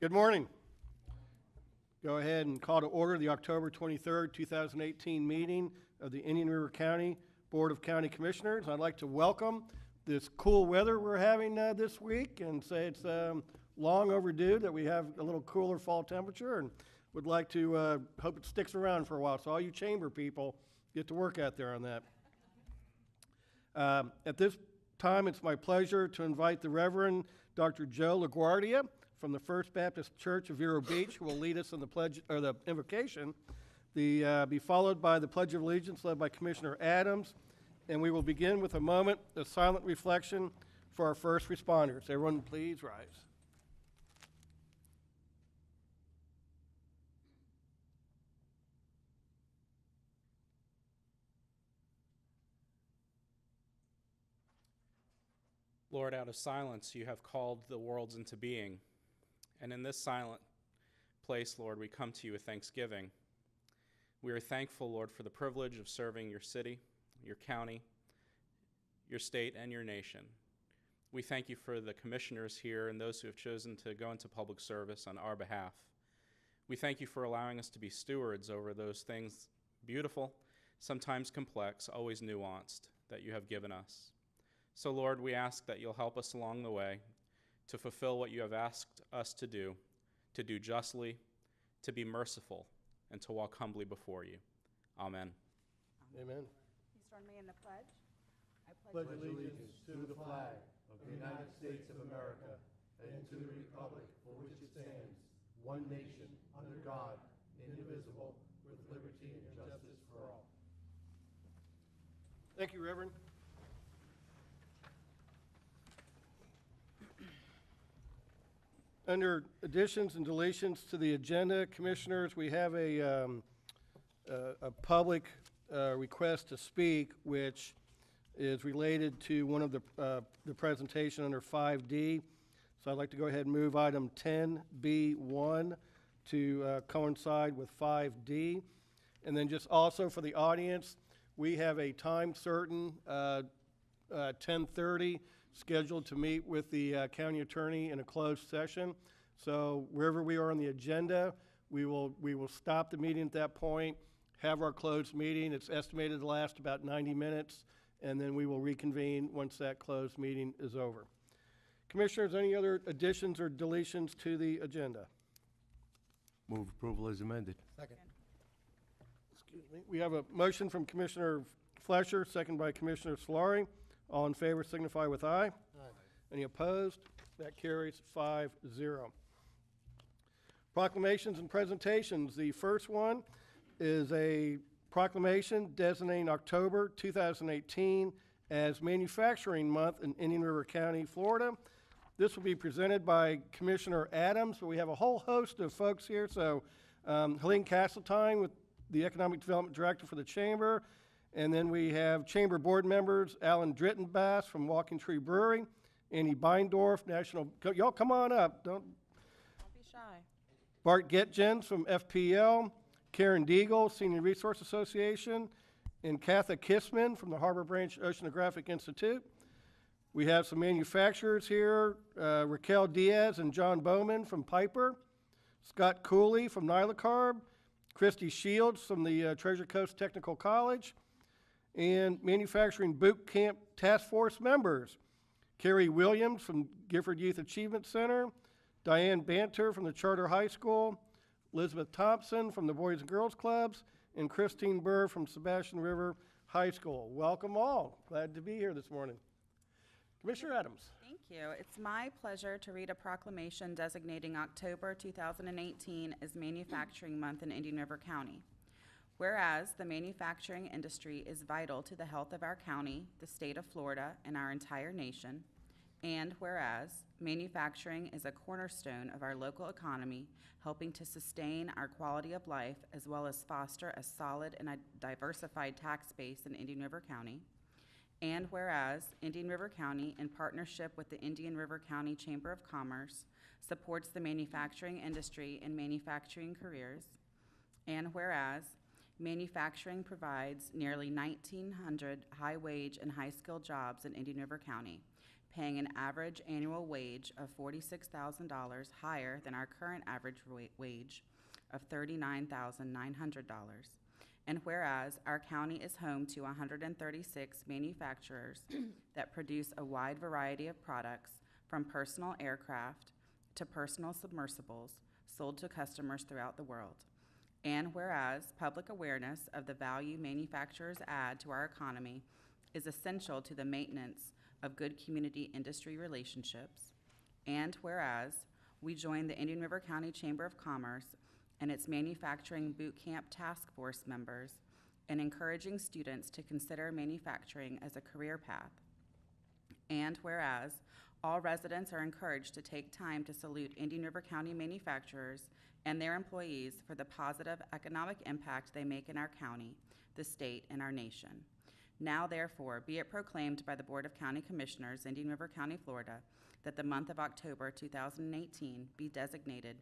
Good morning. Go ahead and call to order the October 23rd, 2018 meeting of the Indian River County Board of County Commissioners. I'd like to welcome this cool weather we're having this week and say it's long overdue that we have a little cooler fall temperature, and would like to hope it sticks around for a while. So all you chamber people, get to work out there on that. At this time, it's my pleasure to invite the Reverend Dr. Joe LaGuardia from the First Baptist Church of Vero Beach, who will lead us in the pledge or the invocation. Be followed by the Pledge of Allegiance led by Commissioner Adams, and we will begin with a moment of silent reflection for our first responders. Everyone, please rise. Lord, out of silence, you have called the worlds into being. And in this silent place, Lord, we come to you with thanksgiving. We are thankful, Lord, for the privilege of serving your city, your county, your state, and your nation. We thank you for the commissioners here and those who have chosen to go into public service on our behalf. We thank you for allowing us to be stewards over those things, beautiful, sometimes complex, always nuanced, that you have given us. So, Lord, we ask that you'll help us along the way to fulfill what you have asked us to do justly, to be merciful, and to walk humbly before you. Amen. Amen. Please join me in the pledge. I pledge allegiance to the flag of the United States of America and to the republic for which it stands, one nation, under God, indivisible, with liberty and justice for all. Thank you, Reverend. Under additions and deletions to the agenda, Commissioners, we have a public request to speak, which is related to one of the presentation under 5D. So I'd like to go ahead and move item 10B1 to coincide with 5D. And then just also for the audience, we have a time certain, 10:30, scheduled to meet with the county attorney in a closed session. So wherever we are on the agenda, we will stop the meeting at that point, have our closed meeting. It's estimated to last about 90 minutes, and then we will reconvene once that closed meeting is over. Commissioners, any other additions or deletions to the agenda? Move approval as amended. Second. Excuse me. We have a motion from Commissioner Flesher, second by Commissioner Solari. All in favor signify with aye. Aye. Any opposed? That carries 5-0. Proclamations and presentations. The first one is a proclamation designating October 2018 as Manufacturing Month in Indian River County, Florida. This will be presented by Commissioner Adams, but we have a whole host of folks here. So Helene Castletine, with the Economic Development Director for the Chamber. And then we have Chamber Board members, Alan Drittenbass from Walking Tree Brewery, Annie Beindorf, y'all come on up. Don't be shy. Bart Getjens from FPL, Karen Deagle, Senior Resource Association, and Katha Kissman from the Harbor Branch Oceanographic Institute. We have some manufacturers here, Raquel Diaz and John Bowman from Piper, Scott Cooley from Nylacarb, Christy Shields from the Treasure Coast Technical College, and Manufacturing Boot Camp Task Force members, Carrie Williams from Gifford Youth Achievement Center, Diane Banter from the Charter High School, Elizabeth Thompson from the Boys and Girls Clubs, and Christine Burr from Sebastian River High School. Welcome all. Glad to be here this morning. Commissioner Adams. Thank you. It's my pleasure to read a proclamation designating October 2018 as Manufacturing Month in Indian River County. Whereas the manufacturing industry is vital to the health of our county, the state of Florida, and our entire nation, and whereas manufacturing is a cornerstone of our local economy, helping to sustain our quality of life as well as foster a solid and a diversified tax base in Indian River County, and whereas Indian River County, in partnership with the Indian River County Chamber of Commerce, supports the manufacturing industry and manufacturing careers, and whereas manufacturing provides nearly 1,900 high-wage and high-skilled jobs in Indian River County, paying an average annual wage of $46,000 higher than our current average wage of $39,900. And whereas our county is home to 136 manufacturers that produce a wide variety of products, from personal aircraft to personal submersibles sold to customers throughout the world. And whereas public awareness of the value manufacturers add to our economy is essential to the maintenance of good community industry relationships. And whereas we join the Indian River County Chamber of Commerce and its Manufacturing Boot Camp Task Force members in encouraging students to consider manufacturing as a career path. And whereas all residents are encouraged to take time to salute Indian River County manufacturers and their employees for the positive economic impact they make in our county, the state, and our nation. Now, therefore, be it proclaimed by the Board of County Commissioners, Indian River County, Florida, that the month of October 2018 be designated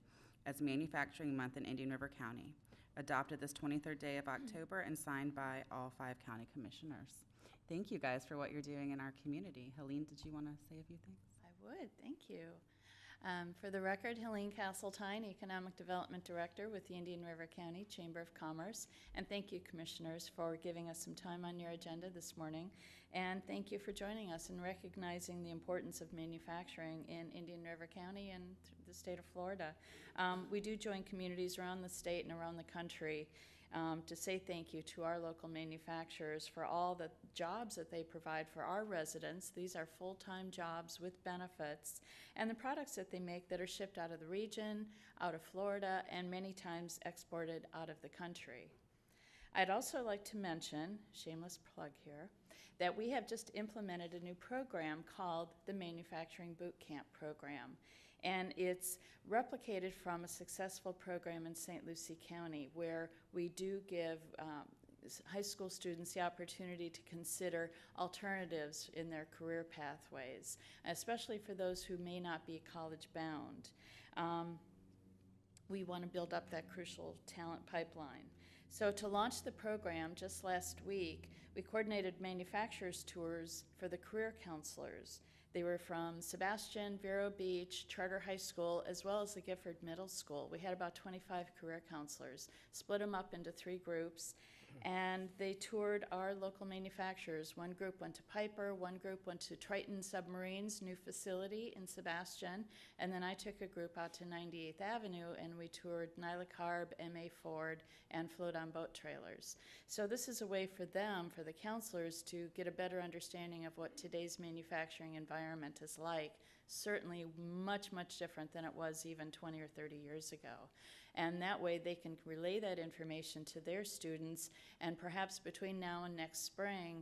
as Manufacturing Month in Indian River County, adopted this 23rd day of October and signed by all 5 county commissioners. Thank you guys for what you're doing in our community. Helene, did you want to say a few things? I would, thank you. For the record, Helene Castletine, Economic Development Director with the Indian River County Chamber of Commerce. And thank you, Commissioners, for giving us some time on your agenda this morning. And thank you for joining us and recognizing the importance of manufacturing in Indian River County and the state of Florida. We do join communities around the state and around the country to say thank you to our local manufacturers for all the jobs that they provide for our residents. These are full-time jobs with benefits, and the products that they make that are shipped out of the region, out of Florida, and many times exported out of the country. I'd also like to mention, shameless plug here, that we have just implemented a new program called the Manufacturing Boot Camp Program. And it's replicated from a successful program in St. Lucie County, where we do give high school students the opportunity to consider alternatives in their career pathways, especially for those who may not be college bound. We want to build up that crucial talent pipeline. So to launch the program just last week, we coordinated manufacturers tours for the career counselors. They were from Sebastian, Vero Beach, Charter High School, as well as the Gifford Middle School. We had about 25 career counselors, split them up into 3 groups, and they toured our local manufacturers. One group went to Piper, one group went to Triton Submarines' new facility in Sebastian, and then I took a group out to 98th Avenue and we toured Nyla Carb, M.A. Ford, and Float on Boat Trailers. So this is a way for them, for the counselors, to get a better understanding of what today's manufacturing environment is like. Certainly much, much different than it was even 20 or 30 years ago. And that way they can relay that information to their students, and perhaps between now and next spring,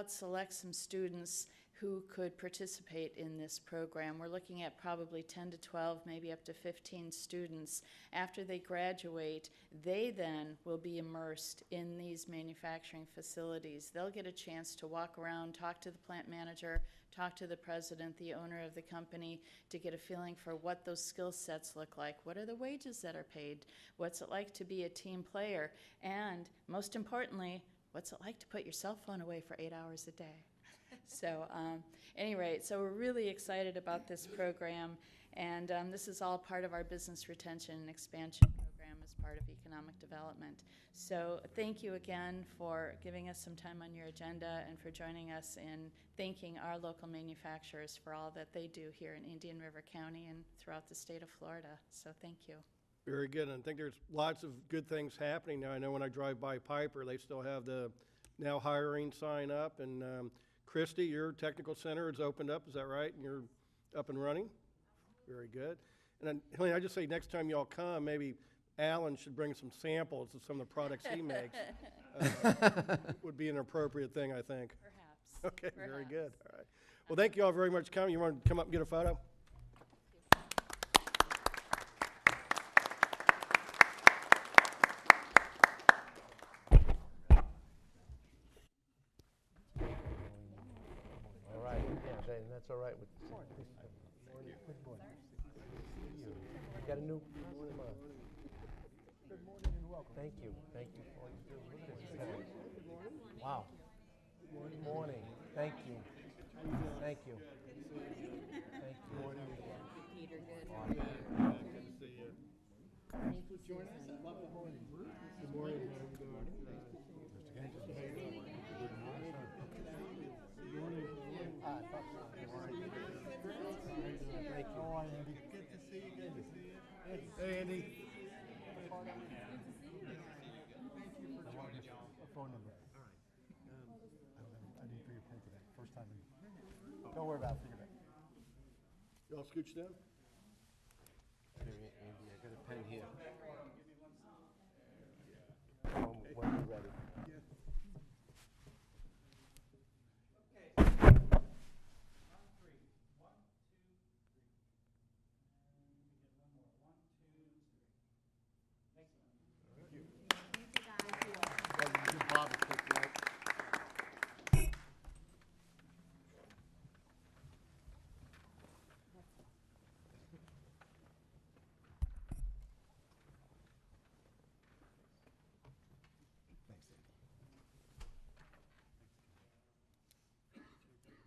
select some students who could participate in this program. We're looking at probably 10 to 12, maybe up to 15 students. After they graduate, they then will be immersed in these manufacturing facilities. They'll get a chance to walk around, talk to the plant manager, talk to the president, the owner of the company, to get a feeling for what those skill sets look like. What are the wages that are paid? What's it like to be a team player? And most importantly, what's it like to put your cell phone away for 8 hours a day? So anyway, so we're really excited about this program, and this is all part of our business retention and expansion program as part of economic development. So thank you again for giving us some time on your agenda and for joining us in thanking our local manufacturers for all that they do here in Indian River County and throughout the state of Florida. So thank you. Very good, and I think there's lots of good things happening now. I know when I drive by Piper, they still have the now hiring sign up, and Christy, your technical center is opened up, is that right? And you're up and running? Very good. And then, Helene, I just say next time y'all come, maybe Alan should bring some samples of some of the products he makes. Would be an appropriate thing, I think. Perhaps. Okay, Perhaps. very good. All right. Well, thank you all very much for coming. You want to come up and get a photo? All right, yeah, that's all right with the morning. Good morning. You got a new. Good morning and welcome. Thank you. Thank you for all you do. Look at this. Wow. Good morning. Thank you. Thank you. Thank you. Peter, good. Good to see you. Thank you, Susan. Good morning. How are you doing? Thank you. How are you, Andy? Good to see you. Good to see you. Hey, Andy. A phone number. All right. I didn't for your pen today. First time. Don't worry about it. Figure it out. Y'all scooch down? Here, Andy, I got a pen here. When you're ready. Give Bob a quick note.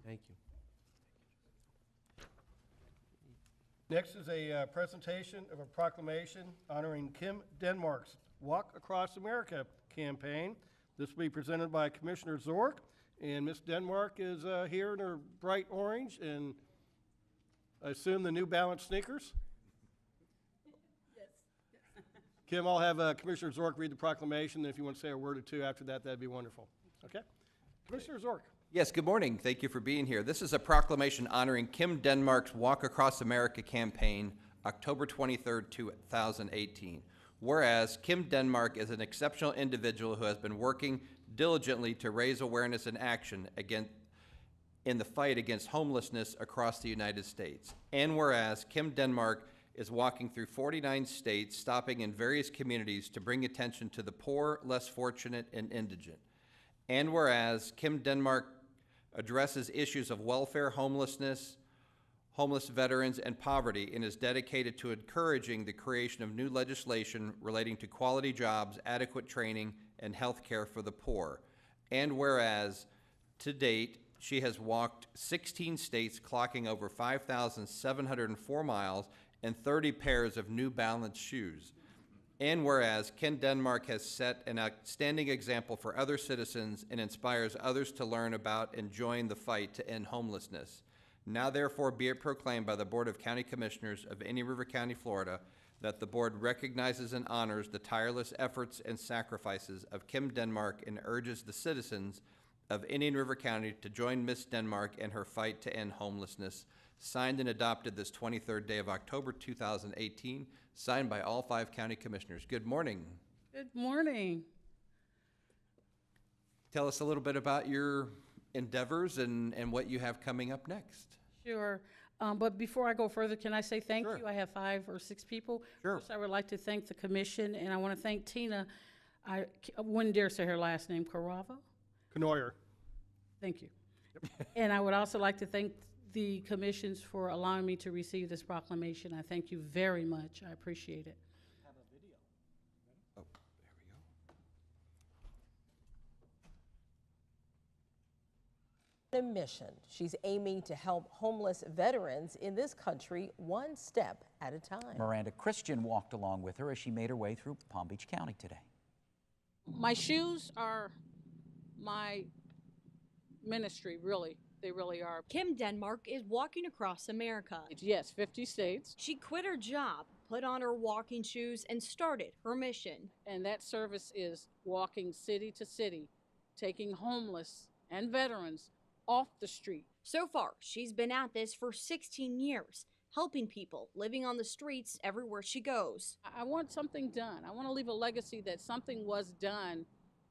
Thank you. Next is a presentation of a proclamation honoring Kim Denmark's Walk Across America campaign. This will be presented by Commissioner Zork, and Miss Denmark is here in her bright orange and I assume the New Balance sneakers? Yes. Kim, I'll have Commissioner Zork read the proclamation, and if you want to say a word or two after that, that'd be wonderful. Okay? Commissioner Zork. Yes, good morning. Thank you for being here. This is a proclamation honoring Kim Denmark's Walk Across America campaign, October 23rd, 2018. Whereas Kim Denmark is an exceptional individual who has been working diligently to raise awareness and action in the fight against homelessness across the United States. And whereas Kim Denmark is walking through 49 states, stopping in various communities to bring attention to the poor, less fortunate, and indigent. And whereas Kim Denmark addresses issues of welfare, homelessness, homeless veterans, and poverty, and is dedicated to encouraging the creation of new legislation relating to quality jobs, adequate training, and health care for the poor. And whereas, to date, she has walked 16 states, clocking over 5,704 miles and 30 pairs of New Balance shoes. And whereas Kim Denmark has set an outstanding example for other citizens and inspires others to learn about and join the fight to end homelessness. Now therefore be it proclaimed by the Board of County Commissioners of Indian River County, Florida, that the board recognizes and honors the tireless efforts and sacrifices of Kim Denmark and urges the citizens of Indian River County to join Miss Denmark in her fight to end homelessness. Signed and adopted this 23rd day of October 2018, signed by all 5 county commissioners. Good morning. Good morning. Tell us a little bit about your endeavors and what you have coming up next. Sure. But before I go further, can I say thank Sure. you? I have 5 or 6 people. Sure. First, I would like to thank the commission, and I want to thank Tina. I wouldn't dare say her last name, Carava. Canoyer. Thank you. And I would also like to thank the commissions for allowing me to receive this proclamation. I thank you very much. I appreciate it. Oh, there we go. A mission. She's aiming to help homeless veterans in this country one step at a time. Miranda Christian walked along with her as she made her way through Palm Beach County today. My shoes are my ministry, really. They really are. Kim Denmark is walking across America. Yes, 50 states. She quit her job, put on her walking shoes, and started her mission. And that service is walking city to city, taking homeless and veterans off the street. So far, she's been at this for 16 years, helping people living on the streets everywhere she goes. I want something done. I want to leave a legacy that something was done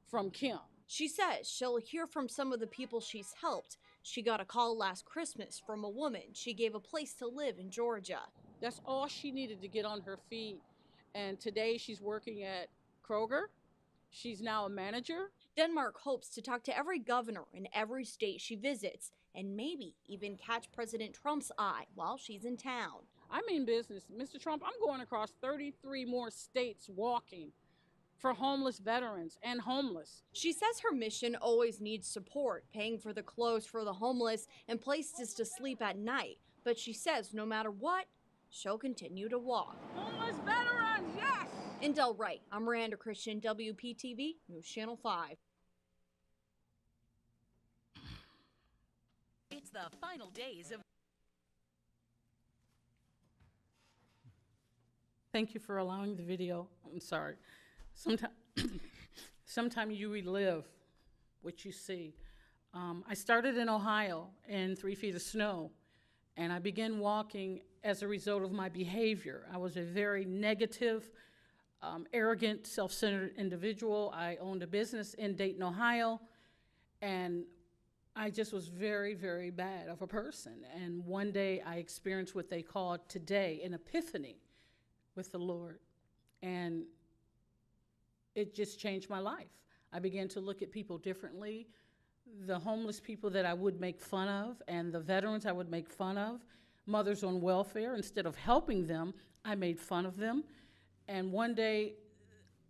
from Kim. She says she'll hear from some of the people she's helped. She got a call last Christmas from a woman she gave a place to live in Georgia. That's all she needed to get on her feet. And today she's working at Kroger. She's now a manager. Denmark hopes to talk to every governor in every state she visits and maybe even catch President Trump's eye while she's in town. I mean business. Mr. Trump, I'm going across 33 more states walking. for homeless veterans and homeless. She says her mission always needs support, paying for the clothes for the homeless and places to sleep at night. But she says no matter what, she'll continue to walk. Homeless veterans, yes! In Del Rey, I'm Miranda Christian, WPTV News Channel 5. It's the final days of. Thank you for allowing the video. I'm sorry. Sometimes you relive what you see. I started in Ohio in 3 feet of snow, and I began walking as a result of my behavior. I was a very negative, arrogant, self-centered individual. I owned a business in Dayton, Ohio, and I just was very, very bad of a person. And one day I experienced what they call today an epiphany with the Lord. And it just changed my life. I began to look at people differently. The homeless people that I would make fun of and the veterans I would make fun of, mothers on welfare, instead of helping them, I made fun of them. And one day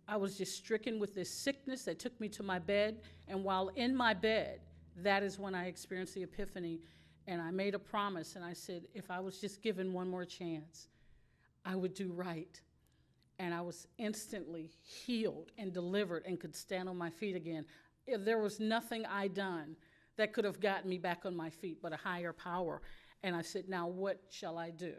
I was just stricken with this sickness that took me to my bed. And while in my bed, that is when I experienced the epiphany. And I made a promise and I said, if I was just given one more chance, I would do right. And I was instantly healed and delivered and could stand on my feet again. There was nothing I done that could have gotten me back on my feet but a higher power. And I said, now what shall I do?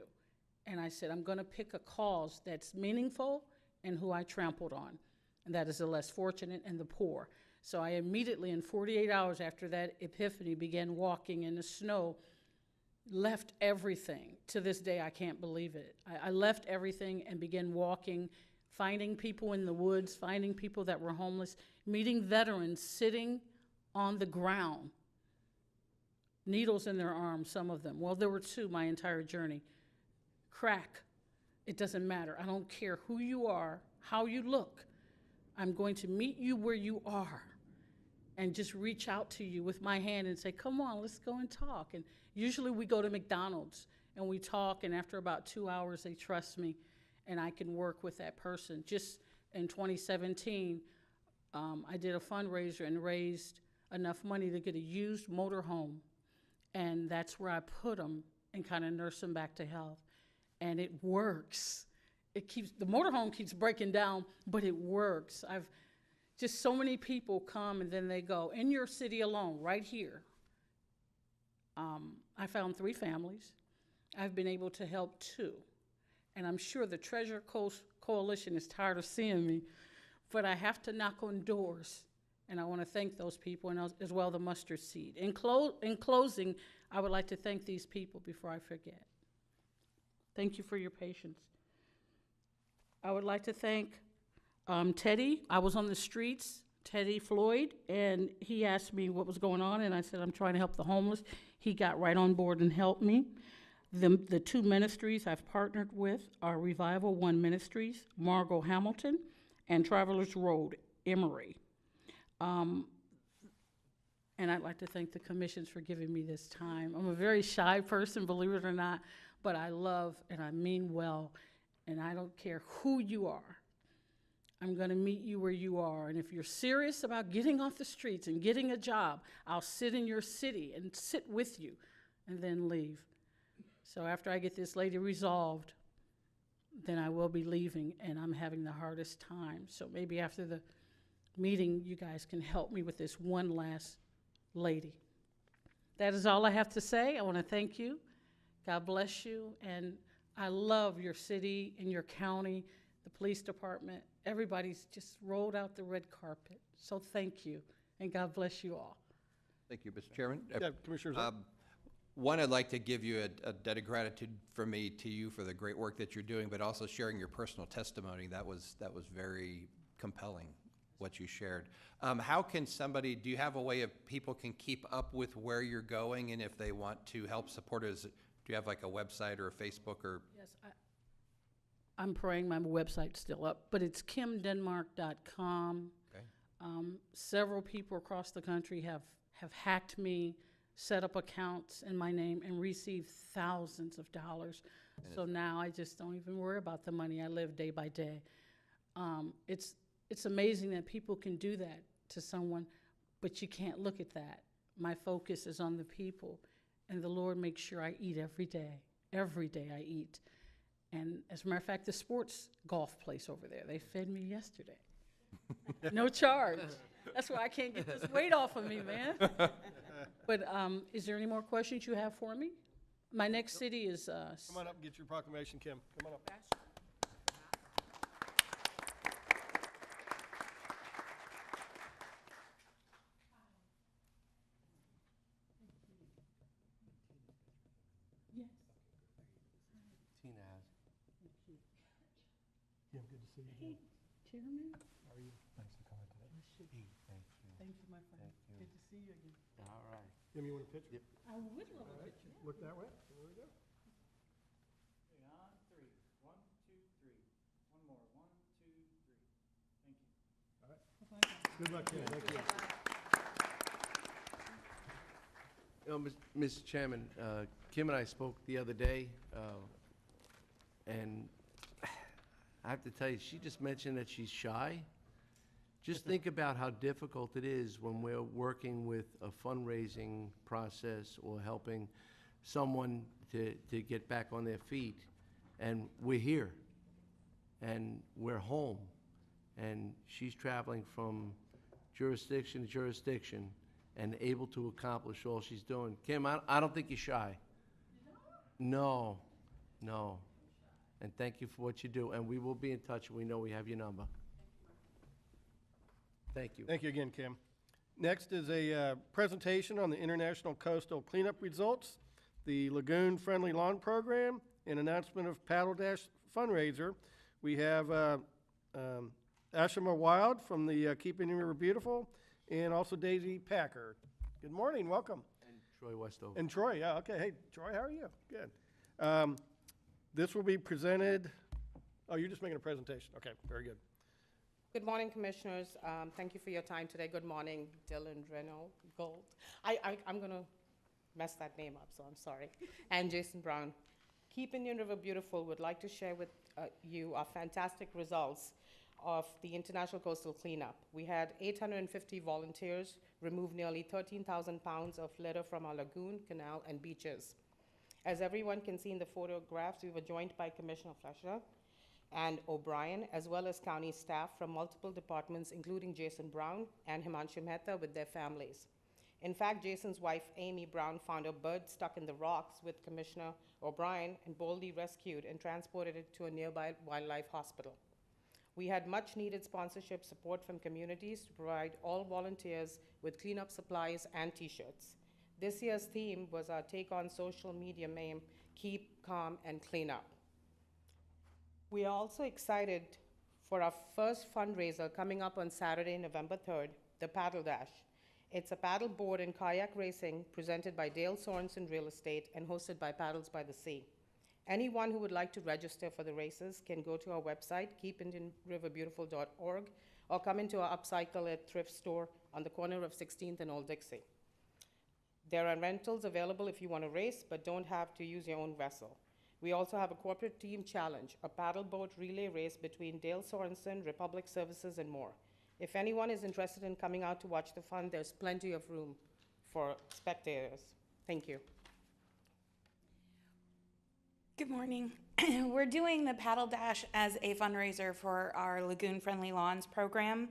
And I said, I'm gonna pick a cause that's meaningful and who I trampled on. And that is the less fortunate and the poor. So I immediately, in 48 hours after that epiphany, began walking in the snow, left everything. To this day, I can't believe it. I left everything and began walking, finding people in the woods, finding people that were homeless, meeting veterans sitting on the ground, needles in their arms, some of them. Well, there were 2 my entire journey. Crack, it doesn't matter. I don't care who you are, how you look. I'm going to meet you where you are and just reach out to you with my hand and say, come on, let's go and talk. And usually we go to McDonald's and we talk, and after about 2 hours, they trust me and I can work with that person. Just in 2017, I did a fundraiser and raised enough money to get a used motorhome, and that's where I put them and kind of nurse them back to health. And it works. The motorhome keeps breaking down, but it works. Just so many people come and then they go. In your city alone, right here, I found 3 families. I've been able to help 2. And I'm sure the Treasure Coast Coalition is tired of seeing me, but I have to knock on doors. And I want to thank those people, and as well the mustard seed. In closing, I would like to thank these people before I forget. Thank you for your patience. I would like to thank Teddy. I was on the streets, Teddy Floyd, and he asked me what was going on, and I said, I'm trying to help the homeless. He got right on board and helped me. The 2 ministries I've partnered with are Revival One Ministries, Margot Hamilton, and Travelers Road, Emory. And I'd like to thank the commissions for giving me this time. I'm a very shy person, believe it or not, but I love and I mean well, and I don't care who you are. I'm gonna meet you where you are, and if you're serious about getting off the streets and getting a job, I'll sit in your city and sit with you and then leave. So after I get this lady resolved, then I will be leaving, and I'm having the hardest time. So maybe after the meeting, you guys can help me with this one last lady. That is all I have to say. I want to thank you. God bless you. And I love your city and your county, the police department. Everybody's just rolled out the red carpet. So thank you, and God bless you all. Thank you, Mr. Chairman. Yeah, Commissioner. One, I'd like to give you a debt of gratitude from me to you for the great work that you're doing, but also sharing your personal testimony. That was very compelling, what you shared. How can somebody, do you have a way of people can keep up with where you're going, and if they want to help support us, do you have like a website or a Facebook or? Yes, I'm praying my website's still up, but it's kimdenmark.com. Okay. Several people across the country have hacked me, set up accounts in my name, and received thousands of dollars. So now I just don't even worry about the money. I live day by day. It's it's amazing that people can do that to someone, but you can't look at that. My focus is on the people, and the Lord makes sure I eat every day. Every day I eat. And as a matter of fact, the sports golf place over there, they fed me yesterday. No charge. That's why I can't get this weight off of me, man. But is there any more questions you have for me? My next city is... Come on up and get your proclamation, Kim. Come on up. Tina has. Kim, good to see you. Hey, Chairman. How are you? Thanks for coming today. Thank you. Thank you, my friend. Thank you. Good to see you again. All right. Kim, you want a picture? Yep. I would love a picture. Look that way. There we go. On three. 1, 2, 3. One more. 1, 2, 3. Thank you. Good luck, Kim. Thank you. You know, Mr. Chairman, Kim and I spoke the other day, and I have to tell you, she just mentioned that she's shy. Just think about how difficult it is when we're working with a fundraising process or helping someone to get back on their feet. And we're here, and we're home, and she's traveling from jurisdiction to jurisdiction and able to accomplish all she's doing. Kim, I don't think you're shy. No, no. And thank you for what you do. And we will be in touch, and we know we have your number. Thank you. Thank you again, Kim. Next is a presentation on the International Coastal Cleanup results, the Lagoon Friendly Lawn Program, and announcement of Paddle Dash fundraiser. We have Ashima Wild from the Keeping the River Beautiful, and also Daisy Packer. Good morning, welcome. And Troy Westover. And Troy, yeah, okay. Hey, Troy, how are you? Good. This will be presented, oh, you're just making a presentation. Okay, very good. Good morning, Commissioners. Thank you for your time today. Good morning, Dylan Renault Gold. I'm going to mess that name up, so I'm sorry. And Jason Brown. Keep Indian River Beautiful would like to share with you our fantastic results of the International Coastal Cleanup. We had 850 volunteers remove nearly 13,000 pounds of litter from our lagoon, canal, and beaches. As everyone can see in the photographs, we were joined by Commissioner Fletcher and O'Brien, as well as county staff from multiple departments, including Jason Brown and Himanshu Mehta with their families. In fact, Jason's wife, Amy Brown, found a bird stuck in the rocks with Commissioner O'Brien and boldly rescued and transported it to a nearby wildlife hospital. We had much needed sponsorship support from communities to provide all volunteers with cleanup supplies and t-shirts. This year's theme was our take on social media meme, Keep Calm and Clean Up. We are also excited for our first fundraiser coming up on Saturday, November 3rd, the Paddle Dash. It's a paddle board and kayak racing presented by Dale Sorensen Real Estate and hosted by Paddles by the Sea. Anyone who would like to register for the races can go to our website, keepindianriverbeautiful.org, or come into our Upcycle at Thrift Store on the corner of 16th and Old Dixie. There are rentals available if you want to race, but don't have to use your own vessel. We also have a corporate team challenge, a paddleboat relay race between Dale Sorensen, Republic Services, and more. If anyone is interested in coming out to watch the fun, there's plenty of room for spectators. Thank you. Good morning. We're doing the Paddle Dash as a fundraiser for our Lagoon Friendly Lawns program.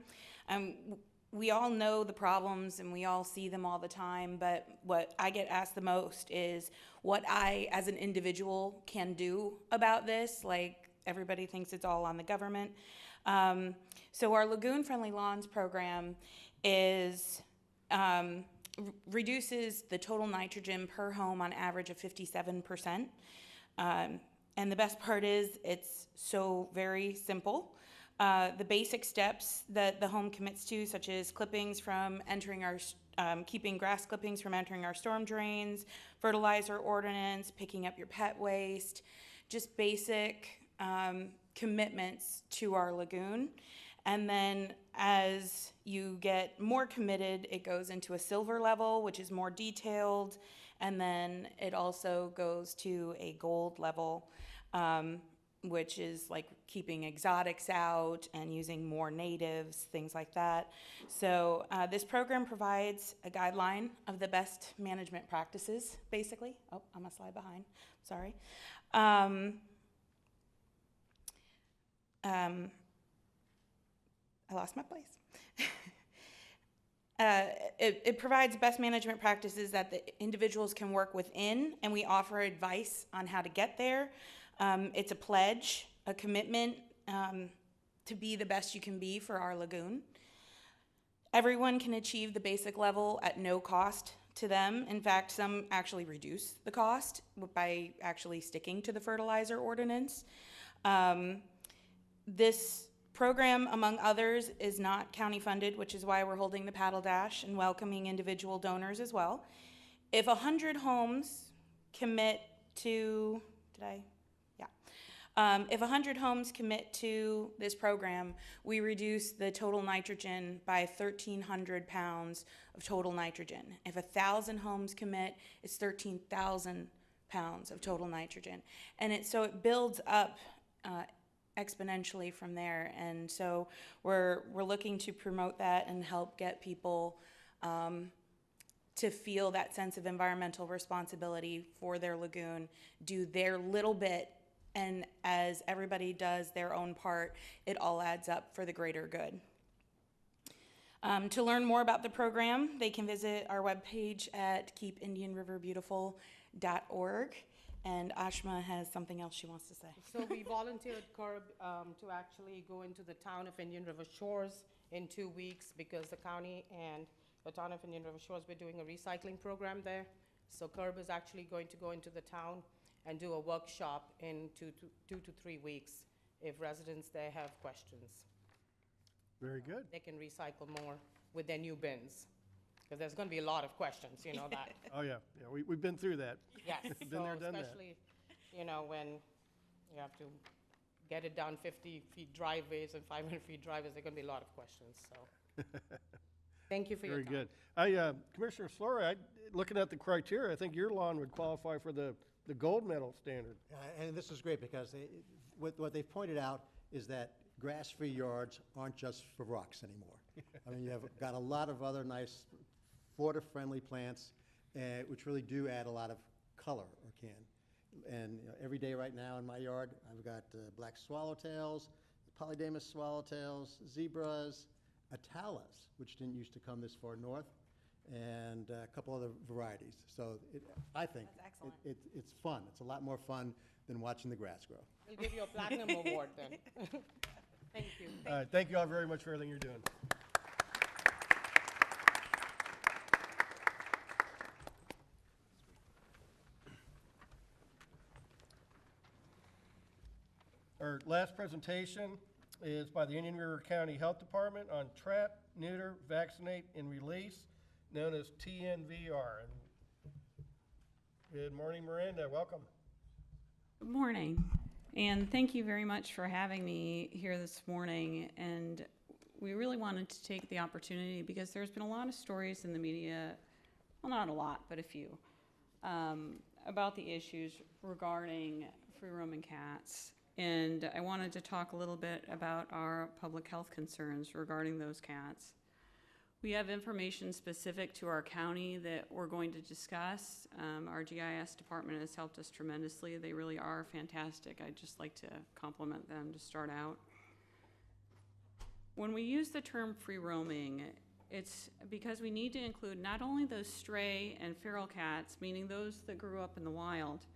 We all know the problems and we all see them all the time, but what I get asked the most is what I, as an individual, can do about this. Like, everybody thinks it's all on the government. So our Lagoon Friendly Lawns program is reduces the total nitrogen per home on average of 57%. And the best part is it's so very simple. The basic steps that the home commits to, such as clippings from entering our, keeping grass clippings from entering our storm drains, fertilizer ordinance, picking up your pet waste, just basic commitments to our lagoon. And then as you get more committed, it goes into a silver level, which is more detailed. And then it also goes to a gold level. which is like keeping exotics out and using more natives, things like that. So this program provides a guideline of the best management practices, basically. Oh, I'm a slide behind, sorry. I lost my place. It provides best management practices that the individuals can work within, and we offer advice on how to get there. It's a pledge, a commitment to be the best you can be for our lagoon. Everyone can achieve the basic level at no cost to them. In fact, some actually reduce the cost by actually sticking to the fertilizer ordinance. This program, among others, is not county funded, which is why we're holding the paddle dash and welcoming individual donors as well. If 100 homes commit to, if 100 homes commit to this program, we reduce the total nitrogen by 1,300 pounds of total nitrogen. If 1,000 homes commit, it's 13,000 pounds of total nitrogen. And so it builds up exponentially from there. And so we're looking to promote that and help get people to feel that sense of environmental responsibility for their lagoon, do their little bit, and as everybody does their own part, it all adds up for the greater good. To learn more about the program, they can visit our webpage at keepindianriverbeautiful.org. And Ashma has something else she wants to say. So we volunteered Curb to actually go into the town of Indian River Shores in 2 weeks because the county and the town of Indian River Shores, we're doing a recycling program there. So Curb is actually going to go into the town and do a workshop in 2 to 3 weeks if residents there have questions. Very good. They can recycle more with their new bins. Because there's going to be a lot of questions, you know that. Oh, yeah, we've been through that. Yes, Been so there, done that. especially, you know, when you have to get it down 50 feet driveways and 500 feet driveways, there are going to be a lot of questions, so. Thank you for your time. Very good. Commissioner Slory, looking at the criteria, I think your lawn would qualify for the gold medal standard. And this is great because what they've pointed out is that grass-free yards aren't just for rocks anymore. I mean, you have got a lot of other nice water-friendly plants, which really do add a lot of color, or can. And every day right now in my yard, I've got black swallowtails, polydamas swallowtails, zebras, atalas, which didn't used to come this far north, and a couple other varieties. So I think it's fun. It's a lot more fun than watching the grass grow. We'll give you a platinum award then. Thank you. Thank you all very much for everything you're doing. Our last presentation is by the Indian River County Health Department on trap, neuter, vaccinate, and release, known as TNVR. And good morning, Miranda. Welcome. Good morning, and thank you very much for having me here this morning. And we really wanted to take the opportunity because there's been a lot of stories in the media, well, not a lot, but a few, about the issues regarding free-roaming cats. And I wanted to talk a little bit about our public health concerns regarding those cats. We have information specific to our county that we're going to discuss. Our GIS department has helped us tremendously. They really are fantastic. I'd just like to compliment them to start out. When we use the term free roaming, it's because we need to include not only those stray and feral cats, meaning those that grew up in the wild,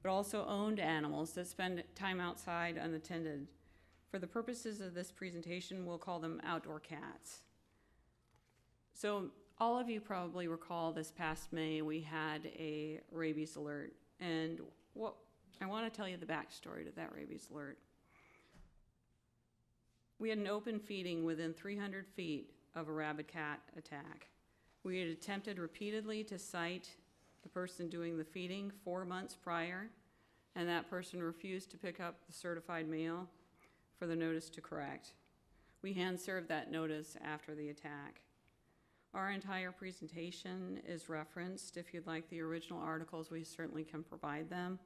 but also owned animals that spend time outside unattended. For the purposes of this presentation, we'll call them outdoor cats. So all of you probably recall this past May, we had a rabies alert. And what I want to tell you the backstory to that rabies alert. We had an open feeding within 300 feet of a rabid cat attack. We had attempted repeatedly to cite the person doing the feeding 4 months prior, and that person refused to pick up the certified mail for the notice to correct. We hand-served that notice after the attack. Our entire presentation is referenced. If you'd like the original articles, we certainly can provide them.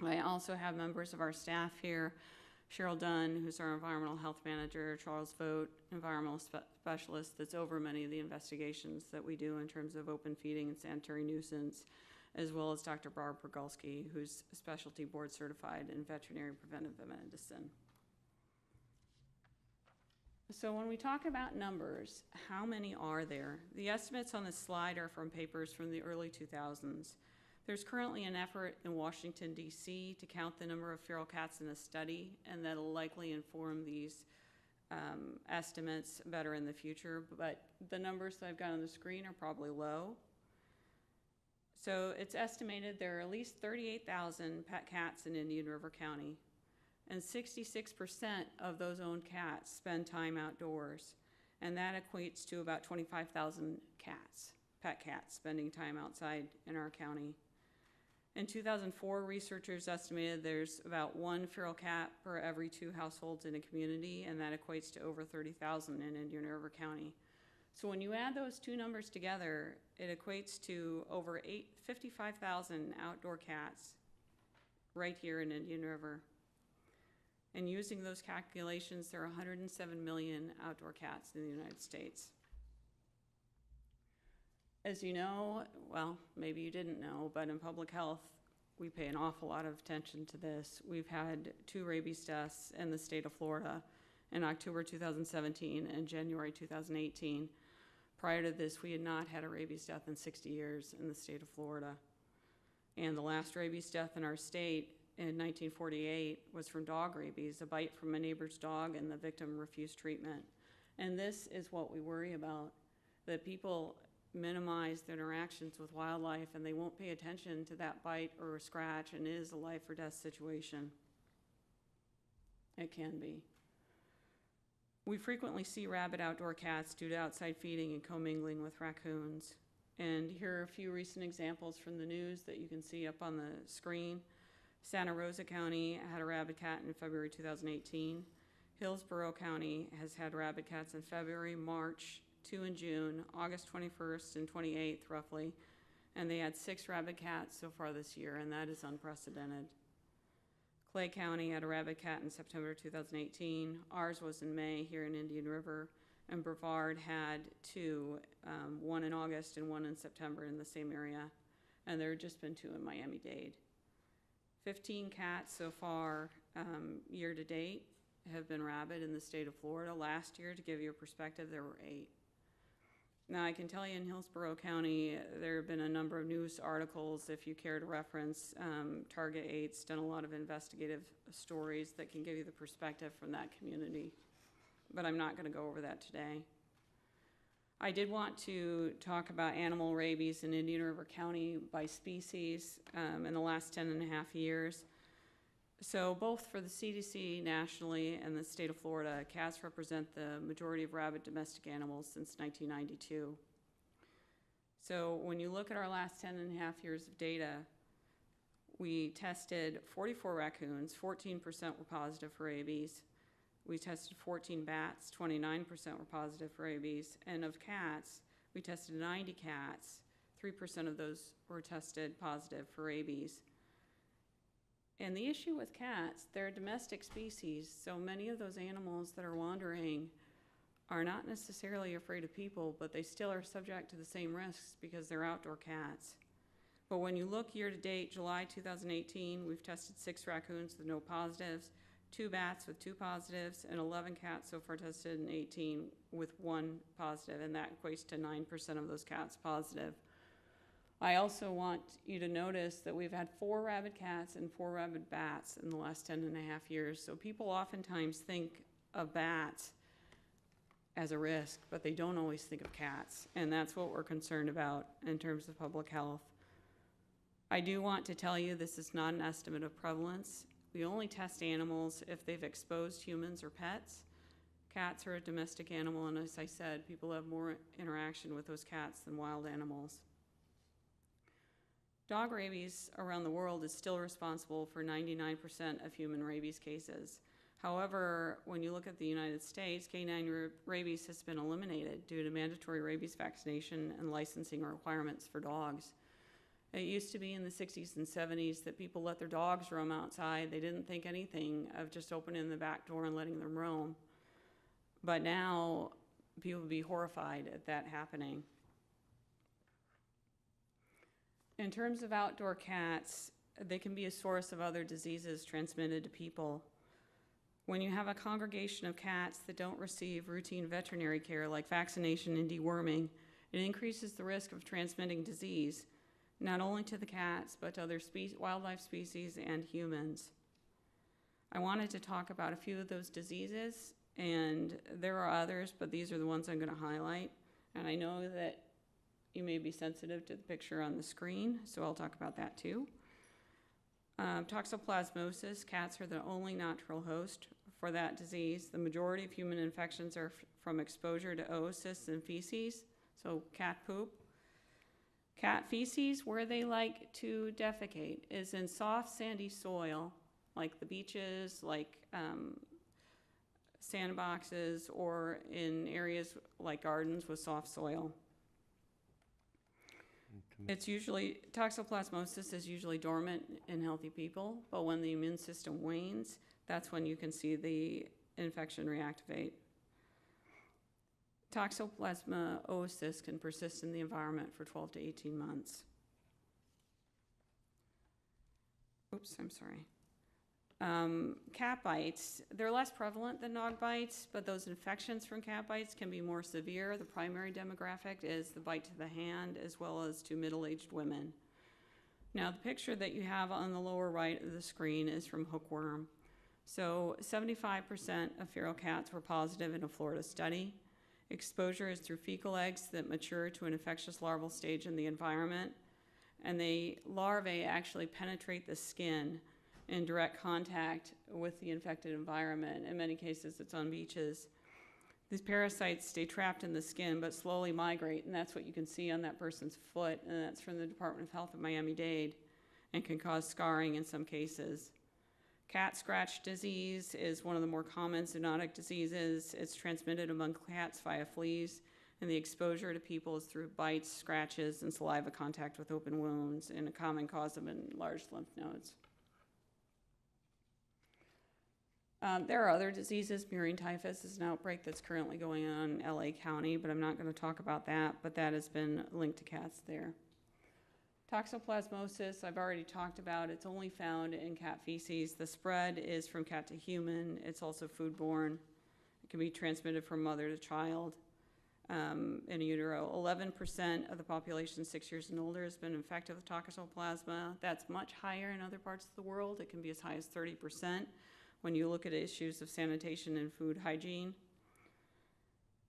I also have members of our staff here, Cheryl Dunn, who's our environmental health manager, Charles Vogt, environmental specialist that's over many of the investigations that we do in terms of open feeding and sanitary nuisance, as well as Dr. Barb Pergulski, who's specialty board certified in veterinary preventive medicine. So when we talk about numbers, how many are there? The estimates on this slide are from papers from the early 2000s. There's currently an effort in Washington, D.C. to count the number of feral cats in a study, and that'll likely inform these estimates better in the future, but the numbers that I've got on the screen are probably low. So it's estimated there are at least 38,000 pet cats in Indian River County, and 66% of those owned cats spend time outdoors, and that equates to about 25,000 cats, pet cats, spending time outside in our county. In 2004, researchers estimated there's about 1 feral cat per every 2 households in a community, and that equates to over 30,000 in Indian River County. So when you add those two numbers together, it equates to over 55,000 outdoor cats right here in Indian River. And using those calculations, there are 107 million outdoor cats in the United States. As you know, well, maybe you didn't know, but in public health, we pay an awful lot of attention to this. We've had 2 rabies deaths in the state of Florida in October 2017 and January 2018. Prior to this, we had not had a rabies death in 60 years in the state of Florida. And the last rabies death in our state in 1948 was from dog rabies, a bite from a neighbor's dog, and the victim refused treatment. And this is what we worry about, that people minimize their interactions with wildlife and they won't pay attention to that bite or a scratch, and it is a life or death situation. It can be. We frequently see rabid outdoor cats due to outside feeding and commingling with raccoons. And here are a few recent examples from the news that you can see up on the screen. Santa Rosa County had a rabid cat in February 2018. Hillsborough County has had rabid cats in February, March, 2 in June, August 21st and 28th roughly, and they had 6 rabid cats so far this year, and that is unprecedented. Clay County had a rabid cat in September 2018. Ours was in May here in Indian River, and Brevard had 2, one in August and 1 in September in the same area, and there have just been 2 in Miami-Dade. 15 cats so far year to date have been rabid in the state of Florida. Last year, to give you a perspective, there were 8. Now, I can tell you in Hillsborough County, there have been a number of news articles, if you care to reference. Target 8's done a lot of investigative stories that can give you the perspective from that community, but I'm not going to go over that today. I did want to talk about animal rabies in Indian River County by species in the last 10.5 years. So both for the CDC nationally and the state of Florida, cats represent the majority of rabid domestic animals since 1992. So when you look at our last 10.5 years of data, we tested 44 raccoons, 14% were positive for rabies. We tested 14 bats, 29% were positive for rabies. And of cats, we tested 90 cats, 3% of those were tested positive for rabies. And the issue with cats, they're a domestic species, so many of those animals that are wandering are not necessarily afraid of people, but they still are subject to the same risks because they're outdoor cats. But when you look year to date, July 2018, we've tested 6 raccoons with no positives, 2 bats with 2 positives, and 11 cats so far tested in 18 with 1 positive, and that equates to 9% of those cats positive. I also want you to notice that we've had 4 rabid cats and 4 rabid bats in the last 10.5 years. So people oftentimes think of bats as a risk, but they don't always think of cats. And that's what we're concerned about in terms of public health. I do want to tell you this is not an estimate of prevalence. We only test animals if they've exposed humans or pets. Cats are a domestic animal, and as I said, people have more interaction with those cats than wild animals. Dog rabies around the world is still responsible for 99% of human rabies cases. However, when you look at the United States, canine rabies has been eliminated due to mandatory rabies vaccination and licensing requirements for dogs. It used to be in the 60s and 70s that people let their dogs roam outside. They didn't think anything of just opening the back door and letting them roam. But now people would be horrified at that happening. In terms of outdoor cats, they can be a source of other diseases transmitted to people. When you have a congregation of cats that don't receive routine veterinary care like vaccination and deworming, it increases the risk of transmitting disease, not only to the cats, but to other wildlife species and humans. I wanted to talk about a few of those diseases, and there are others, but these are the ones I'm going to highlight. And I know that you may be sensitive to the picture on the screen, so I'll talk about that too. Toxoplasmosis, cats are the only natural host for that disease. The majority of human infections are from exposure to oocysts and feces, so cat poop. Cat feces, where they like to defecate, is in soft sandy soil, like the beaches, like sandboxes, or in areas like gardens with soft soil. It's usually, toxoplasmosis is usually dormant in healthy people, but when the immune system wanes, that's when you can see the infection reactivate. Toxoplasma oocysts can persist in the environment for 12 to 18 months. Oops, I'm sorry. Cat bites, they're less prevalent than dog bites, but those infections from cat bites can be more severe. The primary demographic is the bite to the hand as well as to middle-aged women. Now, the picture that you have on the lower right of the screen is from hookworm. So 75% of feral cats were positive in a Florida study. Exposure is through fecal eggs that mature to an infectious larval stage in the environment, and the larvae actually penetrate the skin in direct contact with the infected environment. In many cases, it's on beaches. These parasites stay trapped in the skin but slowly migrate, and that's what you can see on that person's foot, and that's from the Department of Health of Miami-Dade, and can cause scarring in some cases. Cat scratch disease is one of the more common zoonotic diseases. It's transmitted among cats via fleas, and the exposure to people is through bites, scratches, and saliva contact with open wounds, and a common cause of enlarged lymph nodes. There are other diseases. Murine typhus is an outbreak that's currently going on in LA County, but I'm not going to talk about that, but that has been linked to cats there. Toxoplasmosis, I've already talked about. It's only found in cat feces. The spread is from cat to human. It's also foodborne. It can be transmitted from mother to child in utero. 11% of the population 6 years and older has been infected with toxoplasma. That's much higher in other parts of the world. It can be as high as 30%. When you look at issues of sanitation and food hygiene.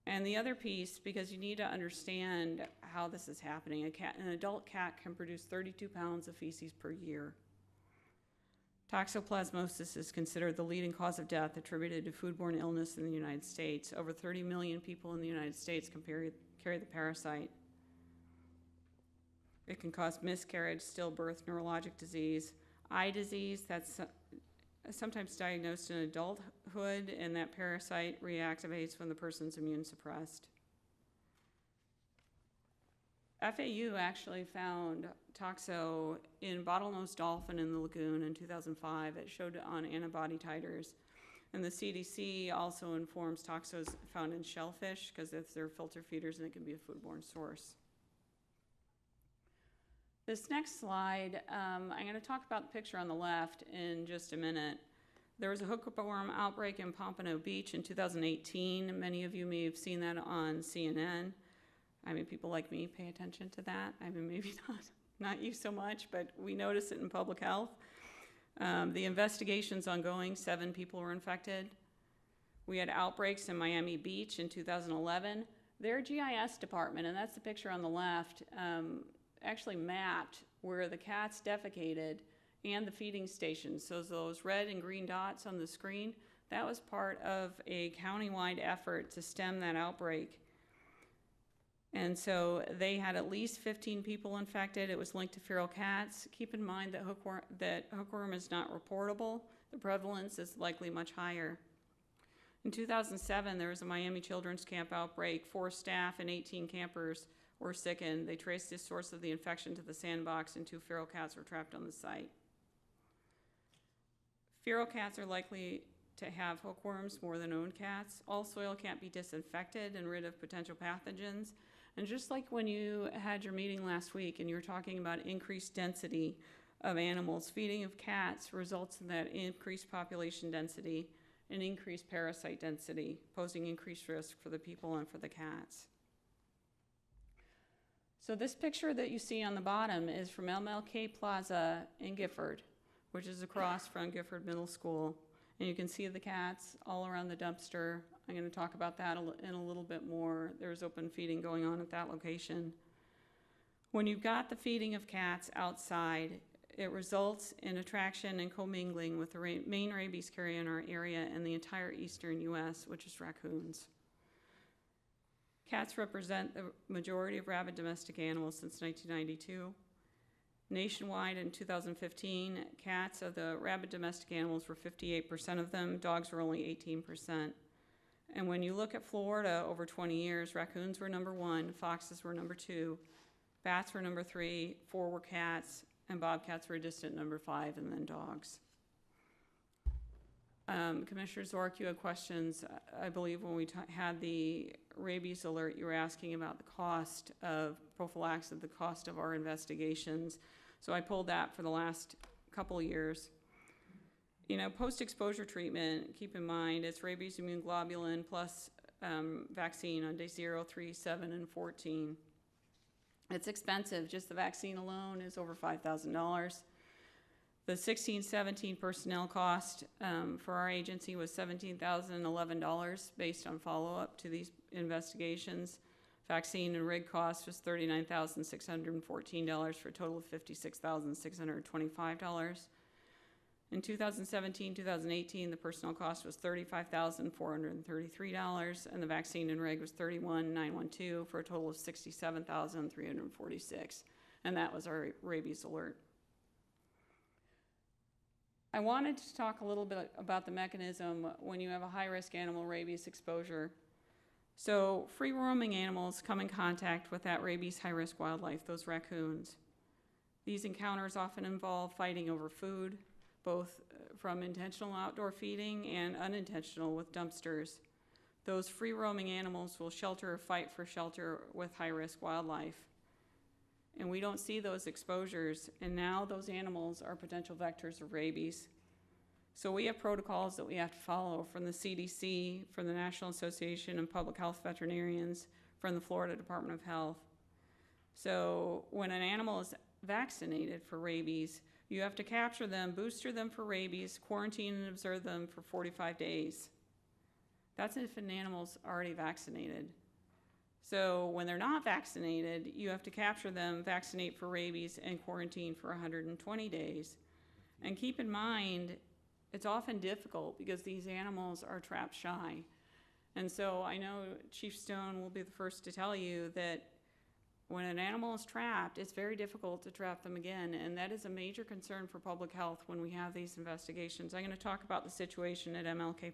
And the other piece, because you need to understand how this is happening, an adult cat can produce 32 pounds of feces per year. Toxoplasmosis is considered the leading cause of death attributed to foodborne illness in the United States. Over 30 million people in the United States can carry the parasite. It can cause miscarriage, stillbirth, neurologic disease, eye disease, that's sometimes diagnosed in adulthood, and that parasite reactivates when the person's immune suppressed. FAU actually found toxo in bottlenose dolphin in the lagoon in 2005. It showed on antibody titers. And the CDC also informs toxos found in shellfish because they're filter feeders and it can be a foodborne source. This next slide, I'm going to talk about the picture on the left in just a minute. There was a hookworm outbreak in Pompano Beach in 2018. Many of you may have seen that on CNN. I mean, people like me pay attention to that. I mean, maybe not you so much, but we notice it in public health. The investigation's ongoing. 7 people were infected. We had outbreaks in Miami Beach in 2011. Their GIS department, and that's the picture on the left, actually mapped where the cats defecated and the feeding stations. So those red and green dots on the screen, that was part of a countywide effort to stem that outbreak. And so they had at least 15 people infected. It was linked to feral cats. Keep in mind that hookworm is not reportable. The prevalence is likely much higher. In 2007, there was a Miami Children's Camp outbreak. 4 staff and 18 campers or sickened. They traced the source of the infection to the sandbox, and 2 feral cats were trapped on the site. Feral cats are likely to have hookworms more than owned cats. All soil can't be disinfected and rid of potential pathogens. And just like when you had your meeting last week and you were talking about increased density of animals, feeding of cats results in that increased population density and increased parasite density, posing increased risk for the people and for the cats. So this picture that you see on the bottom is from MLK Plaza in Gifford, which is across from Gifford Middle School. And you can see the cats all around the dumpster. I'm going to talk about that in a little bit more. There's open feeding going on at that location. When you've got the feeding of cats outside, it results in attraction and commingling with the main rabies carrier in our area and the entire eastern U.S., which is raccoons. Cats represent the majority of rabid domestic animals since 1992. Nationwide in 2015, cats of the rabid domestic animals were 58% of them, dogs were only 18%. And when you look at Florida over 20 years, raccoons were number 1, foxes were number 2, bats were number 3, 4 were cats, and bobcats were a distant number 5, and then dogs. Commissioner Zork, you had questions. I believe when we had the rabies alert, you were asking about the cost of prophylaxis, the cost of our investigations. So I pulled that for the last couple years. You know, post-exposure treatment, keep in mind, it's rabies immune globulin plus vaccine on day 0, 3, 7, and 14. It's expensive. Just the vaccine alone is over $5,000. The 16-17 personnel cost for our agency was $17,011 based on follow-up to these investigations. Vaccine and rig cost was $39,614 for a total of $56,625. In 2017-2018, the personnel cost was $35,433, and the vaccine and rig was $31,912 for a total of $67,346, and that was our rabies alert. I wanted to talk a little bit about the mechanism when you have a high-risk animal rabies exposure. So free-roaming animals come in contact with that rabies high-risk wildlife, those raccoons. These encounters often involve fighting over food, both from intentional outdoor feeding and unintentional with dumpsters. Those free-roaming animals will shelter or fight for shelter with high-risk wildlife. And we don't see those exposures, and now those animals are potential vectors of rabies. So we have protocols that we have to follow from the CDC, from the National Association of Public Health Veterinarians, from the Florida Department of Health. So when an animal is vaccinated for rabies, you have to capture them, booster them for rabies, quarantine and observe them for 45 days. That's if an animal's already vaccinated. So when they're not vaccinated, you have to capture them, vaccinate for rabies, and quarantine for 120 days. And keep in mind, it's often difficult because these animals are trap shy. And so I know Chief Stone will be the first to tell you that when an animal is trapped, it's very difficult to trap them again, and that is a major concern for public health when we have these investigations. I'm going to talk about the situation at MLK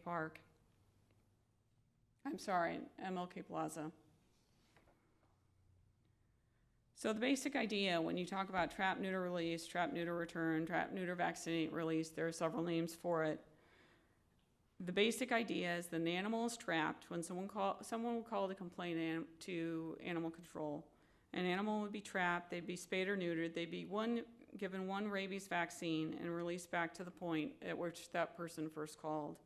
Plaza. So the basic idea when you talk about trap, neuter, release, trap, neuter, return, trap, neuter, vaccinate, release, there are several names for it. The basic idea is that an animal is trapped when someone will call to complain to animal control. An animal would be trapped, they'd be spayed or neutered, they'd be given one rabies vaccine and released back to the point at which that person first called.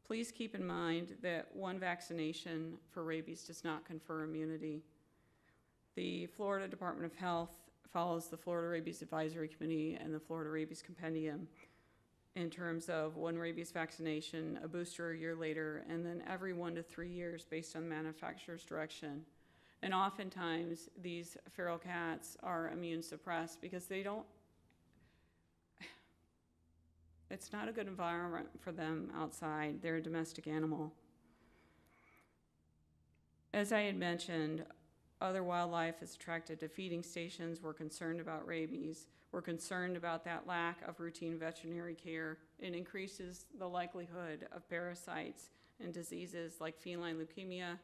Please keep in mind that one vaccination for rabies does not confer immunity. The Florida Department of Health follows the Florida Rabies Advisory Committee and the Florida Rabies Compendium in terms of one rabies vaccination, a booster a year later, and then every 1 to 3 years based on the manufacturer's direction. And oftentimes, these feral cats are immune suppressed because it's not a good environment for them outside. They're a domestic animal. As I had mentioned, other wildlife is attracted to feeding stations. We're concerned about rabies. We're concerned about that lack of routine veterinary care. It increases the likelihood of parasites and diseases like feline leukemia,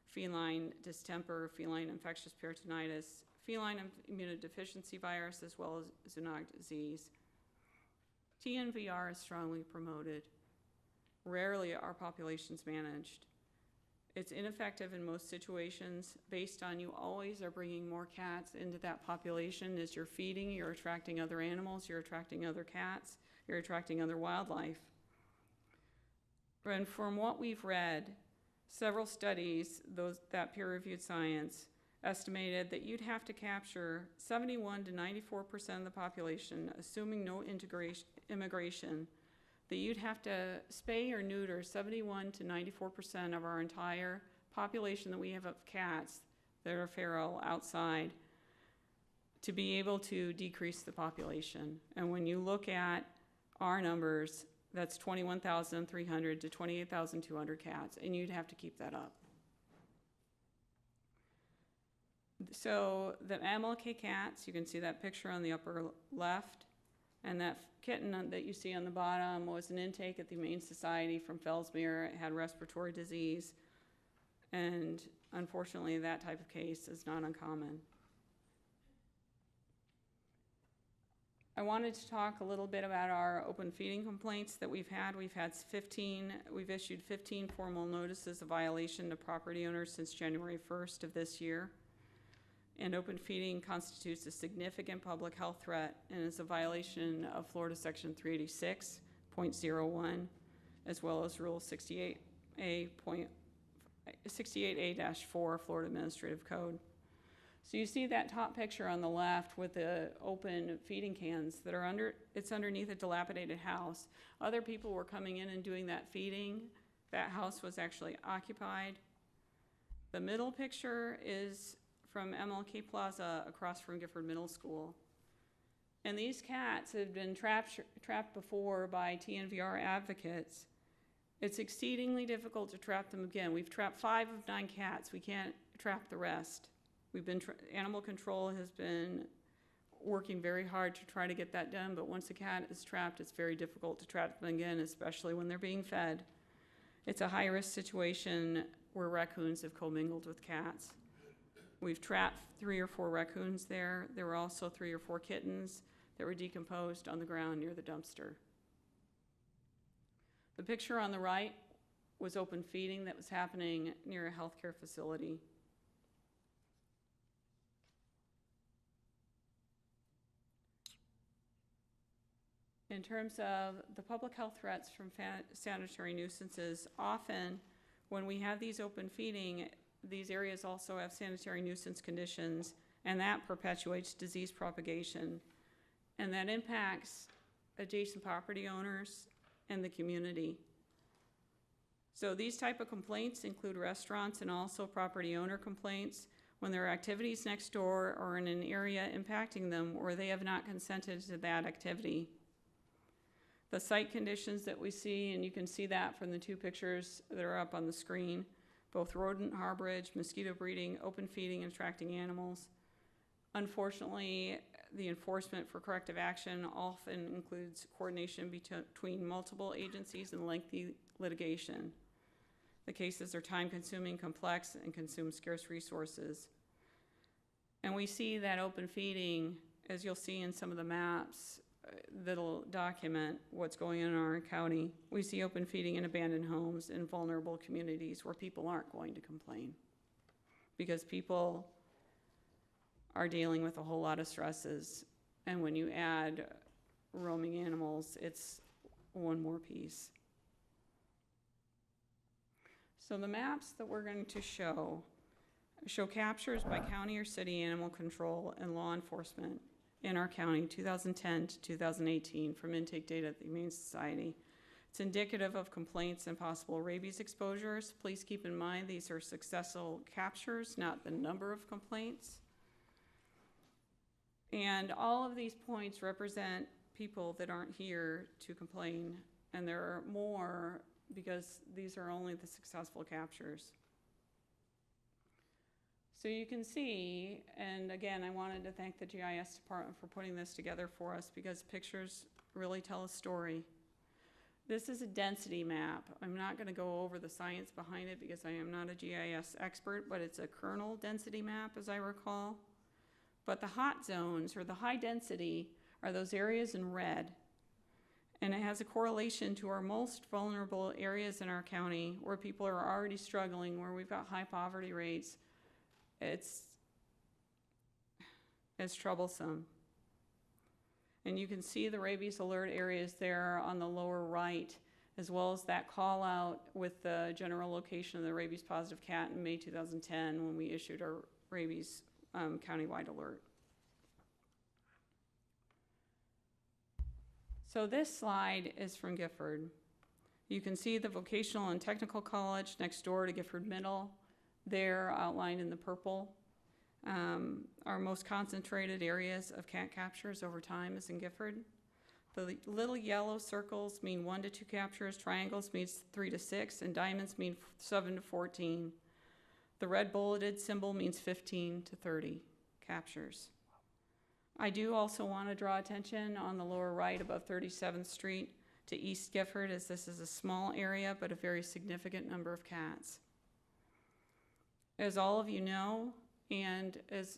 feline distemper, feline infectious peritonitis, feline immunodeficiency virus, as well as zoonotic disease. TNVR is strongly promoted. Rarely are populations managed. It's ineffective in most situations based on you always are bringing more cats into that population. As you're feeding, you're attracting other animals, you're attracting other cats, you're attracting other wildlife. And from what we've read, several studies, that peer-reviewed science, estimated that you'd have to capture 71 to 94% of the population, assuming no immigration, that you'd have to spay or neuter 71 to 94% of our entire population that we have of cats that are feral outside to be able to decrease the population. And when you look at our numbers, that's 21,300 to 28,200 cats, and you'd have to keep that up. So the MLK cats, you can see that picture on the upper left, and that kitten that you see on the bottom was an intake at the Humane Society from Fellsmere. It had respiratory disease, and unfortunately that type of case is not uncommon. I wanted to talk a little bit about our open feeding complaints that we've had. We've issued 15 formal notices of violation to property owners since January 1st of this year. And open feeding constitutes a significant public health threat and is a violation of Florida Section 386.01, as well as Rule 68A-4 Florida Administrative Code. So you see that top picture on the left with the open feeding cans that are it's underneath a dilapidated house. Other people were coming in and doing that feeding. That house was actually occupied. The middle picture is from MLK Plaza across from Gifford Middle School. And these cats had been trapped before by TNVR advocates. It's exceedingly difficult to trap them again. We've trapped 5 of 9 cats. We can't trap the rest. Animal control has been working very hard to try to get that done, but once a cat is trapped, it's very difficult to trap them again, especially when they're being fed. It's a high-risk situation where raccoons have commingled with cats. We've trapped 3 or 4 raccoons there. There were also 3 or 4 kittens that were decomposed on the ground near the dumpster. The picture on the right was open feeding that was happening near a healthcare facility. In terms of the public health threats from sanitary nuisances, often when we have these open feeding, these areas also have sanitary nuisance conditions, and that perpetuates disease propagation. And that impacts adjacent property owners and the community. So these type of complaints include restaurants and also property owner complaints when there are activities next door or in an area impacting them or they have not consented to that activity. The site conditions that we see, and you can see that from the 2 pictures that are up on the screen, both rodent harborage, mosquito breeding, open feeding, and attracting animals. Unfortunately, the enforcement for corrective action often includes coordination between multiple agencies and lengthy litigation. The cases are time-consuming, complex, and consume scarce resources. And we see that open feeding, as you'll see in some of the maps, that'll document what's going on in our county. We see open feeding in abandoned homes in vulnerable communities where people aren't going to complain because people are dealing with a whole lot of stresses. And when you add roaming animals, it's one more piece. So the maps that we're going to show captures by county or city animal control and law enforcement in our county, 2010 to 2018, from intake data at the Humane Society. It's indicative of complaints and possible rabies exposures. Please keep in mind these are successful captures, not the number of complaints. And all of these points represent people that aren't here to complain, and there are more because these are only the successful captures. So you can see, and again, I wanted to thank the GIS department for putting this together for us because pictures really tell a story. This is a density map. I'm not going to go over the science behind it because I am not a GIS expert, but it's a kernel density map, as I recall. But the hot zones, or the high density, are those areas in red. And it has a correlation to our most vulnerable areas in our county where people are already struggling, where we've got high poverty rates. It's troublesome. And you can see the rabies alert areas there on the lower right, as well as that call out with the general location of the rabies positive cat in May 2010 when we issued our rabies countywide alert. So this slide is from Gifford. You can see the vocational and technical college next door to Gifford Middle, there outlined in the purple. Our most concentrated areas of cat captures over time is in Gifford. The little yellow circles mean 1 to 2 captures, triangles means 3 to 6, and diamonds mean 7 to 14. The red bulleted symbol means 15 to 30 captures. I do also want to draw attention on the lower right above 37th Street to East Gifford, as this is a small area but a very significant number of cats. As all of you know, and as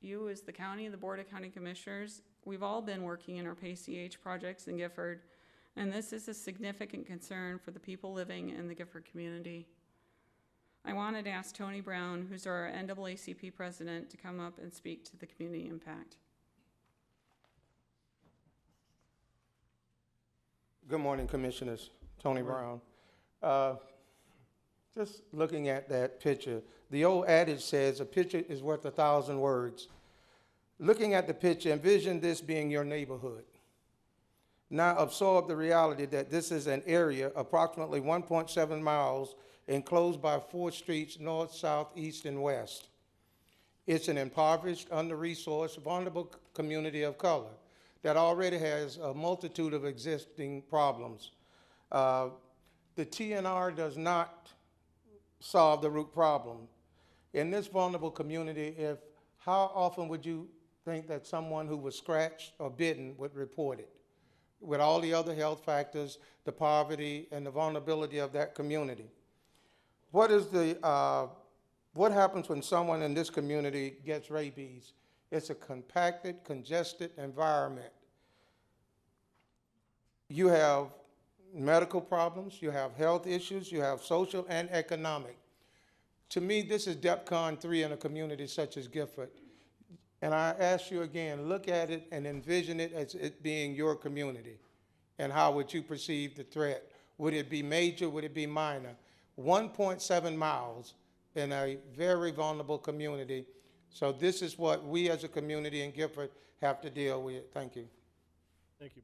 you as the county and the Board of County Commissioners, we've all been working in our PCH projects in Gifford, and this is a significant concern for the people living in the Gifford community. I wanted to ask Tony Brown, who's our NAACP president, to come up and speak to the community impact. Good morning, Commissioners. Tony Brown. Just looking at that picture, the old adage says a picture is worth 1,000 words. Looking at the picture, envision this being your neighborhood. Now absorb the reality that this is an area approximately 1.7 miles enclosed by 4 streets, north, south, east, and west. It's an impoverished, under-resourced, vulnerable community of color that already has a multitude of existing problems. The TNR does not solve the root problem. In this vulnerable community, how often would you think that someone who was scratched or bitten would report it? With all the other health factors, the poverty, and the vulnerability of that community. What happens when someone in this community gets rabies? It's a compacted, congested environment. You have medical problems, you have health issues, you have social and economic. To me, this is DEFCON 3 in a community such as Gifford. And I ask you again, look at it and envision it as it being your community. And how would you perceive the threat? Would it be major, would it be minor? 1.7 miles in a very vulnerable community. So this is what we as a community in Gifford have to deal with. Thank you. Thank you.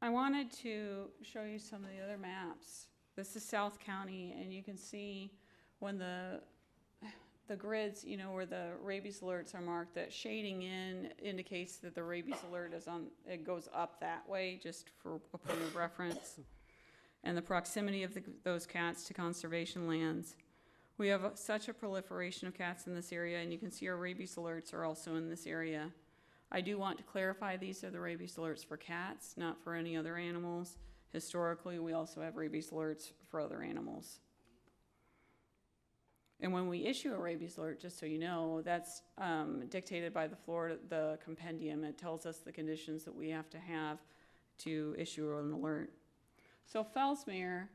I wanted to show you some of the other maps. This is South County, and you can see when the grids, you know, where the rabies alerts are marked, that shading in indicates that the rabies alert is on, it goes up that way, just for a point of reference. And the proximity of those cats to conservation lands. We have such a proliferation of cats in this area, and you can see our rabies alerts are also in this area. I do want to clarify these are the rabies alerts for cats, not for any other animals. Historically, we also have rabies alerts for other animals. And when we issue a rabies alert, just so you know, that's dictated by the compendium. It tells us the conditions that we have to issue an alert. So Fellsmere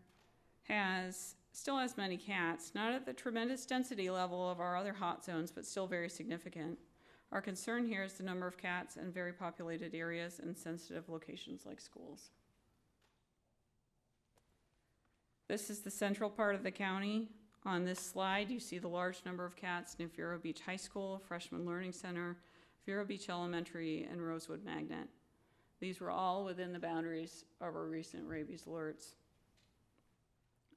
still has many cats, not at the tremendous density level of our other hot zones, but still very significant. Our concern here is the number of cats in very populated areas and sensitive locations like schools. This is the central part of the county. On this slide, you see the large number of cats near Vero Beach High School, Freshman Learning Center, Vero Beach Elementary, and Rosewood Magnet. These were all within the boundaries of our recent rabies alerts.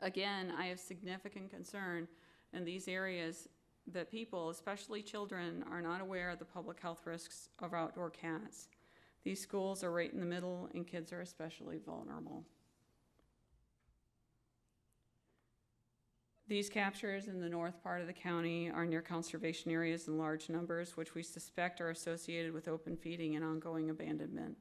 Again, I have significant concern in these areas that people, especially children, are not aware of the public health risks of outdoor cats. These schools are right in the middle, and kids are especially vulnerable. These captures in the north part of the county are near conservation areas in large numbers, which we suspect are associated with open feeding and ongoing abandonment.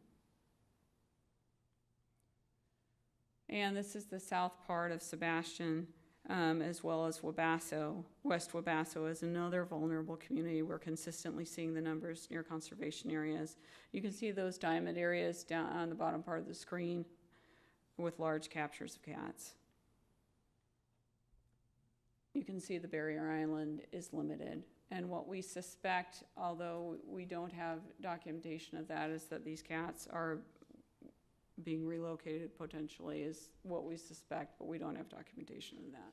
And this is the south part of Sebastian, as well as Wabasso. West Wabasso is another vulnerable community. We're consistently seeing the numbers near conservation areas. You can see those diamond areas down on the bottom part of the screen with large captures of cats. You can see the barrier island is limited. And what we suspect, although we don't have documentation of that, is that these cats are being relocated potentially, is what we suspect, but we don't have documentation of that.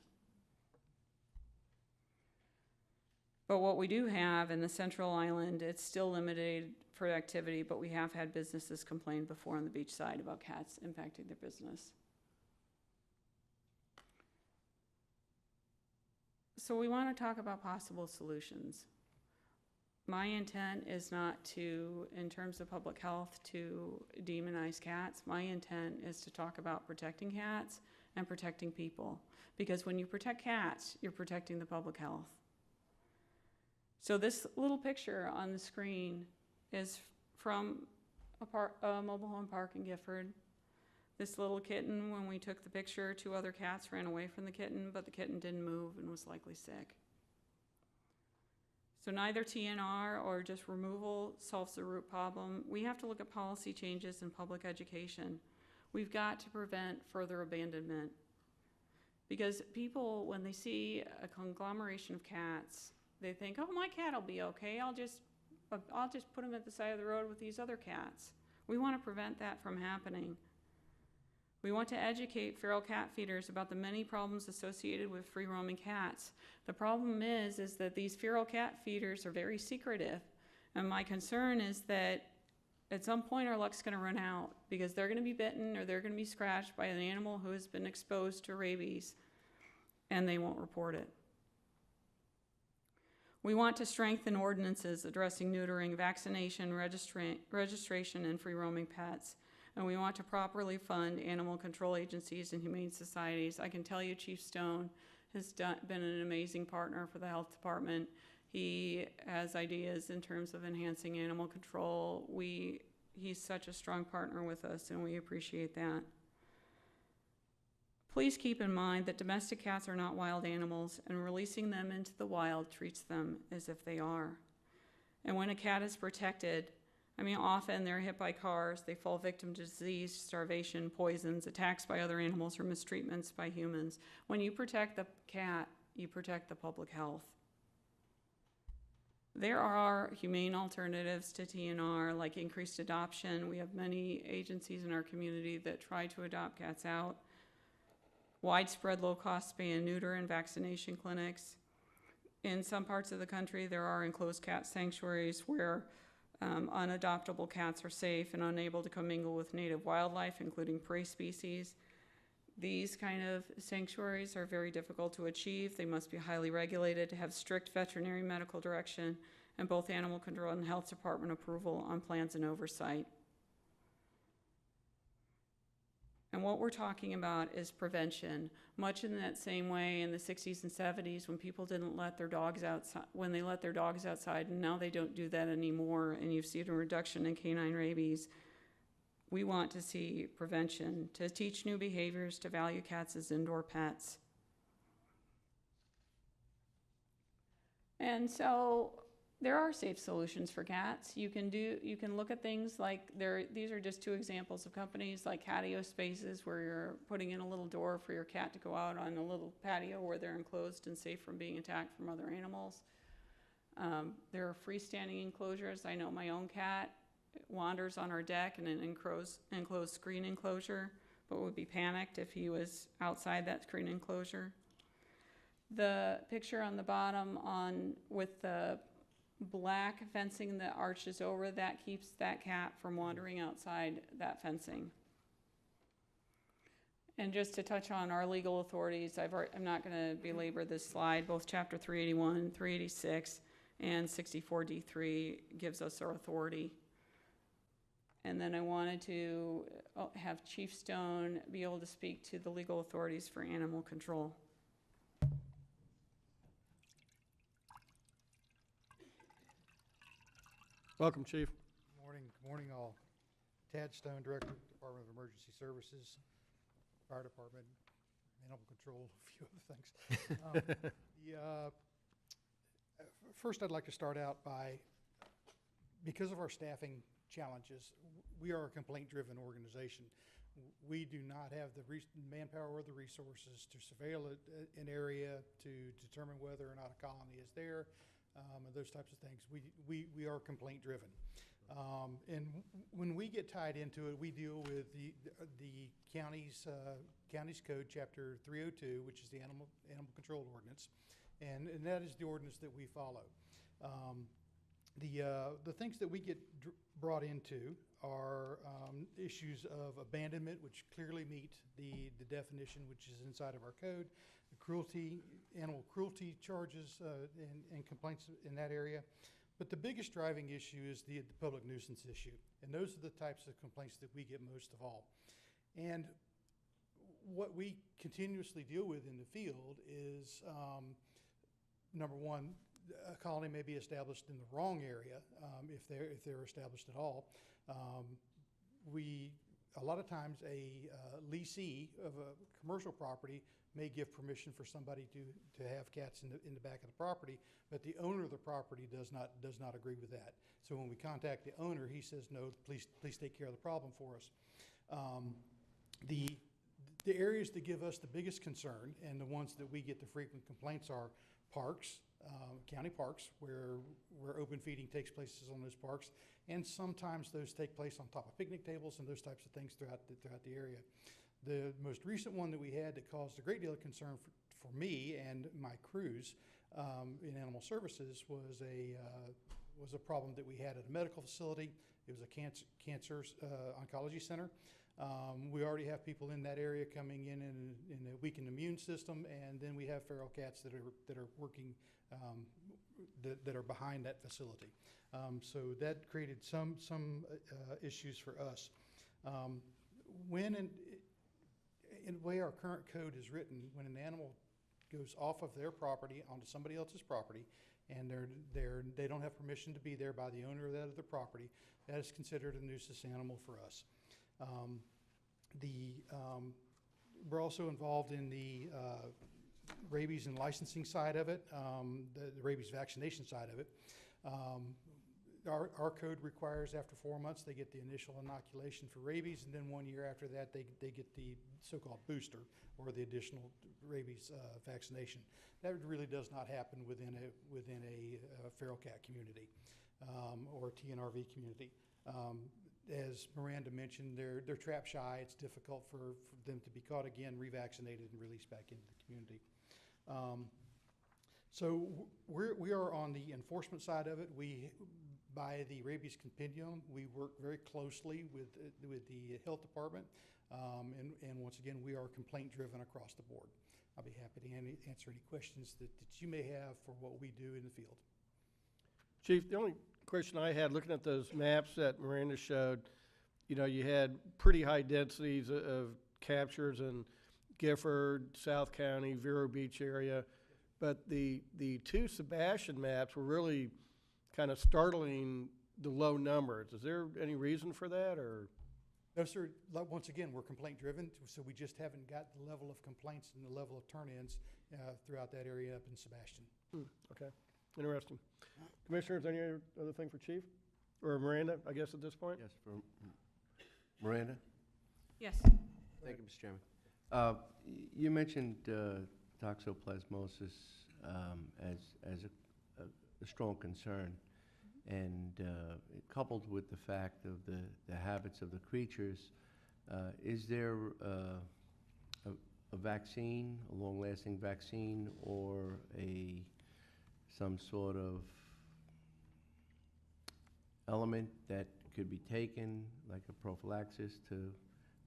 But what we do have in the central island, it's still limited for activity, but we have had businesses complain before on the beach side about cats impacting their business. So we want to talk about possible solutions. My intent is not to, in terms of public health, to demonize cats. My intent is to talk about protecting cats and protecting people. Because when you protect cats, you're protecting the public health. So this little picture on the screen is from a mobile home park in Gifford. This little kitten, when we took the picture, 2 other cats ran away from the kitten, but the kitten didn't move and was likely sick. So neither TNR or just removal solves the root problem. We have to look at policy changes in public education. We've got to prevent further abandonment. Because people, when they see a conglomeration of cats, they think, oh, my cat will be okay. I'll just put him at the side of the road with these other cats. We want to prevent that from happening. We want to educate feral cat feeders about the many problems associated with free-roaming cats. The problem is that these feral cat feeders are very secretive, and my concern is that at some point our luck's going to run out because they're going to be bitten or they're going to be scratched by an animal who has been exposed to rabies, and they won't report it. We want to strengthen ordinances addressing neutering, vaccination, registration, and free-roaming pets. And we want to properly fund animal control agencies and humane societies. I can tell you Chief Stone has been an amazing partner for the health department. He has ideas in terms of enhancing animal control. He's such a strong partner with us, and we appreciate that. Please keep in mind that domestic cats are not wild animals, and releasing them into the wild treats them as if they are. And when a cat is protected, often they're hit by cars, they fall victim to disease, starvation, poisons, attacks by other animals, or mistreatments by humans. When you protect the cat, you protect the public health. There are humane alternatives to TNR, like increased adoption. We have many agencies in our community that try to adopt cats out. Widespread low-cost spay and neuter and vaccination clinics. In some parts of the country, there are enclosed cat sanctuaries where unadoptable cats are safe and unable to commingle with native wildlife, including prey species. These kind of sanctuaries are very difficult to achieve. They must be highly regulated, have strict veterinary medical direction, and both animal control and health department approval on plans and oversight. And what we're talking about is prevention, much in that same way in the 60s and 70s when people didn't let their dogs outside, when they let their dogs outside, and now they don't do that anymore, and you've seen a reduction in canine rabies. We want to see prevention, to teach new behaviors, to value cats as indoor pets. And so there are safe solutions for cats. You can look at things like these are just 2 examples of companies like Catio Spaces, where you're putting in a little door for your cat to go out on a little patio where they're enclosed and safe from being attacked from other animals. There are freestanding enclosures. I know my own cat wanders on our deck in an enclosed screen enclosure, but would be panicked if he was outside that screen enclosure. The picture on the bottom with the black fencing that arches over, that keeps that cat from wandering outside that fencing. And just to touch on our legal authorities, I'm not going to belabor this slide. Both Chapter 381, 386, and 64D3 gives us our authority. And then I wanted to have Chief Stone be able to speak to the legal authorities for animal control. Welcome, Chief. Good morning all. Tad Stone, Director, Department of Emergency Services, Fire Department, Animal Control, a few other things. First I'd like to start out by, because of our staffing challenges, we are a complaint-driven organization. We do not have the manpower or the resources to surveil an area, to determine whether or not a colony is there, and those types of things. We are complaint-driven. And when we get tied into it, we deal with the county's code, Chapter 302, which is the Animal Control Ordinance, and that is the ordinance that we follow. The things that we get brought into are issues of abandonment, which clearly meet the definition which is inside of our code, the cruelty, animal cruelty charges and complaints in that area. But the biggest driving issue is the public nuisance issue, and those are the types of complaints that we get most of all. And what we continuously deal with in the field is, number one, a colony may be established in the wrong area, if they're established at all. A lot of times a leasee of a commercial property may give permission for somebody to have cats in the back of the property, but the owner of the property does not agree with that. So when we contact the owner, he says, no, please take care of the problem for us. The areas that give us the biggest concern, and the ones that we get the frequent complaints, are parks, county parks, where open feeding takes place on those parks, and sometimes those take place on top of picnic tables and those types of things throughout the area. The most recent one that we had that caused a great deal of concern for me and my crews in animal services was a problem that we had at a medical facility. It was a cancer oncology center. We already have people in that area coming in a weakened immune system, and then we have feral cats that are working that are behind that facility. So that created some issues for us. In the way our current code is written, when an animal goes off of their property onto somebody else's property, and they don't have permission to be there by the owner of that other property, that is considered a nuisance animal for us. We're also involved in the rabies and licensing side of it, the rabies vaccination side of it. Our code requires after 4 months they get the initial inoculation for rabies, and then 1 year after that they get the so-called booster, or the additional rabies vaccination. That really does not happen within a feral cat community or TNRV community. As Miranda mentioned, they're trap shy. It's difficult for them to be caught again, revaccinated, and released back into the community. So we are on the enforcement side of it. By the rabies compendium, we work very closely with the health department, and once again, we are complaint driven across the board. I'll be happy to answer any questions that you may have for what we do in the field. Chief, the only question I had, looking at those maps that Miranda showed, you had pretty high densities of captures in Gifford, South County, Vero Beach area, but the two Sebastian maps were really kind of startling, the low numbers. Is there any reason for that, or? No, sir. Once again, we're complaint driven, so we just haven't got the level of complaints and the level of turn-ins throughout that area up in Sebastian. Okay, interesting. Commissioners, any other thing for Chief? Or Miranda, I guess, at this point? Yes, for Miranda? Yes. Thank you, Mr. Chairman. You mentioned toxoplasmosis as a strong concern, and coupled with the fact of the habits of the creatures, is there a vaccine, a long-lasting vaccine, or some sort of element that could be taken, like a prophylaxis, to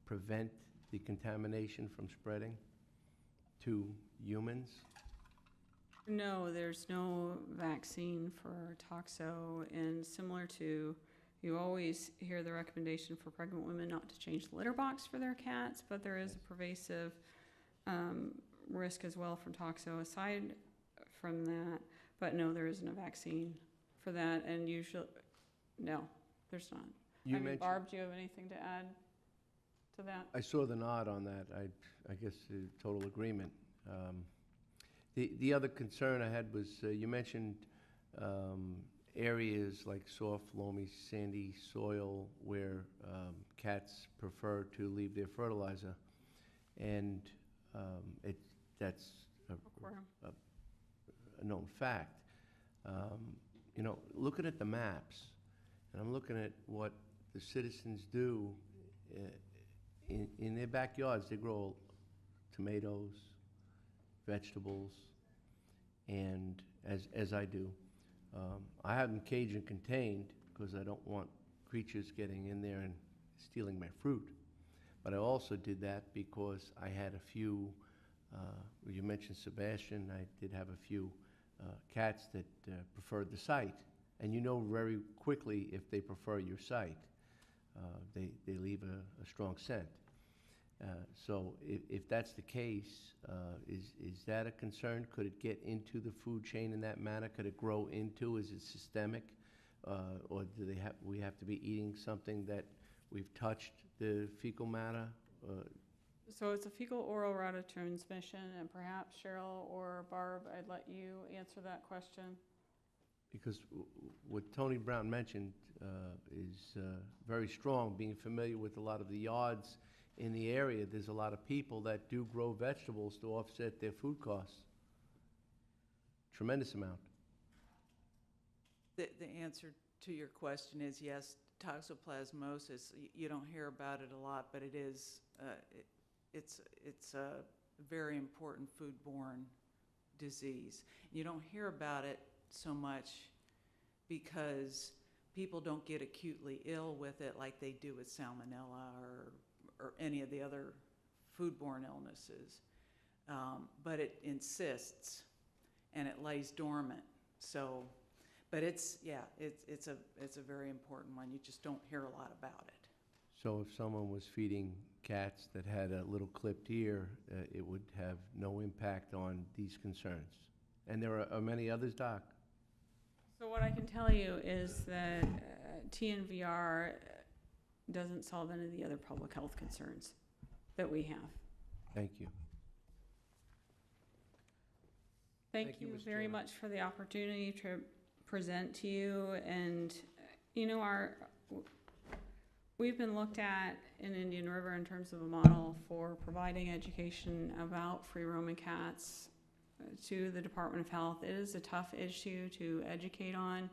prevent the contamination from spreading to humans? No, there's no vaccine for toxo, and similar to, you always hear the recommendation for pregnant women not to change the litter box for their cats, but there is a pervasive risk as well from toxo aside from that. But no, there isn't a vaccine for that, and usually No, there's not. You I mean, mentioned- Barb, do you have anything to add to that? I saw the nod on that. I guess total agreement. The other concern I had was you mentioned areas like soft, loamy, sandy soil where cats prefer to leave their fertilizer, and that's a known fact. You know, looking at the maps, and I'm looking at what the citizens do in their backyards. They grow tomatoes, vegetables, and as I do. I have them caged and contained because I don't want creatures getting in there and stealing my fruit. But I also did that because I had a few, you mentioned Sebastian, I did have a few cats that preferred the site. And you know very quickly if they prefer your site. They leave a strong scent. So if that's the case, is that a concern? Could it get into the food chain in that manner? Could it grow into? Is it systemic? Or do we have to be eating something that we've touched the fecal matter? So it's a fecal oral route of transmission, and perhaps Cheryl or Barb, I'd let you answer that question. Because what Tony Brown mentioned is very strong, being familiar with a lot of the yards in the area. There's a lot of people that do grow vegetables to offset their food costs. Tremendous amount. The answer to your question is yes, toxoplasmosis, you don't hear about it a lot, but it is, it's a very important foodborne disease. You don't hear about it so much because people don't get acutely ill with it like they do with salmonella or any of the other foodborne illnesses. But it insists and it lays dormant. So, but it's a very important one. You just don't hear a lot about it. So if someone was feeding cats that had a little clipped ear, it would have no impact on these concerns. And there are many others, Doc. So what I can tell you is that TNVR doesn't solve any of the other public health concerns that we have. Thank you. Thank you very much for the opportunity to present to you. And, you know, we've been looked at in Indian River in terms of a model for providing education about free roaming cats to the Department of Health. It is a tough issue to educate on.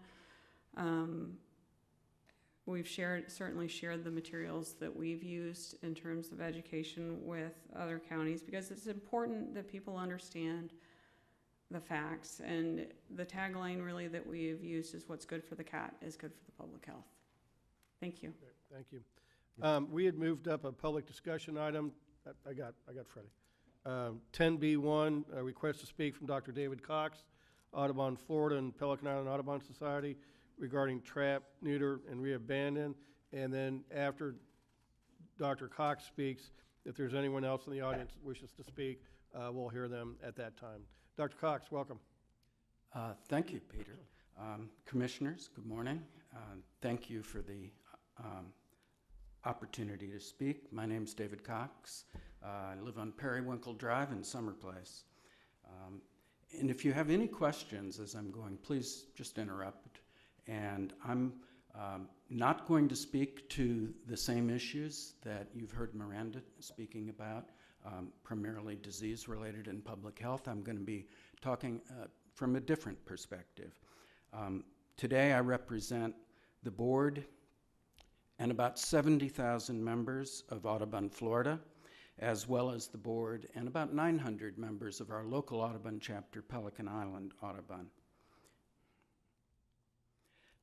We've certainly shared the materials that we've used in terms of education with other counties because it's important that people understand the facts, and the tagline really that we've used is what's good for the cat is good for the public health. Thank you. Thank you. We had moved up a public discussion item. I got Freddie. 10B1, a request to speak from Dr. David Cox, Audubon, Florida, and Pelican Island Audubon Society regarding trap, neuter, and reabandon. And then after Dr. Cox speaks, if there's anyone else in the audience that wishes to speak, we'll hear them at that time. Dr. Cox, welcome. Thank you, Peter. Commissioners, good morning. Thank you for the opportunity to speak. My name is David Cox. I live on Periwinkle Drive in Summer Place. And if you have any questions as I'm going, please just interrupt. And I'm not going to speak to the same issues that you've heard Miranda speaking about, primarily disease-related and public health. I'm going to be talking from a different perspective. Today I represent the board and about 70,000 members of Audubon, Florida, as well as the board and about 900 members of our local Audubon chapter, Pelican Island Audubon.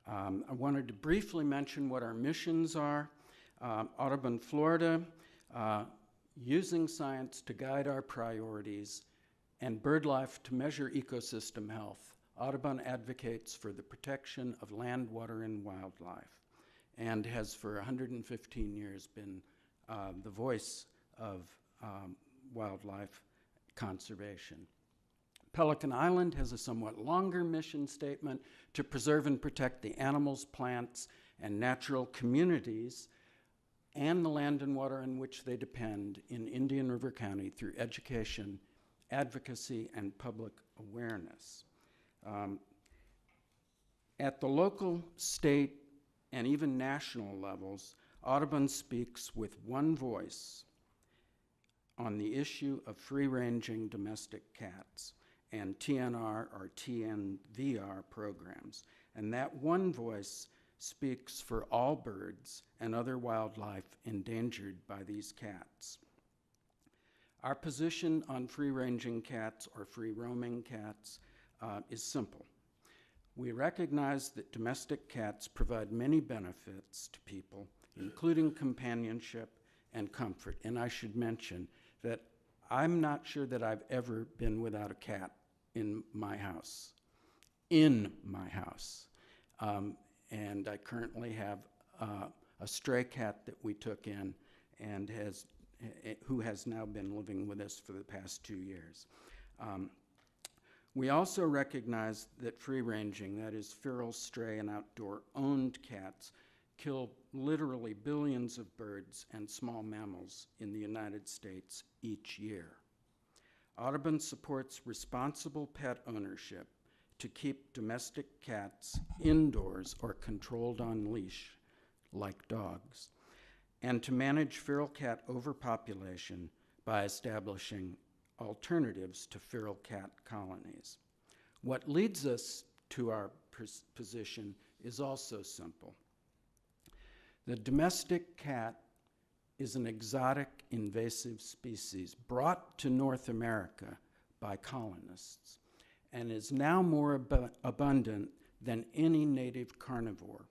I wanted to briefly mention what our missions are. Audubon, Florida, using science to guide our priorities and BirdLife to measure ecosystem health. Audubon advocates for the protection of land, water, and wildlife, and has for 115 years been the voice of wildlife conservation. Pelican Island has a somewhat longer mission statement to preserve and protect the animals, plants, and natural communities and the land and water on which they depend in Indian River County through education, advocacy, and public awareness. At the local, state, and even national levels, Audubon speaks with one voice on the issue of free-ranging domestic cats and TNR or TNVR programs. And that one voice speaks for all birds and other wildlife endangered by these cats. Our position on free-ranging cats or free-roaming cats is simple. We recognize that domestic cats provide many benefits to people, including companionship and comfort. And I should mention that I'm not sure that I've ever been without a cat in my house. And I currently have a stray cat that we took in and who has now been living with us for the past 2 years. We also recognize that free-ranging, that is feral, stray, and outdoor-owned cats, kill literally billions of birds and small mammals in the United States each year. Audubon supports responsible pet ownership to keep domestic cats indoors or controlled on leash, like dogs, and to manage feral cat overpopulation by establishing alternatives to feral cat colonies. What leads us to our position is also simple. The domestic cat is an exotic invasive species brought to North America by colonists and is now more abundant than any native carnivore.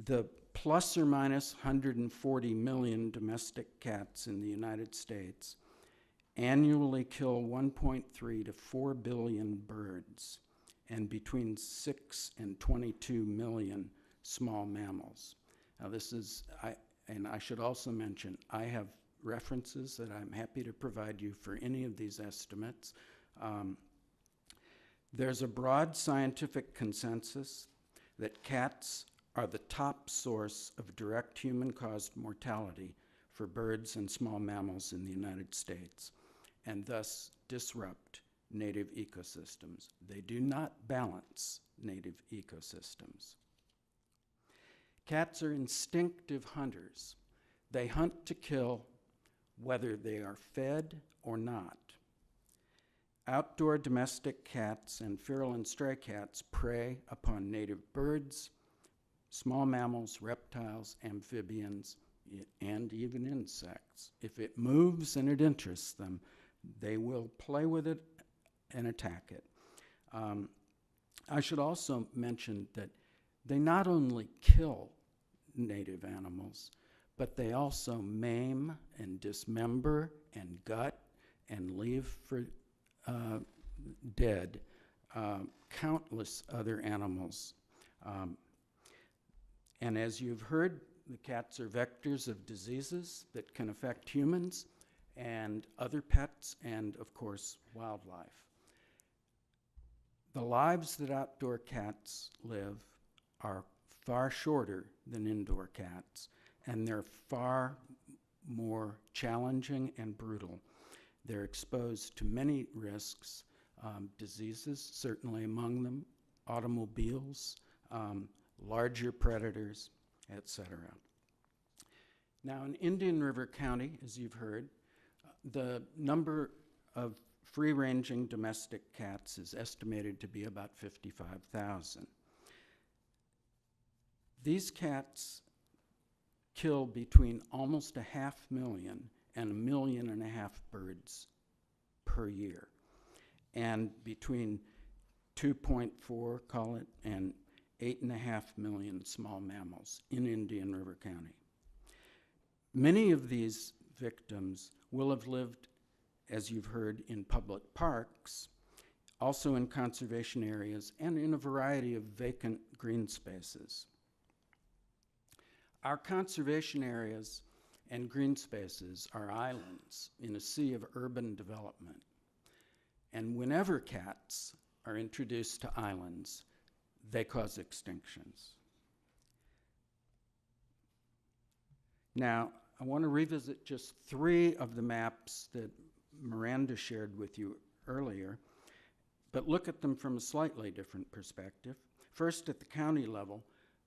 The plus or minus 140 million domestic cats in the United States annually kill 1.3 to 4 billion birds and between 6 and 22 million small mammals. Now this is, and I should also mention, I have references that I'm happy to provide you for any of these estimates. There's a broad scientific consensus that cats are the top source of direct human-caused mortality for birds and small mammals in the United States, and thus disrupt native ecosystems. They do not balance native ecosystems. Cats are instinctive hunters. They hunt to kill whether they are fed or not. Outdoor domestic cats and feral and stray cats prey upon native birds, small mammals, reptiles, amphibians, and even insects. If it moves and it interests them, they will play with it and attack it. I should also mention that they not only kill native animals, but they also maim and dismember and gut and leave for dead countless other animals. And as you've heard, the cats are vectors of diseases that can affect humans and other pets and, of course, wildlife. The lives that outdoor cats live are far shorter than indoor cats, and they're far more challenging and brutal. They're exposed to many risks, diseases, certainly among them, automobiles, larger predators, etc. Now, in Indian River County, as you've heard, the number of free-ranging domestic cats is estimated to be about 55,000. These cats kill between almost 500,000 and 1.5 million birds per year, and between 2.4, call it, and 8.5 million small mammals in Indian River County. Many of these victims will have lived, as you've heard, in public parks, also in conservation areas, and in a variety of vacant green spaces. Our conservation areas and green spaces are islands in a sea of urban development. And whenever cats are introduced to islands, they cause extinctions. Now, I want to revisit just 3 of the maps that Miranda shared with you earlier, but look at them from a slightly different perspective. First, at the county level,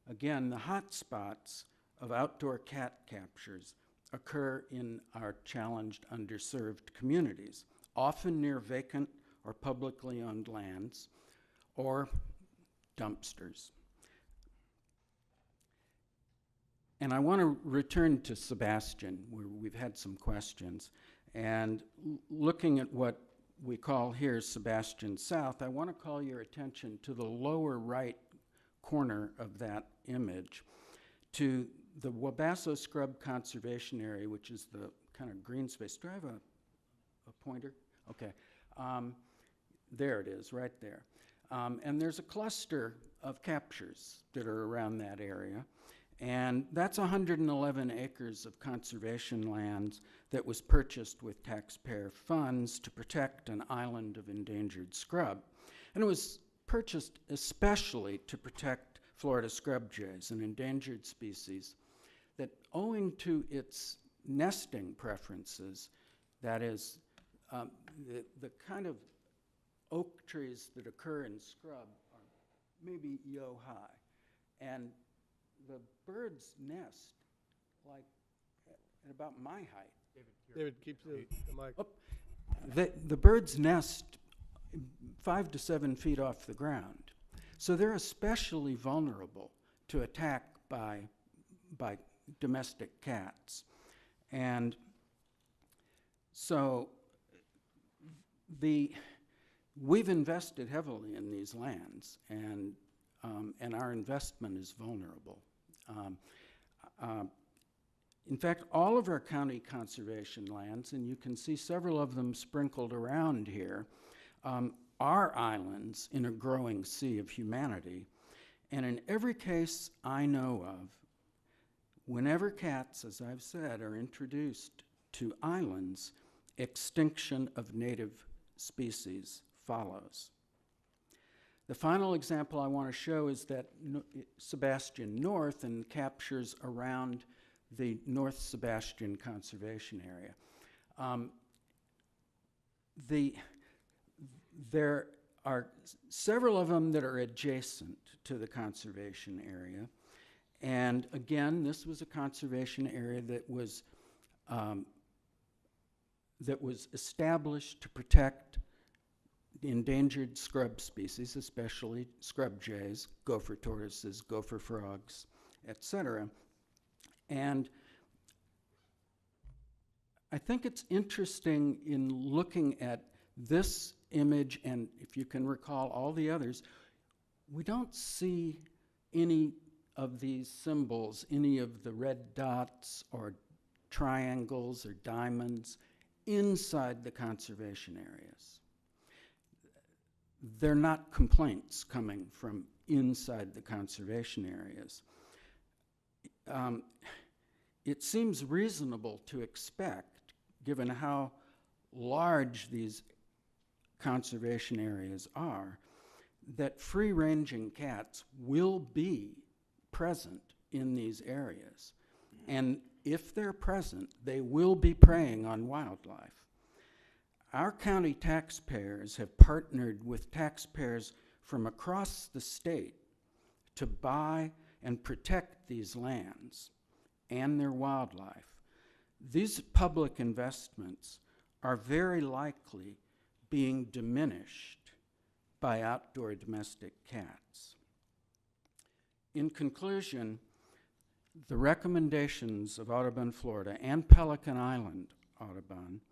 again, the hot spots of outdoor cat captures occur in our challenged, underserved communities, often near vacant or publicly owned lands or dumpsters. And I want to return to Sebastian, where we've had some questions. And looking at what we call here Sebastian South, I want to call your attention to the lower right corner of that image, to the Wabasso Scrub Conservation Area, which is the kind of green space. Do I have a pointer? Okay. There it is, right there. And there's a cluster of captures that are around that area. And that's 111 acres of conservation land that was purchased with taxpayer funds to protect an island of endangered scrub. And it was purchased especially to protect Florida scrub jays, an endangered species that, owing to its nesting preferences, that is, the kind of oak trees that occur in scrub are maybe high. And the birds nest like at about my height. David, keep the mic. Oh, the birds nest 5 to 7 feet off the ground. So they're especially vulnerable to attack by domestic cats. And so we've invested heavily in these lands, and our investment is vulnerable. In fact, all of our county conservation lands, and you can see several of them sprinkled around here, are islands in a growing sea of humanity. And in every case I know of, whenever cats, as I've said, are introduced to islands, extinction of native species follows. The final example I want to show is that Sebastian North and captures around the North Sebastian Conservation Area. There are several of them that are adjacent to the conservation area. And again, this was a conservation area that was established to protect the endangered scrub species, especially scrub jays, gopher tortoises, gopher frogs, etc. And I think it's interesting in looking at this image, and if you can recall all the others, we don't see any of these symbols, any of the red dots or triangles or diamonds inside the conservation areas. They're not complaints coming from inside the conservation areas. It seems reasonable to expect, given how large these conservation areas are, that free-ranging cats will be present in these areas. And if they're present, they will be preying on wildlife. Our county taxpayers have partnered with taxpayers from across the state to buy and protect these lands and their wildlife. These public investments are very likely being diminished by outdoor domestic cats. In conclusion, the recommendations of Audubon, Florida and Pelican Island Audubon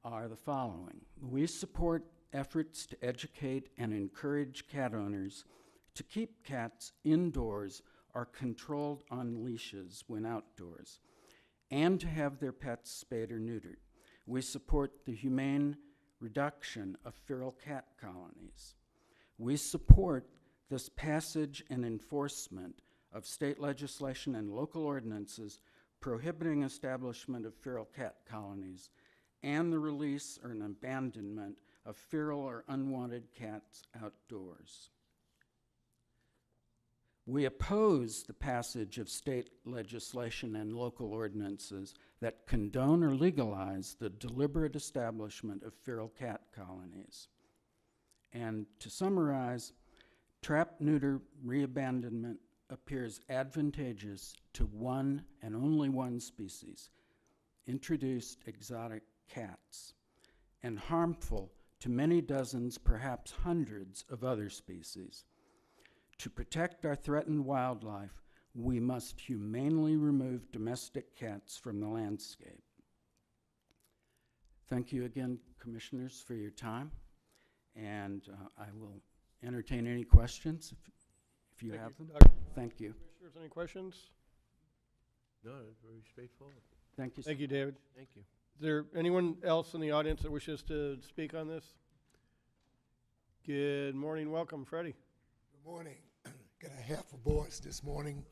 are the following. We support efforts to educate and encourage cat owners to keep cats indoors or controlled on leashes when outdoors, and to have their pets spayed or neutered. We support the humane reduction of feral cat colonies. We support this passage and enforcement of state legislation and local ordinances prohibiting establishment of feral cat colonies and the release or an abandonment of feral or unwanted cats outdoors. We oppose the passage of state legislation and local ordinances that condone or legalize the deliberate establishment of feral cat colonies. And to summarize, trap-neuter reabandonment appears advantageous to one and only one species, introduced exotic cats, and harmful to many dozens, perhaps hundreds of other species. To protect our threatened wildlife, we must humanely remove domestic cats from the landscape. Thank you again, Commissioners, for your time, and I will entertain any questions if you have them. Thank you. Commissioners, any questions? No, it's very straightforward. Thank you. Thank you, David. Thank you. Is there anyone else in the audience that wishes to speak on this? Good morning. Welcome, Freddie. Good morning. Got a half a voice this morning.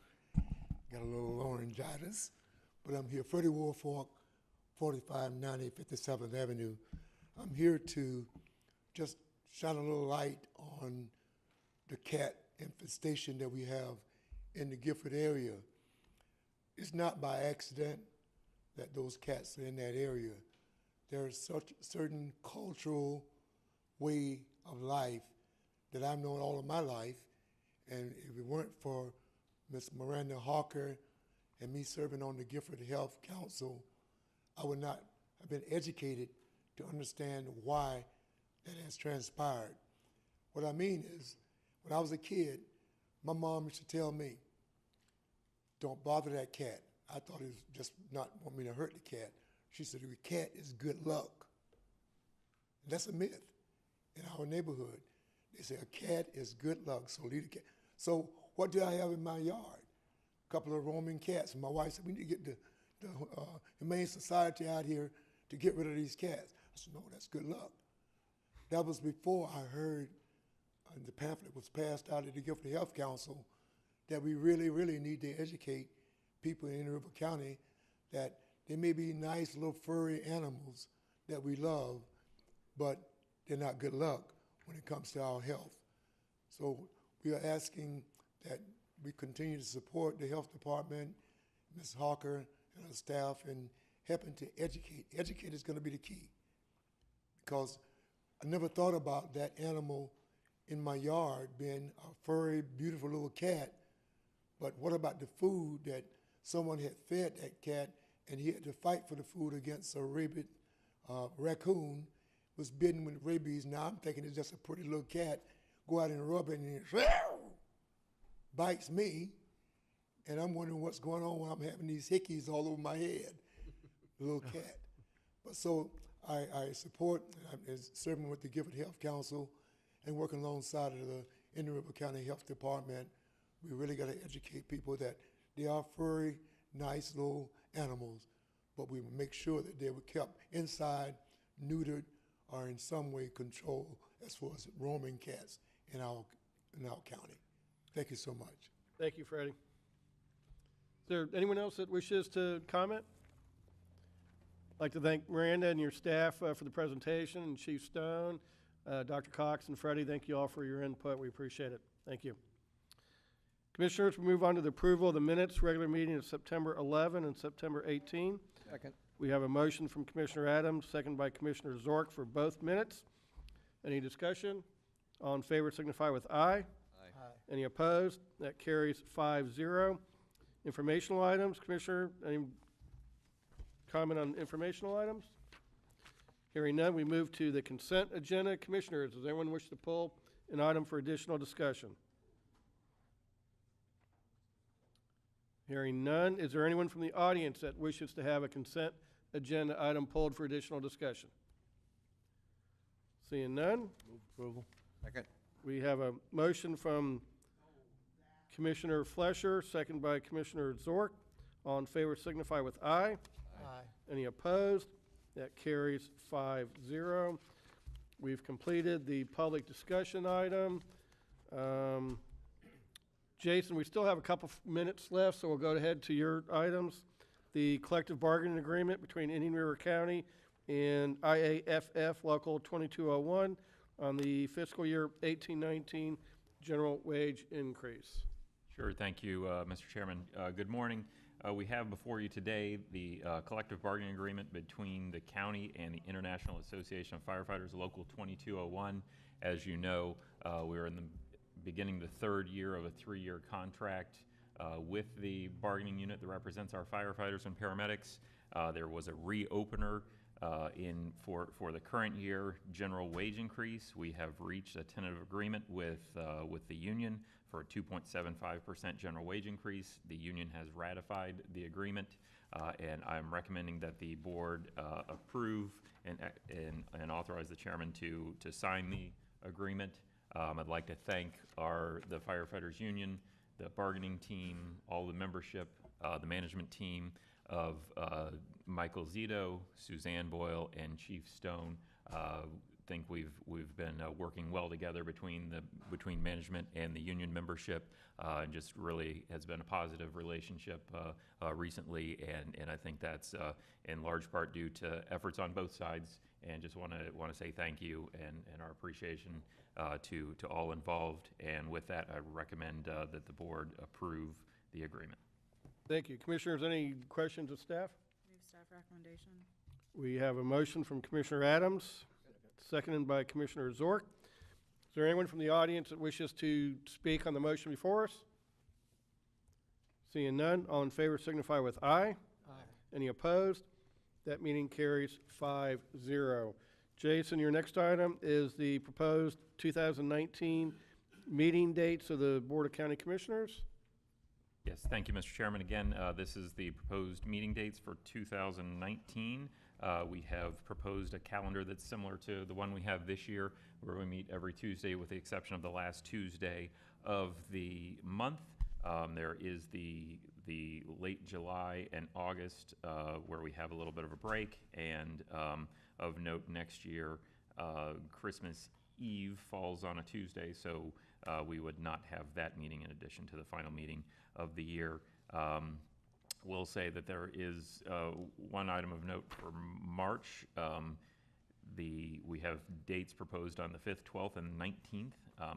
Got a little laryngitis, but I'm here. Freddie Woolfolk, 4590 57th Avenue. I'm here to just shine a little light on the cat infestation that we have in the Gifford area. It's not by accident that those cats are in that area. There's such a certain cultural way of life that I've known all of my life, and if it weren't for Ms. Miranda Hawker and me serving on the Gifford Health Council, I would not have been educated to understand why that has transpired. What I mean is, when I was a kid, my mom used to tell me, don't bother that cat. I thought it was just not want me to hurt the cat. She said, the cat is good luck. And that's a myth in our neighborhood. They say a cat is good luck, so leave the cat. So what do I have in my yard? A couple of roaming cats. And my wife said, we need to get the Humane Society out here to get rid of these cats. I said, no, that's good luck. That was before I heard the pamphlet was passed out at the Gifford Health Council that we really, really need to educate people in River County that they may be nice little furry animals that we love, but they're not good luck when it comes to our health. So we are asking that we continue to support the health department, Ms. Hawker and her staff, in helping to educate. Educate is going to be the key, because I never thought about that animal in my yard being a furry, beautiful little cat, but what about the food that someone had fed that cat and he had to fight for the food against a rabid raccoon, was bitten with rabies. Now I'm thinking it's just a pretty little cat. Go out and rub it and it bites me, and I'm wondering what's going on when I'm having these hickeys all over my head. Little cat. But so I support serving with the Gifford Health Council and working alongside of the Indian River County Health Department. We really got to educate people that they are furry, nice little animals, but we will make sure that they were kept inside, neutered, or in some way controlled as far as roaming cats in our county. Thank you so much. Thank you, Freddie. Is there anyone else that wishes to comment? I'd like to thank Miranda and your staff for the presentation, and Chief Stone, Dr. Cox, and Freddie. Thank you all for your input. We appreciate it. Thank you. Commissioners, we move on to the approval of the minutes, regular meeting of September 11 and September 18. Second. We have a motion from Commissioner Adams, second by Commissioner Zork for both minutes. Any discussion? All in favor signify with aye. Aye. Any opposed? That carries 5-0. Informational items, Commissioner, any comment on informational items? Hearing none, we move to the consent agenda. Commissioners, does anyone wish to pull an item for additional discussion? Hearing none, is there anyone from the audience that wishes to have a consent agenda item pulled for additional discussion? Seeing none, Move approval. Second. we have a motion from Commissioner Flesher, second by Commissioner Zork. All in favor signify with aye. Aye. Any opposed? That carries 5-0. We've completed the public discussion item. Jason, we still have a couple minutes left, so we'll go ahead to your items. The collective bargaining agreement between Indian River County and IAFF Local 2201 on the fiscal year 18-19 general wage increase. Sure, thank you, Mr. Chairman. Good morning. We have before you today the collective bargaining agreement between the county and the International Association of Firefighters, Local 2201. As you know, we're in the beginning the third year of a 3-year contract with the bargaining unit that represents our firefighters and paramedics. There was a reopener for the current year general wage increase. We have reached a tentative agreement with the union for a 2.75% general wage increase. The union has ratified the agreement, and I'm recommending that the board approve and authorize the chairman to sign the agreement. I'd like to thank the firefighters union, the bargaining team, all the membership, the management team of Michael Zito, Suzanne Boyle, and Chief Stone. Think we've been working well together between management and the union membership, and just really has been a positive relationship recently, and I think that's in large part due to efforts on both sides, and just want to say thank you and our appreciation to all involved. And with that, I recommend that the board approve the agreement. Thank you. Commissioners, any questions of staff? Move staff recommendation. We have a motion from Commissioner Adams, seconded by Commissioner Zork. Is there anyone from the audience that wishes to speak on the motion before us? Seeing none, all in favor signify with aye. Aye. Any opposed? That meeting carries 5-0. Jason, your next item is the proposed 2019 meeting dates of the Board of County Commissioners. Yes, thank you, Mr. Chairman. Again, this is the proposed meeting dates for 2019. We have proposed a calendar that's similar to the one we have this year, where we meet every Tuesday with the exception of the last Tuesday of the month. There is the late July and August where we have a little bit of a break, and of note next year, Christmas Eve falls on a Tuesday, so we would not have that meeting in addition to the final meeting of the year. We'll say that there is one item of note for March. We have dates proposed on the 5th, 12th, and 19th.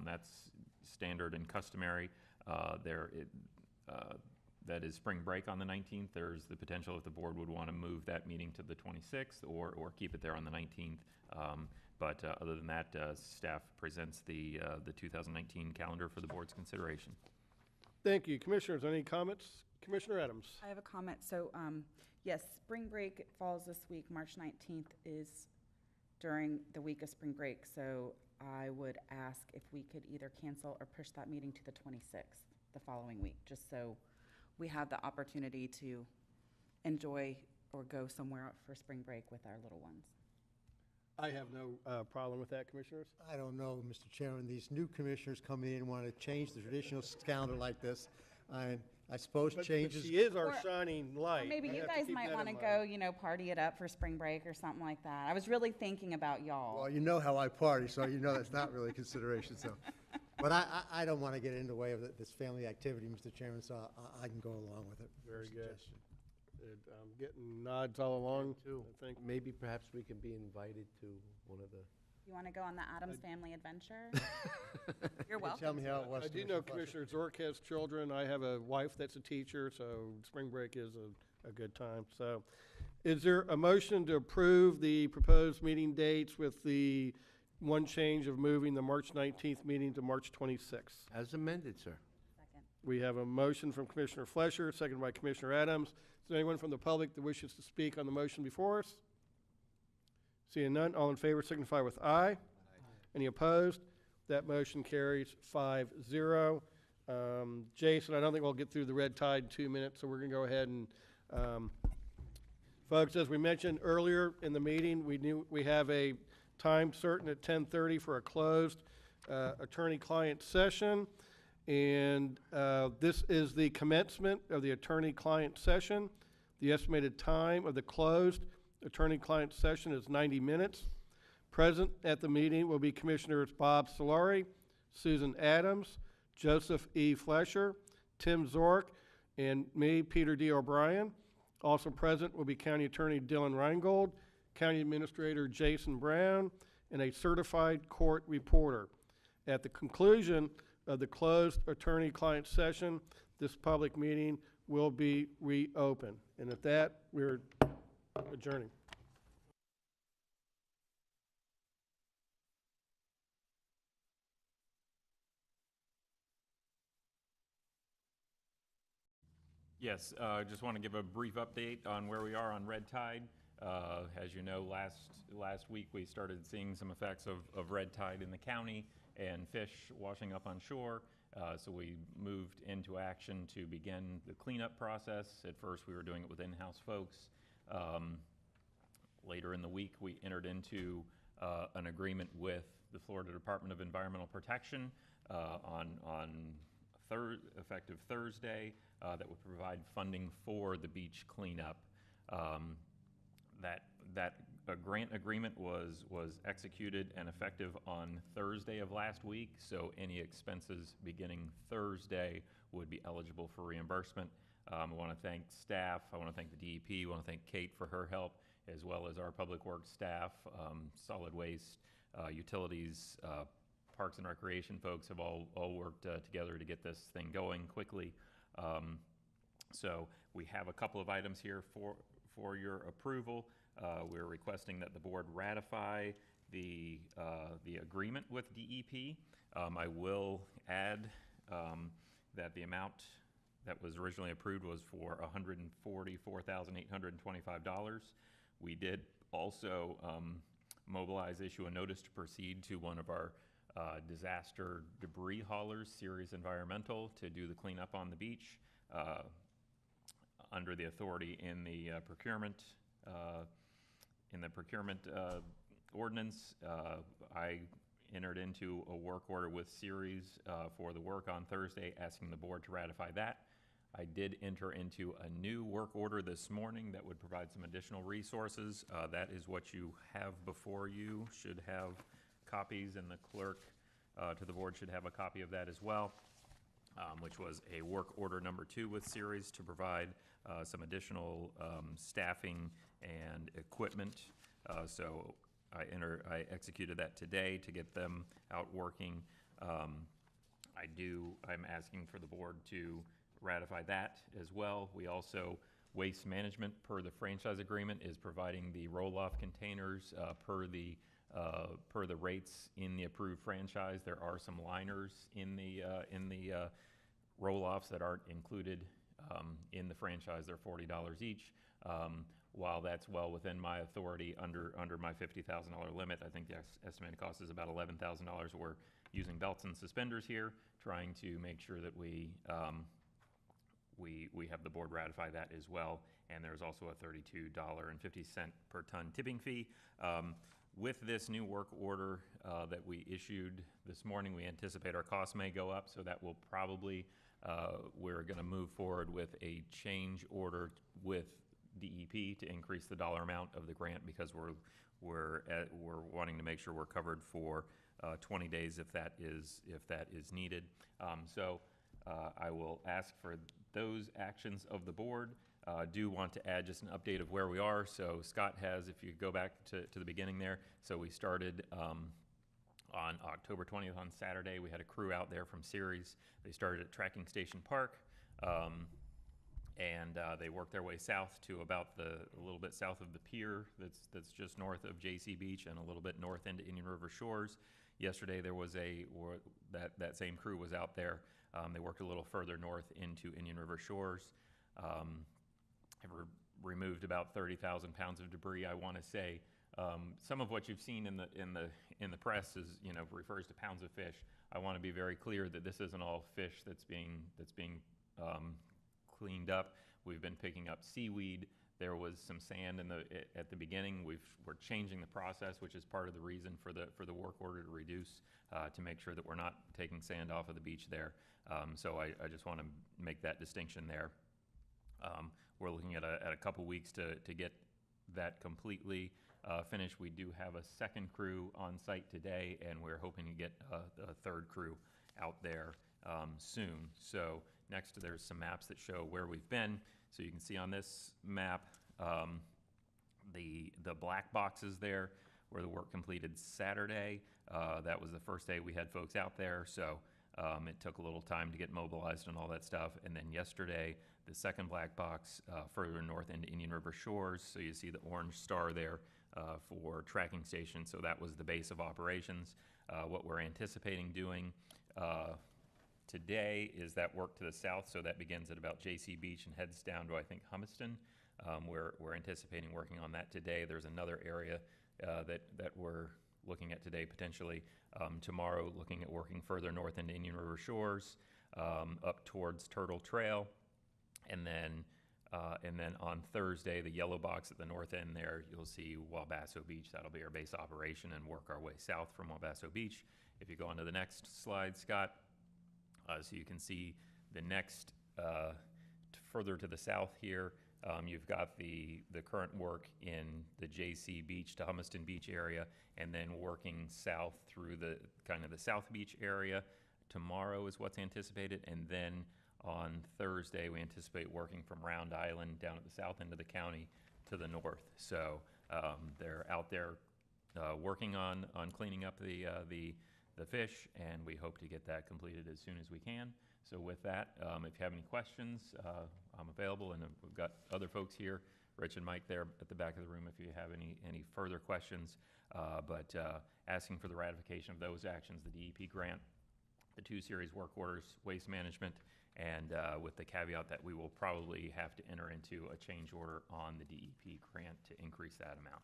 That's standard and customary. That is spring break on the 19th. There's the potential if the board would want to move that meeting to the 26th or keep it there on the 19th. But other than that, staff presents the 2019 calendar for the board's consideration. Thank you. Commissioners, any comments? Commissioner Adams. I have a comment. So, yes, spring break falls this week. March 19th is during the week of spring break. So I would ask if we could either cancel or push that meeting to the 26th, the following week, just so we have the opportunity to enjoy or go somewhere for spring break with our little ones. I have no problem with that, Commissioners. I don't know, Mr. Chairman. These new commissioners come in and want to change the traditional calendar like this. I suppose changes. But she is our shining light. Or maybe We you have to guys keep might that want to in go, mind. party it up for spring break or something like that. I was really thinking about y'all. Well, you know how I party, so you know that's not really a consideration. So, but I don't want to get in the way of this family activity, Mr. Chairman. So I can go along with it. Very good. I'm getting nods all along, too. I think. Maybe perhaps we can be invited to one of the. You want to go on the Adams Family Adventure? You're welcome. Tell me how it was. I do know Commissioner Zork has children. I have a wife that's a teacher, so spring break is a good time. So is there a motion to approve the proposed meeting dates with the one change of moving the March 19th meeting to March 26th? As amended, sir. Second. We have a motion from Commissioner Flesher, seconded by Commissioner Adams. Is there anyone from the public that wishes to speak on the motion before us? Seeing none, all in favor signify with aye. Any opposed? That motion carries 5-0. Jason, I don't think we'll get through the red tide in 2 minutes, so we're going to go ahead and, folks, as we mentioned earlier in the meeting, we have a time certain at 10:30 for a closed attorney-client session, and this is the commencement of the attorney-client session. The estimated time of the closed attorney-client session is 90 minutes. Present at the meeting will be Commissioners Bob Solari, Susan Adams, Joseph E. Flesher, Tim Zork, and me, Peter D. O'Brien. Also present will be County Attorney Dylan Reingold, County Administrator Jason Brown, and a certified court reporter. At the conclusion of the closed attorney-client session, this public meeting will be reopened. And at that, we're adjourning. Yes, just want to give a brief update on where we are on red tide. As you know, last week we started seeing some effects of red tide in the county and fish washing up on shore. So we moved into action to begin the cleanup process. At first we were doing it with in-house folks. Later in the week we entered into an agreement with the Florida Department of Environmental Protection effective Thursday, that would provide funding for the beach cleanup. That grant agreement was executed and effective on Thursday of last week, so any expenses beginning Thursday would be eligible for reimbursement. I want to thank staff, I want to thank the DEP, I want to thank Kate for her help, as well as our public works staff, solid waste, utilities, Parks and Recreation folks have all worked together to get this thing going quickly. So we have a couple of items here for your approval. We're requesting that the board ratify the agreement with DEP. I will add that the amount that was originally approved was for $144,825. We did also issue a notice to proceed to one of our disaster debris haulers, Ceres Environmental, to do the cleanup on the beach under the authority in the procurement ordinance. I entered into a work order with Ceres for the work on Thursday, asking the board to ratify that. I did enter into a new work order this morning that would provide some additional resources. That is what you have before you. Should have copies, and the clerk to the board should have a copy of that as well, which was a work order number 2 with Ceres to provide some additional staffing and equipment. So I executed that today to get them out working. I'm asking for the board to ratify that as well. We also, Waste Management, per the franchise agreement, is providing the roll-off containers per the rates in the approved franchise. There are some liners in the roll-offs that aren't included in the franchise. They're $40 each. While that's well within my authority under my $50,000 limit, I think the estimated cost is about $11,000. We're using belts and suspenders here, trying to make sure that we have the board ratify that as well. And there's also a $32.50 per ton tipping fee. With this new work order that we issued this morning, we anticipate our costs may go up, so that will probably, we're going to move forward with a change order with DEP to increase the dollar amount of the grant, because we're wanting to make sure we're covered for 20 days if that is needed. So I will ask for those actions of the board. Do want to add just an update of where we are. So Scott has, if you go back to the beginning there, so we started on October 20th on Saturday. We had a crew out there from Ceres. They started at Tracking Station Park, and they worked their way south to about a little bit south of the pier that's just north of JC Beach, and a little bit north into Indian River Shores. Yesterday there was that same crew was out there. They worked a little further north into Indian River Shores. Have removed about 30,000 pounds of debris. I want to say some of what you've seen in the press is, refers to pounds of fish. I want to be very clear that this isn't all fish that's being cleaned up. We've been picking up seaweed. There was some sand at the beginning. We're changing the process, which is part of the reason for the work order to reduce, to make sure that we're not taking sand off of the beach there. So I just want to make that distinction there. We're looking at a couple weeks to get that completely finished. We do have a second crew on site today, and we're hoping to get a third crew out there soon. So next, there's some maps that show where we've been. So you can see on this map the black boxes there where the work completed Saturday. That was the first day we had folks out there. So It took a little time to get mobilized and all that stuff. And then yesterday, the second black box further north into Indian River Shores. So you see the orange star there for tracking station. So that was the base of operations. What we're anticipating doing today is that work to the south. So that begins at about JC Beach and heads down to, I think, Humiston. We're anticipating working on that today. There's another area that we're looking at today potentially. Tomorrow, looking at working further north into Indian River Shores, up towards Turtle Trail, and then on Thursday, the yellow box at the north end there, you'll see Wabasso Beach. That'll be our base operation, and work our way south from Wabasso Beach. If you go on to the next slide, Scott, so you can see the next further to the south here. You've got the current work in the JC Beach to Humiston Beach area, and then working south through the kind of the South Beach area. Tomorrow is what's anticipated, and then on Thursday we anticipate working from Round Island down at the south end of the county to the north. So they're out there working on cleaning up the fish, and we hope to get that completed as soon as we can. So with that, if you have any questions, I'm available, and we've got other folks here, Rich and Mike there at the back of the room, if you have any further questions. But asking for the ratification of those actions, the DEP grant, the 2 series work orders, waste management, and with the caveat that we will probably have to enter into a change order on the DEP grant to increase that amount.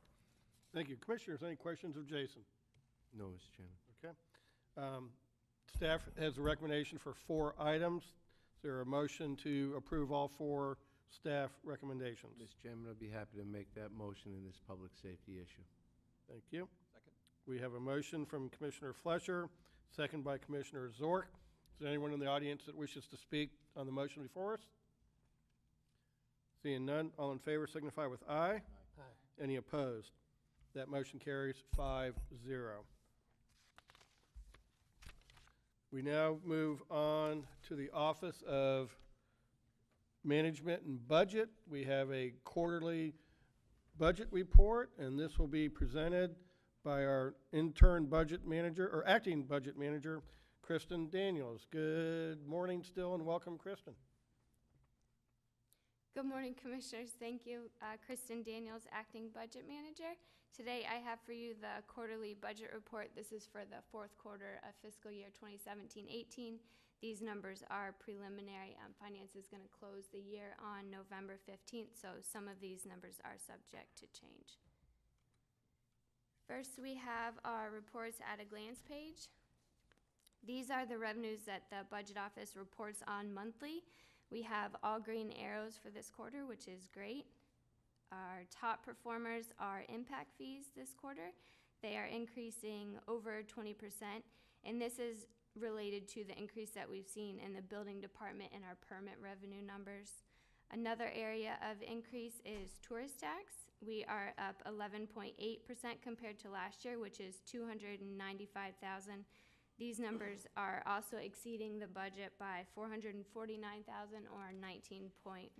Thank you. Commissioners, any questions of Jason? No, Mr. Chairman. Okay. Staff has a recommendation for 4 items. Is there a motion to approve all 4 staff recommendations? Mr. Chairman, I'd be happy to make that motion in this public safety issue. Thank you. Second. We have a motion from Commissioner Fletcher, second by Commissioner Zork. Is there anyone in the audience that wishes to speak on the motion before us? Seeing none, all in favor signify with aye. Aye. Any opposed? That motion carries 5-0. We now move on to the Office of Management and Budget. We have a quarterly budget report, and this will be presented by our intern budget manager, or acting budget manager, Kristen Daniels. Good morning still, and welcome, Kristen. Good morning, Commissioners. Thank you. Kristen Daniels, Acting Budget Manager. Today I have for you the quarterly budget report. This is for the 4th quarter of fiscal year 2017-18. These numbers are preliminary. Finance is going to close the year on November 15th, so some of these numbers are subject to change. First, we have our reports at a glance page. These are the revenues that the Budget Office reports on monthly. We have all green arrows for this quarter, which is great. Our top performers are impact fees this quarter. They are increasing over 20%, and this is related to the increase that we've seen in the building department and our permit revenue numbers. Another area of increase is tourist tax. We are up 11.8% compared to last year, which is $295,000. These numbers are also exceeding the budget by $449,000 or 19.1%.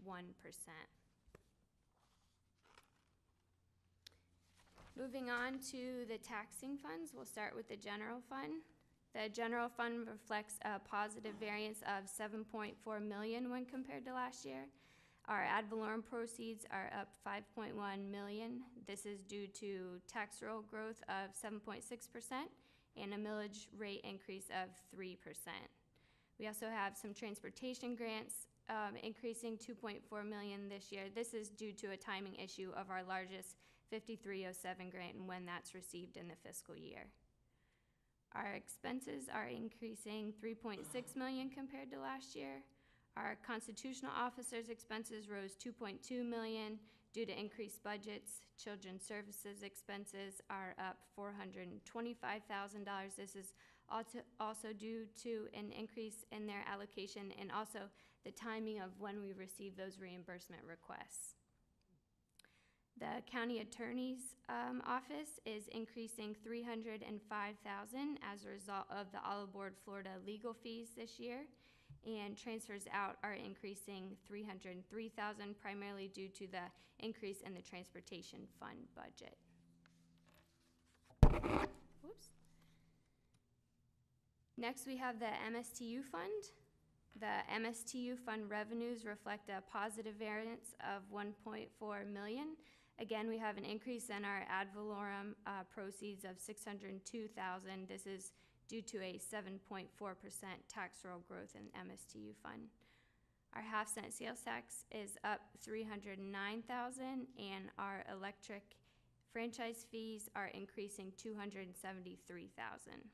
Moving on to the taxing funds, we'll start with the general fund. The general fund reflects a positive variance of $7.4 million when compared to last year. Our ad valorem proceeds are up $5.1 million. This is due to tax roll growth of 7.6% and a millage rate increase of 3%. We also have some transportation grants increasing $2.4 million this year. This is due to a timing issue of our largest 5307 grant and when that's received in the fiscal year. Our expenses are increasing $3.6 million compared to last year. Our constitutional officers' expenses rose $2.2 million due to increased budgets. Children's services expenses are up $425,000. This is also due to an increase in their allocation and also the timing of when we receive those reimbursement requests. The county attorney's office is increasing $305,000 as a result of the All Aboard Florida legal fees this year, and transfers out are increasing $303,000 primarily due to the increase in the transportation fund budget. Whoops. Next, we have the MSTU fund. The MSTU fund revenues reflect a positive variance of 1.4 million. Again, we have an increase in our ad valorem proceeds of 602,000. This is due to a 7.4% tax roll growth in MSTU fund. Our half-cent sales tax is up 309,000, and our electric franchise fees are increasing 273,000.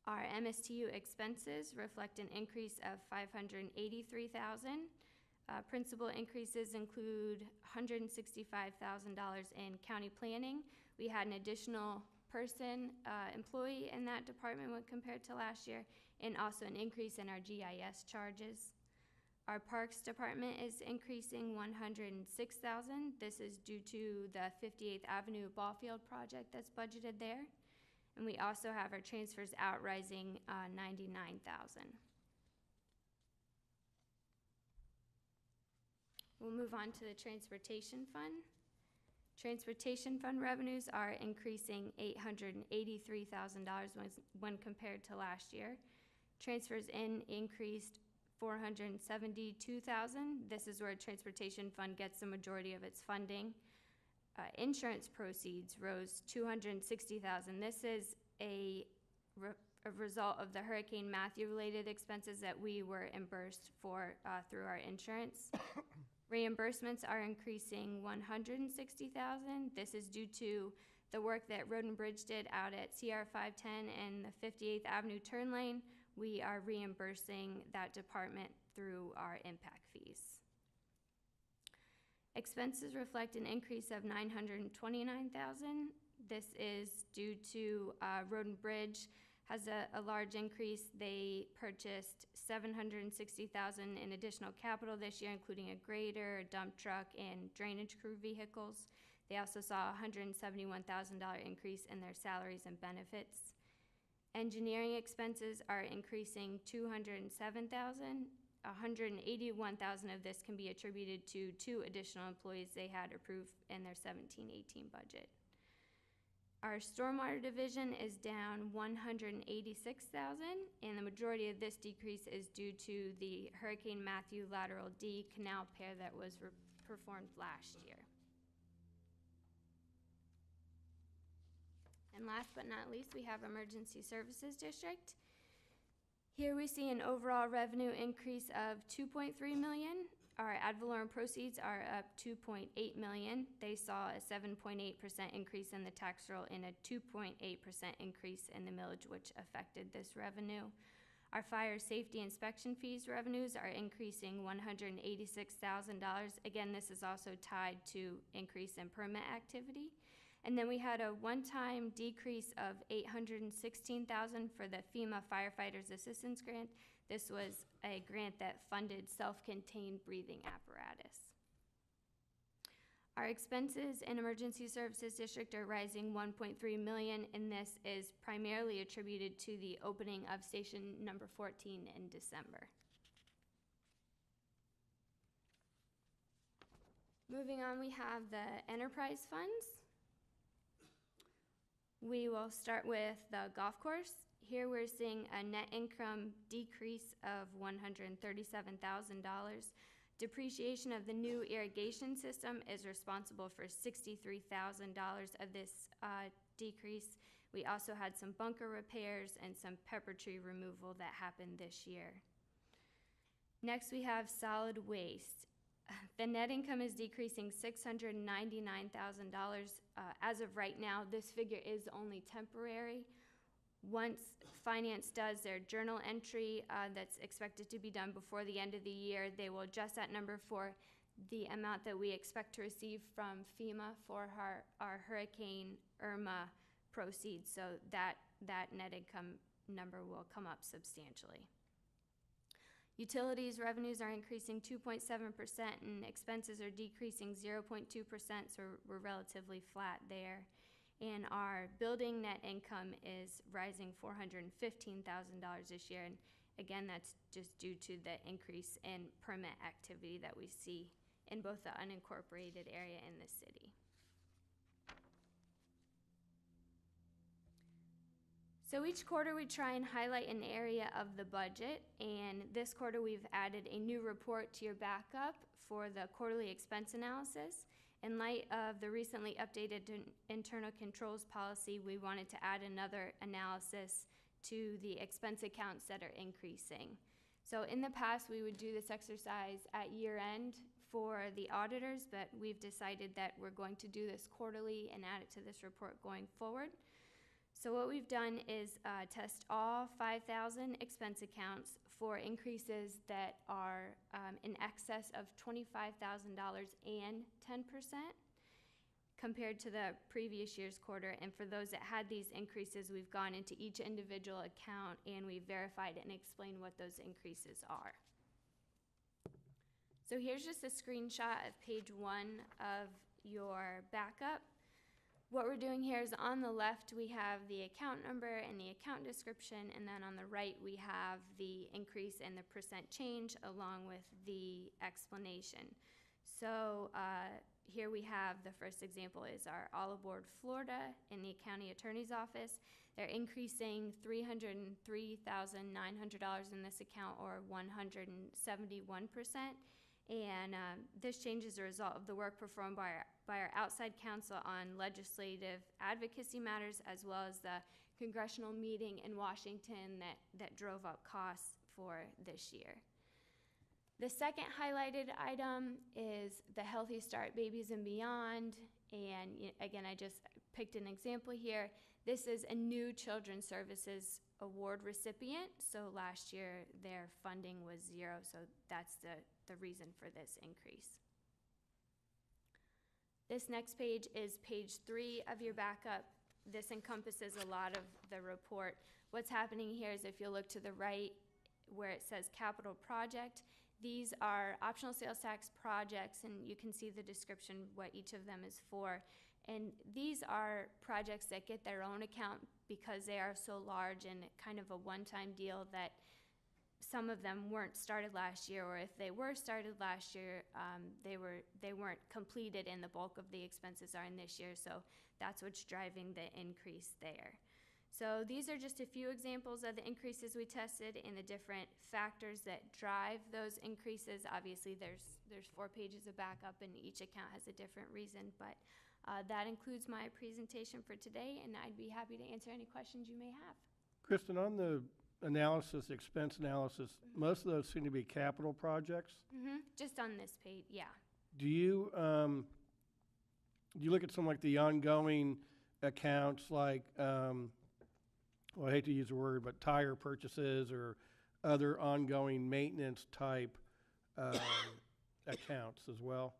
Our MSTU expenses reflect an increase of 583,000. Principal increases include $165,000 in county planning. We had an additional employee in that department when compared to last year, and also an increase in our GIS charges. Our Parks Department is increasing $106,000. This is due to the 58th Avenue ball field project that's budgeted there. And we also have our transfers out rising $99,000. We'll move on to the Transportation Fund. Transportation Fund revenues are increasing $883,000 when compared to last year. Transfers in increased $472,000. This is where Transportation Fund gets the majority of its funding. Insurance proceeds rose $260,000. This is a result of the Hurricane Matthew related expenses that we were reimbursed for through our insurance. Reimbursements are increasing $160,000. This is due to the work that Road and Bridge did out at CR 510 and the 58th Avenue turn lane. We are reimbursing that department through our impact fees. Expenses reflect an increase of $929,000. This is due to Road and Bridge has a large increase. They purchased $760,000 in additional capital this year, including a grader, a dump truck, and drainage crew vehicles. They also saw a $171,000 increase in their salaries and benefits. Engineering expenses are increasing $207,000. $181,000 of this can be attributed to 2 additional employees they had approved in their 17-18 budget. Our stormwater division is down $186,000, and the majority of this decrease is due to the Hurricane Matthew lateral D canal repair that was performed last year. And last but not least, we have Emergency Services District. Here we see an overall revenue increase of $2.3 million. Our ad valorem proceeds are up $2.8 million. They saw a 7.8% increase in the tax roll and a 2.8% increase in the millage, which affected this revenue. Our fire safety inspection fees revenues are increasing $186,000. Again, this is also tied to increase in permit activity. And then we had a one-time decrease of $816,000 for the FEMA Firefighters Assistance Grant. This was a grant that funded self-contained breathing apparatus. Our expenses in Emergency Services District are rising $1.3 million, and this is primarily attributed to the opening of station number 14 in December. Moving on, we have the enterprise funds. We will start with the golf course. Here we're seeing a net income decrease of $137,000. Depreciation of the new irrigation system is responsible for $63,000 of this decrease. We also had some bunker repairs and some pepper tree removal that happened this year. Next we have solid waste. The net income is decreasing $699,000. As of right now, this figure is only temporary. Once finance does their journal entry that's expected to be done before the end of the year, they will adjust that number for the amount that we expect to receive from FEMA for our Hurricane Irma proceeds, so that net income number will come up substantially. Utilities revenues are increasing 2.7% and expenses are decreasing 0.2%, so we're relatively flat there. And our building net income is rising $415,000 this year, and again, that's just due to the increase in permit activity that we see in both the unincorporated area and the city. So each quarter we try and highlight an area of the budget, and this quarter we've added a new report to your backup for the quarterly expense analysis. In light of the recently updated internal controls policy, we wanted to add another analysis to the expense accounts that are increasing. So in the past, we would do this exercise at year end for the auditors, but we've decided that we're going to do this quarterly and add it to this report going forward. So what we've done is test all 5,000 expense accounts for increases that are in excess of $25,000 and 10% compared to the previous year's quarter. And for those that had these increases, we've gone into each individual account and we've verified and explained what those increases are. So here's just a screenshot of page 1 of your backup. What we're doing here is on the left we have the account number and the account description, and then on the right we have the increase and the percent change along with the explanation. So here we have the first example is our All Aboard Florida in the county attorney's office. They're increasing $303,900 in this account, or 171%. And this change is a result of the work performed by our outside counsel on legislative advocacy matters, as well as the congressional meeting in Washington that drove up costs for this year. The second highlighted item is the Healthy Start Babies and Beyond. And again, I just picked an example here. This is a new Children's Services Award recipient. So last year their funding was 0, so that's the reason for this increase. This next page is page 3 of your backup. This encompasses a lot of the report. What's happening here is if you look to the right where it says capital project, these are optional sales tax projects, and you can see the description what each of them is for. And these are projects that get their own account because they are so large and kind of a one-time deal that some of them weren't started last year, or if they were started last year, they weren't completed, and the bulk of the expenses are in this year. So that's what's driving the increase there. So these are just a few examples of the increases we tested and the different factors that drive those increases. Obviously, there's 4 pages of backup, and each account has a different reason, but that includes my presentation for today, and I'd be happy to answer any questions you may have. Kristen, on the analysis, expense analysis, most of those seem to be capital projects. Just on this page, yeah. Do you look at some like the ongoing accounts, like, well, I hate to use the word, but tire purchases or other ongoing maintenance type accounts as well?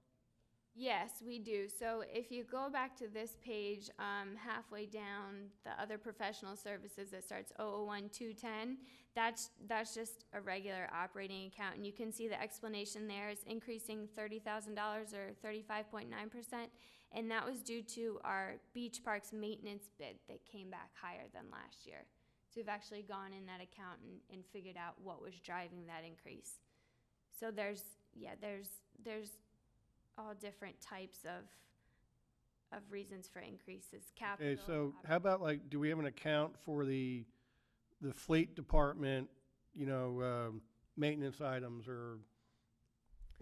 Yes, we do. So if you go back to this page, halfway down, the other professional services that starts 001210, that's just a regular operating account. And you can see the explanation there is increasing $30,000 or 35.9%. And that was due to our beach parks maintenance bid that came back higher than last year. So we've actually gone in that account and figured out what was driving that increase. So there's all different types of reasons for increases. Capital. Okay, so how about, like, do we have an account for the fleet department, maintenance items or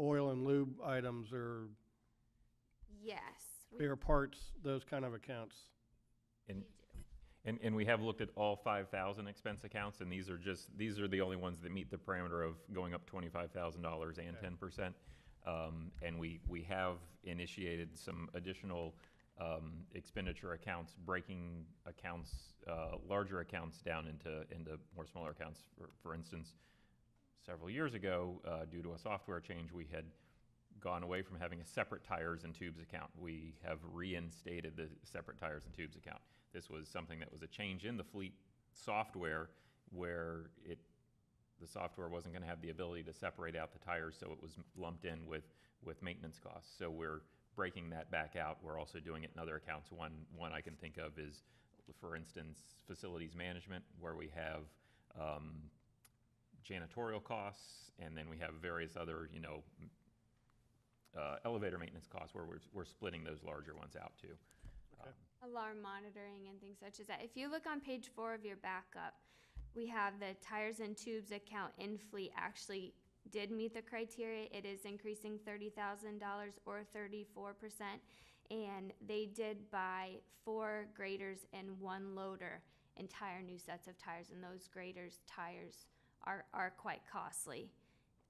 oil and lube items or yes, spare parts, those kind of accounts? And we have looked at all 5,000 expense accounts, and these are the only ones that meet the parameter of going up $25,000 and 10%. And we have initiated some additional expenditure accounts, breaking accounts, larger accounts down into more smaller accounts. For instance, several years ago, due to a software change, we had gone away from having a separate tires and tubes account. We have reinstated the separate tires and tubes account. This was something that was a change in the fleet software where the software wasn't going to have the ability to separate out the tires, so it was lumped in with maintenance costs. So we're breaking that back out. We're also doing it in other accounts. One I can think of is, for instance, facilities management, where we have janitorial costs, and then we have various other, elevator maintenance costs, where we're splitting those larger ones out too. Alarm monitoring and things such as that. If you look on page 4 of your backup, we have the tires and tubes account in fleet actually did meet the criteria. It is increasing $30,000 or 34%. And they did buy 4 graders and 1 loader, entire new sets of tires, and those graders' tires are quite costly.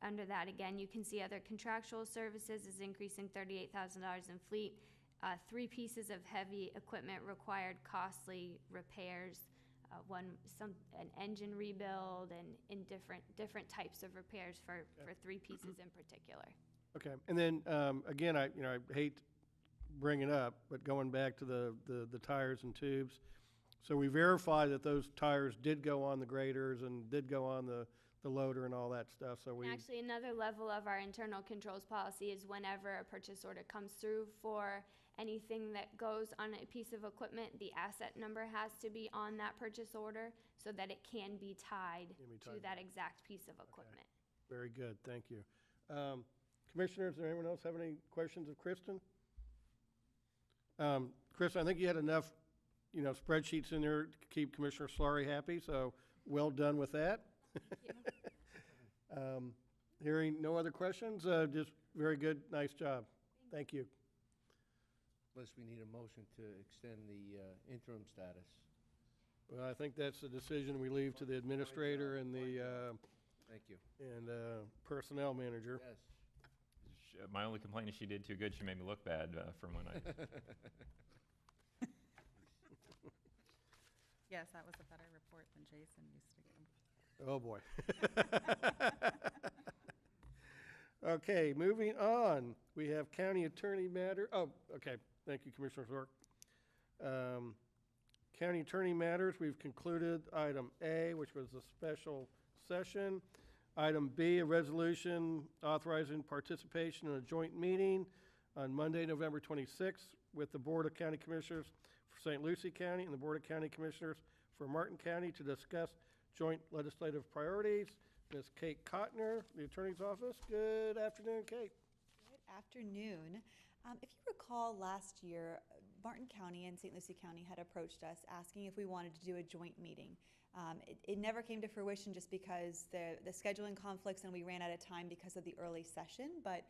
Under that, again, you can see other contractual services is increasing $38,000 in fleet. 3 pieces of heavy equipment required costly repairs, an engine rebuild, and in different types of repairs for 3 pieces in particular. Okay, and then again, I hate to bring it up, but going back to the tires and tubes, so we verified that those tires did go on the graders and did go on the loader and all that stuff. So we Actually, another level of our internal controls policy is whenever a purchase order comes through for anything that goes on a piece of equipment, the asset number has to be on that purchase order so that it can be tied to that exact piece of equipment. Very good, thank you. Commissioners, does anyone else have any questions of Kristen? Kristen, I think you had enough, spreadsheets in there to keep Commissioner Slurry happy, so well done with that. Hearing no other questions, just very good, nice job. Thank you. Unless we need a motion to extend the interim status. Well, I think that's a decision we leave to the administrator and the Thank you. and personnel manager. Yes. My only complaint is she did too good. She made me look bad from when I. Yes, that was a better report than Jason used to give. Oh, boy. Okay, moving on. We have county attorney matter. Oh, okay. Thank you, Commissioner Zork. County attorney matters, we've concluded item A, which was a special session. Item B, a resolution authorizing participation in a joint meeting on Monday, November 26th with the Board of County Commissioners for St. Lucie County and the Board of County Commissioners for Martin County to discuss joint legislative priorities. Ms. Kate Cotner, the Attorney's Office. Good afternoon, Kate. Good afternoon. If you recall last year, Martin County and St. Lucie County had approached us asking if we wanted to do a joint meeting. It never came to fruition just because the scheduling conflicts and we ran out of time because of the early session, but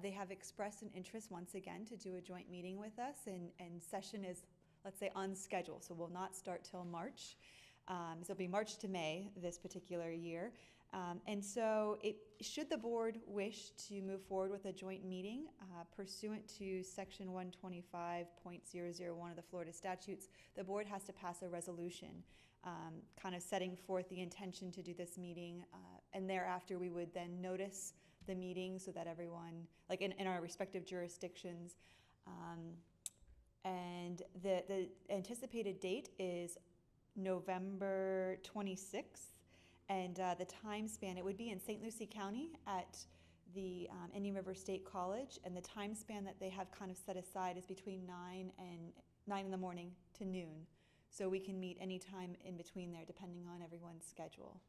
they have expressed an interest once again to do a joint meeting with us, and session is, let's say, on schedule, so will not start till March. So it'll be March to May this particular year. And so should the board wish to move forward with a joint meeting pursuant to section 125.001 of the Florida statutes, the board has to pass a resolution kind of setting forth the intention to do this meeting, and thereafter we would then notice the meeting so that everyone, like in our respective jurisdictions, and the anticipated date is November 26th. And the time span, it would be in St. Lucie County at the Indian River State College, and the time span that they have kind of set aside is between 9 in the morning to noon. So we can meet any time in between there, depending on everyone's schedule.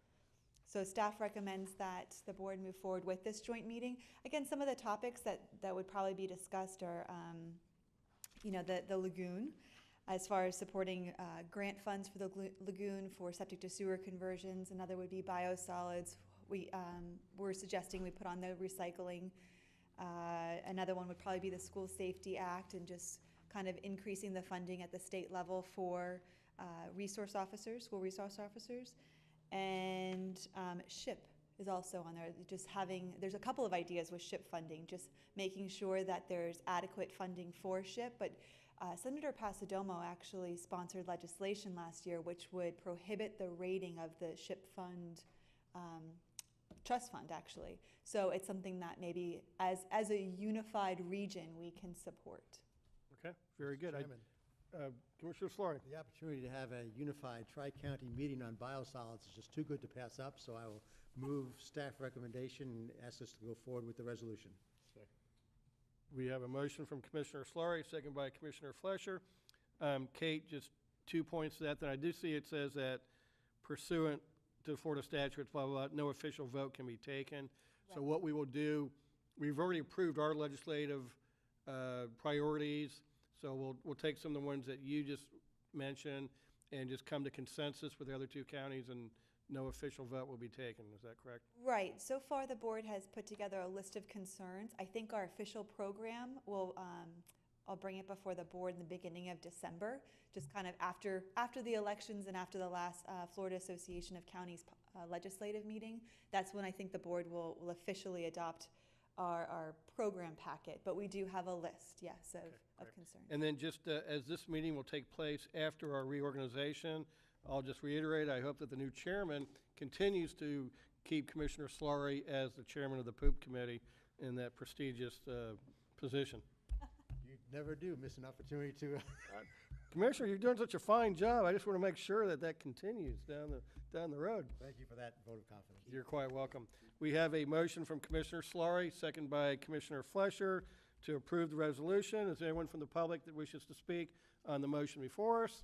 So staff recommends that the board move forward with this joint meeting. Again, some of the topics that would probably be discussed are, the lagoon, as far as supporting grant funds for the lagoon for septic to sewer conversions. Another would be biosolids. We're suggesting we put on the recycling. Another one would probably be the School Safety Act and just kind of increasing the funding at the state level for resource officers, school resource officers. And SHIP is also on there. There's a couple of ideas with SHIP funding, just making sure that there's adequate funding for SHIP, but Senator Pasadomo actually sponsored legislation last year which would prohibit the rating of the SHIP fund, trust fund actually. So it's something that maybe as a unified region we can support. Okay, very good. Commissioner Flory. The opportunity to have a unified tri-county meeting on biosolids is just too good to pass up, so I will move staff recommendation and ask us to go forward with the resolution. We have a motion from Commissioner Slurry, second by Commissioner Flesher. Kate, just 2 points to that. Then I do see it says that pursuant to Florida statutes, blah, blah, blah, no official vote can be taken. Right. So what we will do, we've already approved our legislative priorities. So we'll take some of the ones that you just mentioned and just come to consensus with the other two counties, and no official vote will be taken. Is that correct? Right. So far, the board has put together a list of concerns. I think our official program will, I'll bring it before the board in the beginning of December, just kind of after the elections and after the last Florida Association of Counties legislative meeting. That's when I think the board will officially adopt our program packet. But we do have a list, yes, of concerns. And then just as this meeting will take place after our reorganization, I'll just reiterate, I hope that the new chairman continues to keep Commissioner Slurry as the chairman of the Poop Committee in that prestigious position. You never do miss an opportunity to. Commissioner, you're doing such a fine job. I just want to make sure that that continues down the road. Thank you for that vote of confidence. You're quite welcome. We have a motion from Commissioner Slurry, second by Commissioner Flesher, to approve the resolution. Is there anyone from the public that wishes to speak on the motion before us?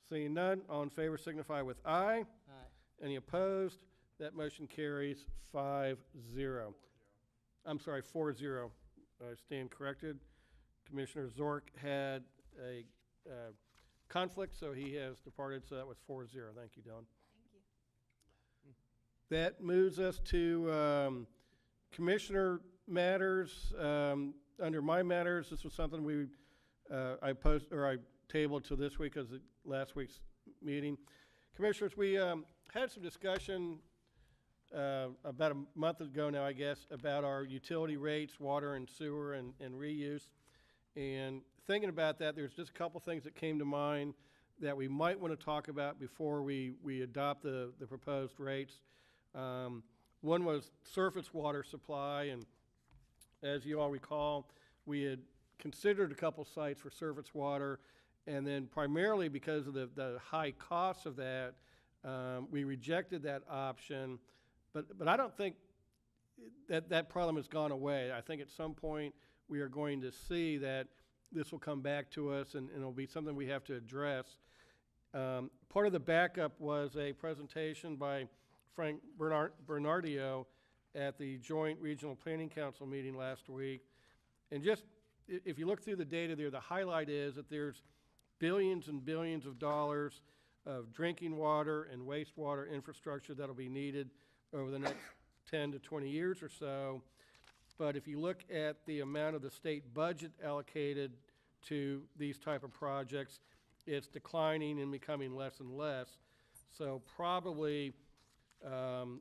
Seeing none, all in favor signify with aye. Aye. Any opposed? That motion carries 5-0. I'm sorry, 4-0. I stand corrected. Commissioner Zork had a conflict, so he has departed, so that was 4-0. Thank you, Dylan. Thank you. That moves us to commissioner matters. Under my matters, this was something I tabled to this week as last week's meeting. Commissioners, we had some discussion about a month ago now, I guess, about our utility rates, water and sewer and reuse. And thinking about that, there's just a couple things that came to mind that we might want to talk about before we adopt the proposed rates. One was surface water supply, and as you all recall, we had considered a couple sites for surface water, and then primarily because of the high cost of that, we rejected that option. But I don't think that problem has gone away. I think at some point we are going to see that this will come back to us, and it'll be something we have to address. Part of the backup was a presentation by Frank Bernardio at the Joint Regional Planning Council meeting last week. And just, if you look through the data there, the highlight is that there's billions and billions of dollars of drinking water and wastewater infrastructure that'll be needed over the next 10 to 20 years or so. But if you look at the amount of the state budget allocated to these type of projects, it's declining and becoming less and less. So probably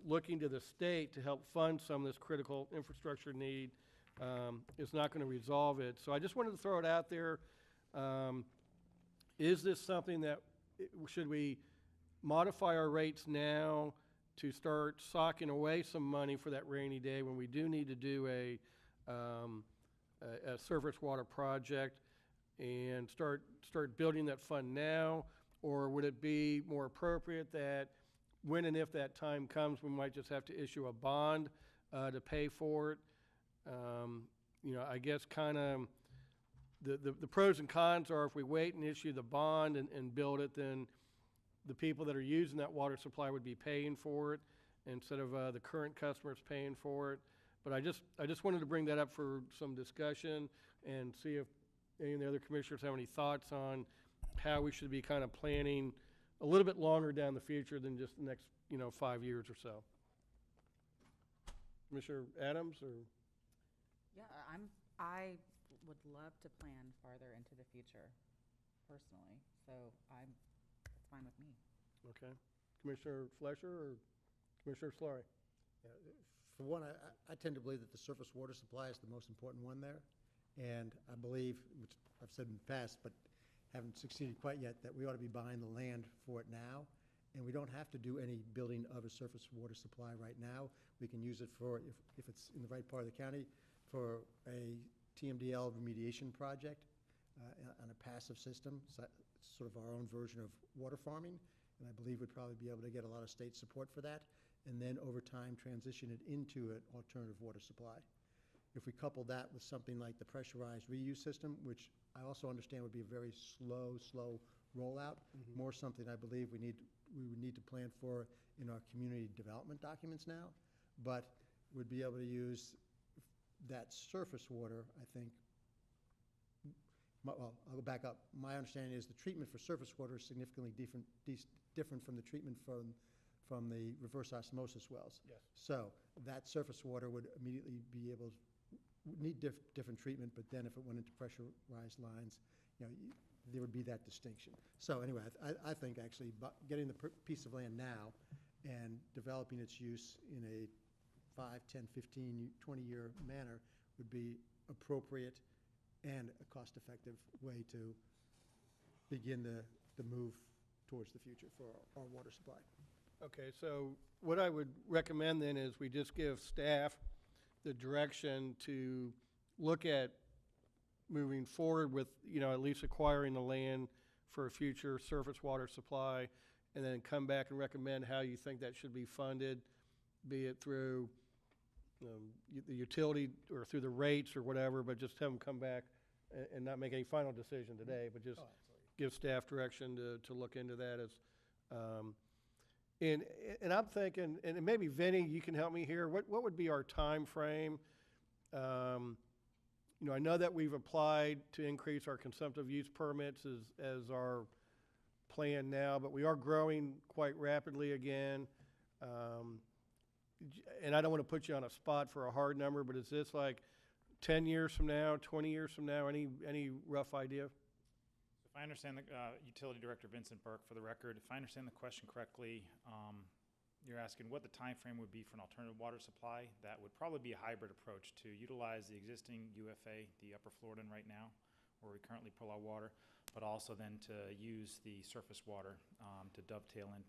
looking to the state to help fund some of this critical infrastructure need is not going to resolve it. So I just wanted to throw it out there. Is this something that, should we modify our rates now to start socking away some money for that rainy day when we do need to do a surface water project and start building that fund now? Or would it be more appropriate that when and if that time comes, we might just have to issue a bond to pay for it? You know, I guess kind of the pros and cons are if we wait and issue the bond and build it, then the people that are using that water supply would be paying for it instead of the current customers paying for it. But I just wanted to bring that up for some discussion and see if any of the other commissioners have any thoughts on how we should be kind of planning a little bit longer down the future than just the next, 5 years or so. Commissioner Adams, or? Yeah, I would love to plan farther into the future, personally, so that's fine with me. Okay. Commissioner Flesher or Commissioner Slurry? Yeah, for one, I tend to believe that the surface water supply is the most important one there. And I believe, which I've said in the past, but haven't succeeded quite yet, that we ought to be buying the land for it now. And we don't have to do any building of a surface water supply right now. We can use it for, if it's in the right part of the county, for a TMDL remediation project on a passive system. So it's sort of our own version of water farming. And I believe we'd probably be able to get a lot of state support for that. And then over time, transition it into an alternative water supply. If we couple that with something like the pressurized reuse system, which I also understand would be a very slow rollout, more something I believe we would need to plan for in our community development documents now, but would be able to use that surface water, I think, well, I'll go back up. My understanding is the treatment for surface water is significantly different from the treatment from the reverse osmosis wells. Yes. So that surface water would immediately be able, would need different treatment, but then if it went into pressurized lines, you know, there would be that distinction. So anyway, I think actually getting the piece of land now and developing its use in a 5, 10, 15, 20-year manner would be appropriate and a cost-effective way to begin the move towards the future for our water supply. Okay, so what I would recommend then is we just give staff the direction to look at moving forward with, you know, at least acquiring the land for a future surface water supply, and then come back and recommend how you think that should be funded, be it through the utility or through the rates or whatever, but just have them come back and not make any final decision today, but just give staff direction to look into that as, and I'm thinking, and maybe Vinny, you can help me here, what would be our time frame? You know, I know that we've applied to increase our consumptive use permits as our plan now, but we are growing quite rapidly again. And I don't want to put you on a spot for a hard number, but is this like 10 years from now, 20 years from now? Any rough idea? If I understand the Utility Director Vincent Burke, for the record, if I understand the question correctly, you're asking what the time frame would be for an alternative water supply. That would probably be a hybrid approach to utilize the existing UFA, the Upper Floridan right now, where we currently pull our water, but also then to use the surface water to dovetail in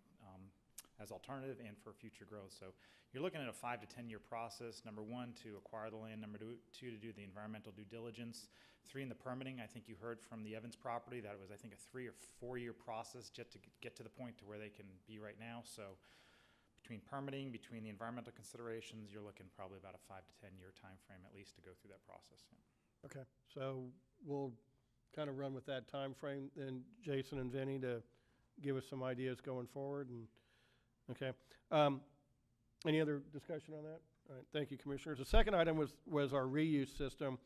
as alternative and for future growth. So you're looking at a 5 to 10 year process. Number one, to acquire the land. Number two, to do the environmental due diligence. 3, in the permitting. I think you heard from the Evans property that it was, I think, a 3 or 4 year process just to get to the point to where they can be right now. So between permitting, between the environmental considerations, you're looking probably about a 5 to 10 year time frame at least to go through that process. Yeah. Okay, so we'll kind of run with that time frame then, Jason and Vinny, to give us some ideas going forward. And okay, any other discussion on that? All right, thank you, Commissioners. The second item was our reuse system.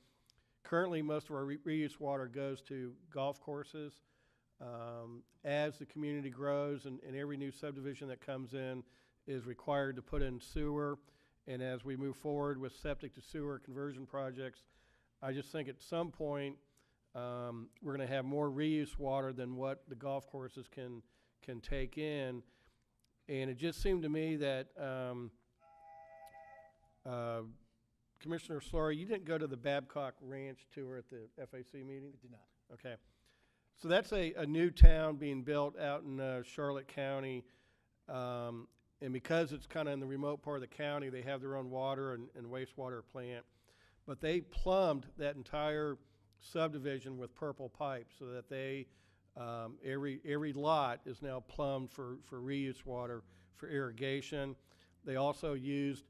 Currently, most of our reuse water goes to golf courses. As the community grows and every new subdivision that comes in is required to put in sewer, and as we move forward with septic to sewer conversion projects, I just think at some point we're going to have more reuse water than what the golf courses can take in. And it just seemed to me that Commissioner Slory, you didn't go to the Babcock Ranch tour at the FAC meeting? I did not. Okay. So that's a new town being built out in Charlotte County. And because it's kind of in the remote part of the county, they have their own water and wastewater plant. But they plumbed that entire subdivision with purple pipe so that they every lot is now plumbed for reuse water for irrigation. They also used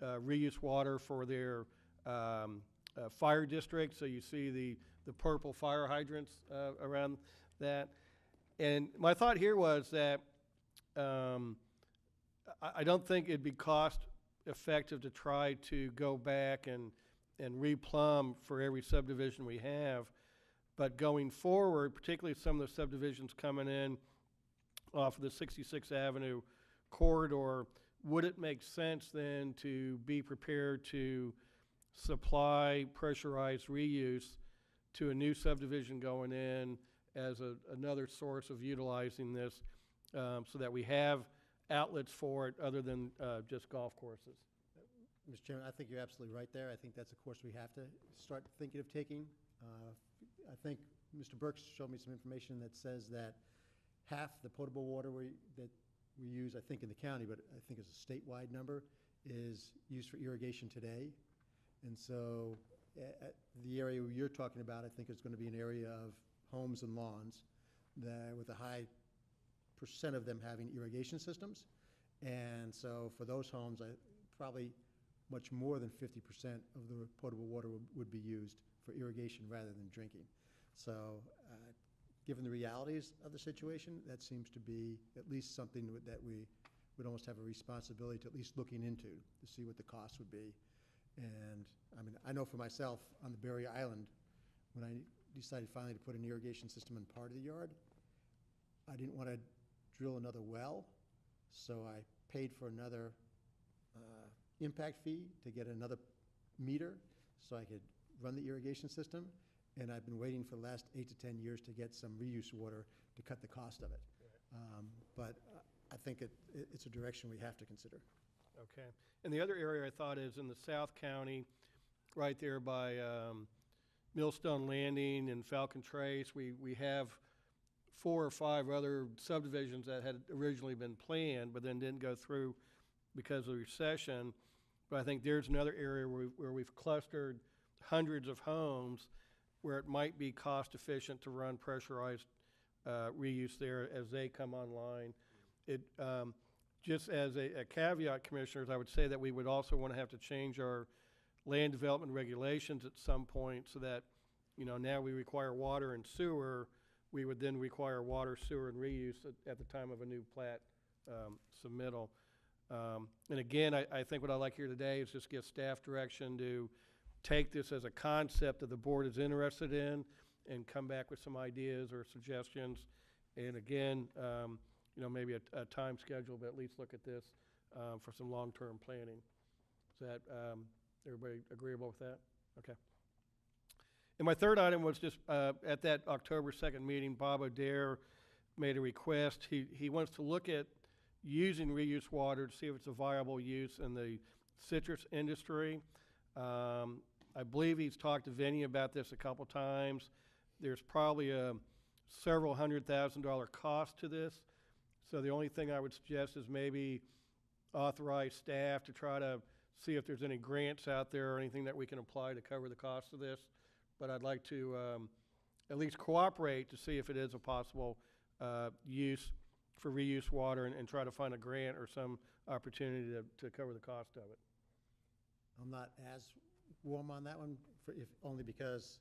reuse water for their fire district, so you see the purple fire hydrants around that. And my thought here was that I don't think it'd be cost effective to try to go back and replumb for every subdivision we have. But going forward, particularly some of the subdivisions coming in off of the 66th Avenue corridor, would it make sense then to be prepared to supply pressurized reuse to a new subdivision going in as another source of utilizing this so that we have outlets for it other than just golf courses? Mr. Chairman, I think you're absolutely right there. I think that's a course we have to start thinking of taking. I think Mr. Burks showed me some information that says that half the potable water that we use, I think in the county, but I think it's a statewide number, is used for irrigation today. And so the area you're talking about, I think, is going to be an area of homes and lawns that, with a high percent of them having irrigation systems. And so for those homes, probably much more than 50% of the potable water would be used for irrigation rather than drinking. So given the realities of the situation, that seems to be at least something that we would almost have a responsibility to at least looking into to see what the cost would be. And I mean, I know for myself on the Berry Island, when I decided finally to put an irrigation system in part of the yard. I didn't want to drill another well, so I paid for another impact fee to get another meter so I could run the irrigation system. And I've been waiting for the last 8 to 10 years to get some reuse water to cut the cost of it. But I think it's a direction we have to consider. Okay. And the other area I thought is in the South County, right there by Millstone Landing and Falcon Trace. We have 4 or 5 other subdivisions that had originally been planned, but then didn't go through because of the recession. But I think there's another area where we've clustered hundreds of homes where it might be cost efficient to run pressurized reuse there as they come online. It just as a caveat, commissioners, I would say that we would also want to have to change our land development regulations at some point so that, you know, now we require water and sewer, we would then require water, sewer, and reuse at the time of a new plat submittal. And again, I think what I'd like here today is just give staff direction to take this as a concept that the board is interested in and come back with some ideas or suggestions. And again, you know, maybe a time schedule, but at least look at this for some long-term planning. Is that, everybody agreeable with that? Okay. And my third item was just at that October 2nd meeting, Bob Adair made a request. He wants to look at using reuse water to see if it's a viable use in the citrus industry. I believe he's talked to Vinny about this a couple times. There's probably a several $100,000 cost to this. So the only thing I would suggest is maybe authorize staff to try to see if there's any grants out there or anything that we can apply to cover the cost of this. But I'd like to at least cooperate to see if it is a possible use for reuse water and try to find a grant or some opportunity to cover the cost of it. I'm not as warm on that one, only because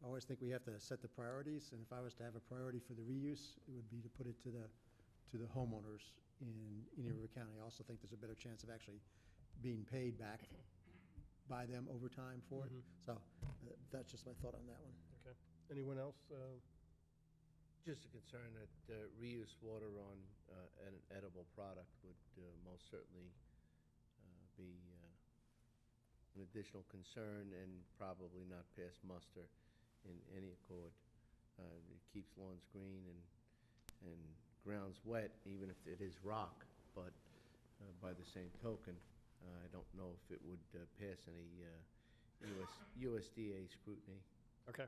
I always think we have to set the priorities, and if I was to have a priority for the reuse, it would be to put it to the homeowners in Indian River County. I also think there's a better chance of actually being paid back by them over time for it. So that's just my thought on that one. Okay. Anyone else? Just a concern that reuse water on an edible product would most certainly be an additional concern and probably not pass muster in any accord. It keeps lawns green and grounds wet, even if it is rock, but by the same token, I don't know if it would pass any USDA scrutiny. Okay.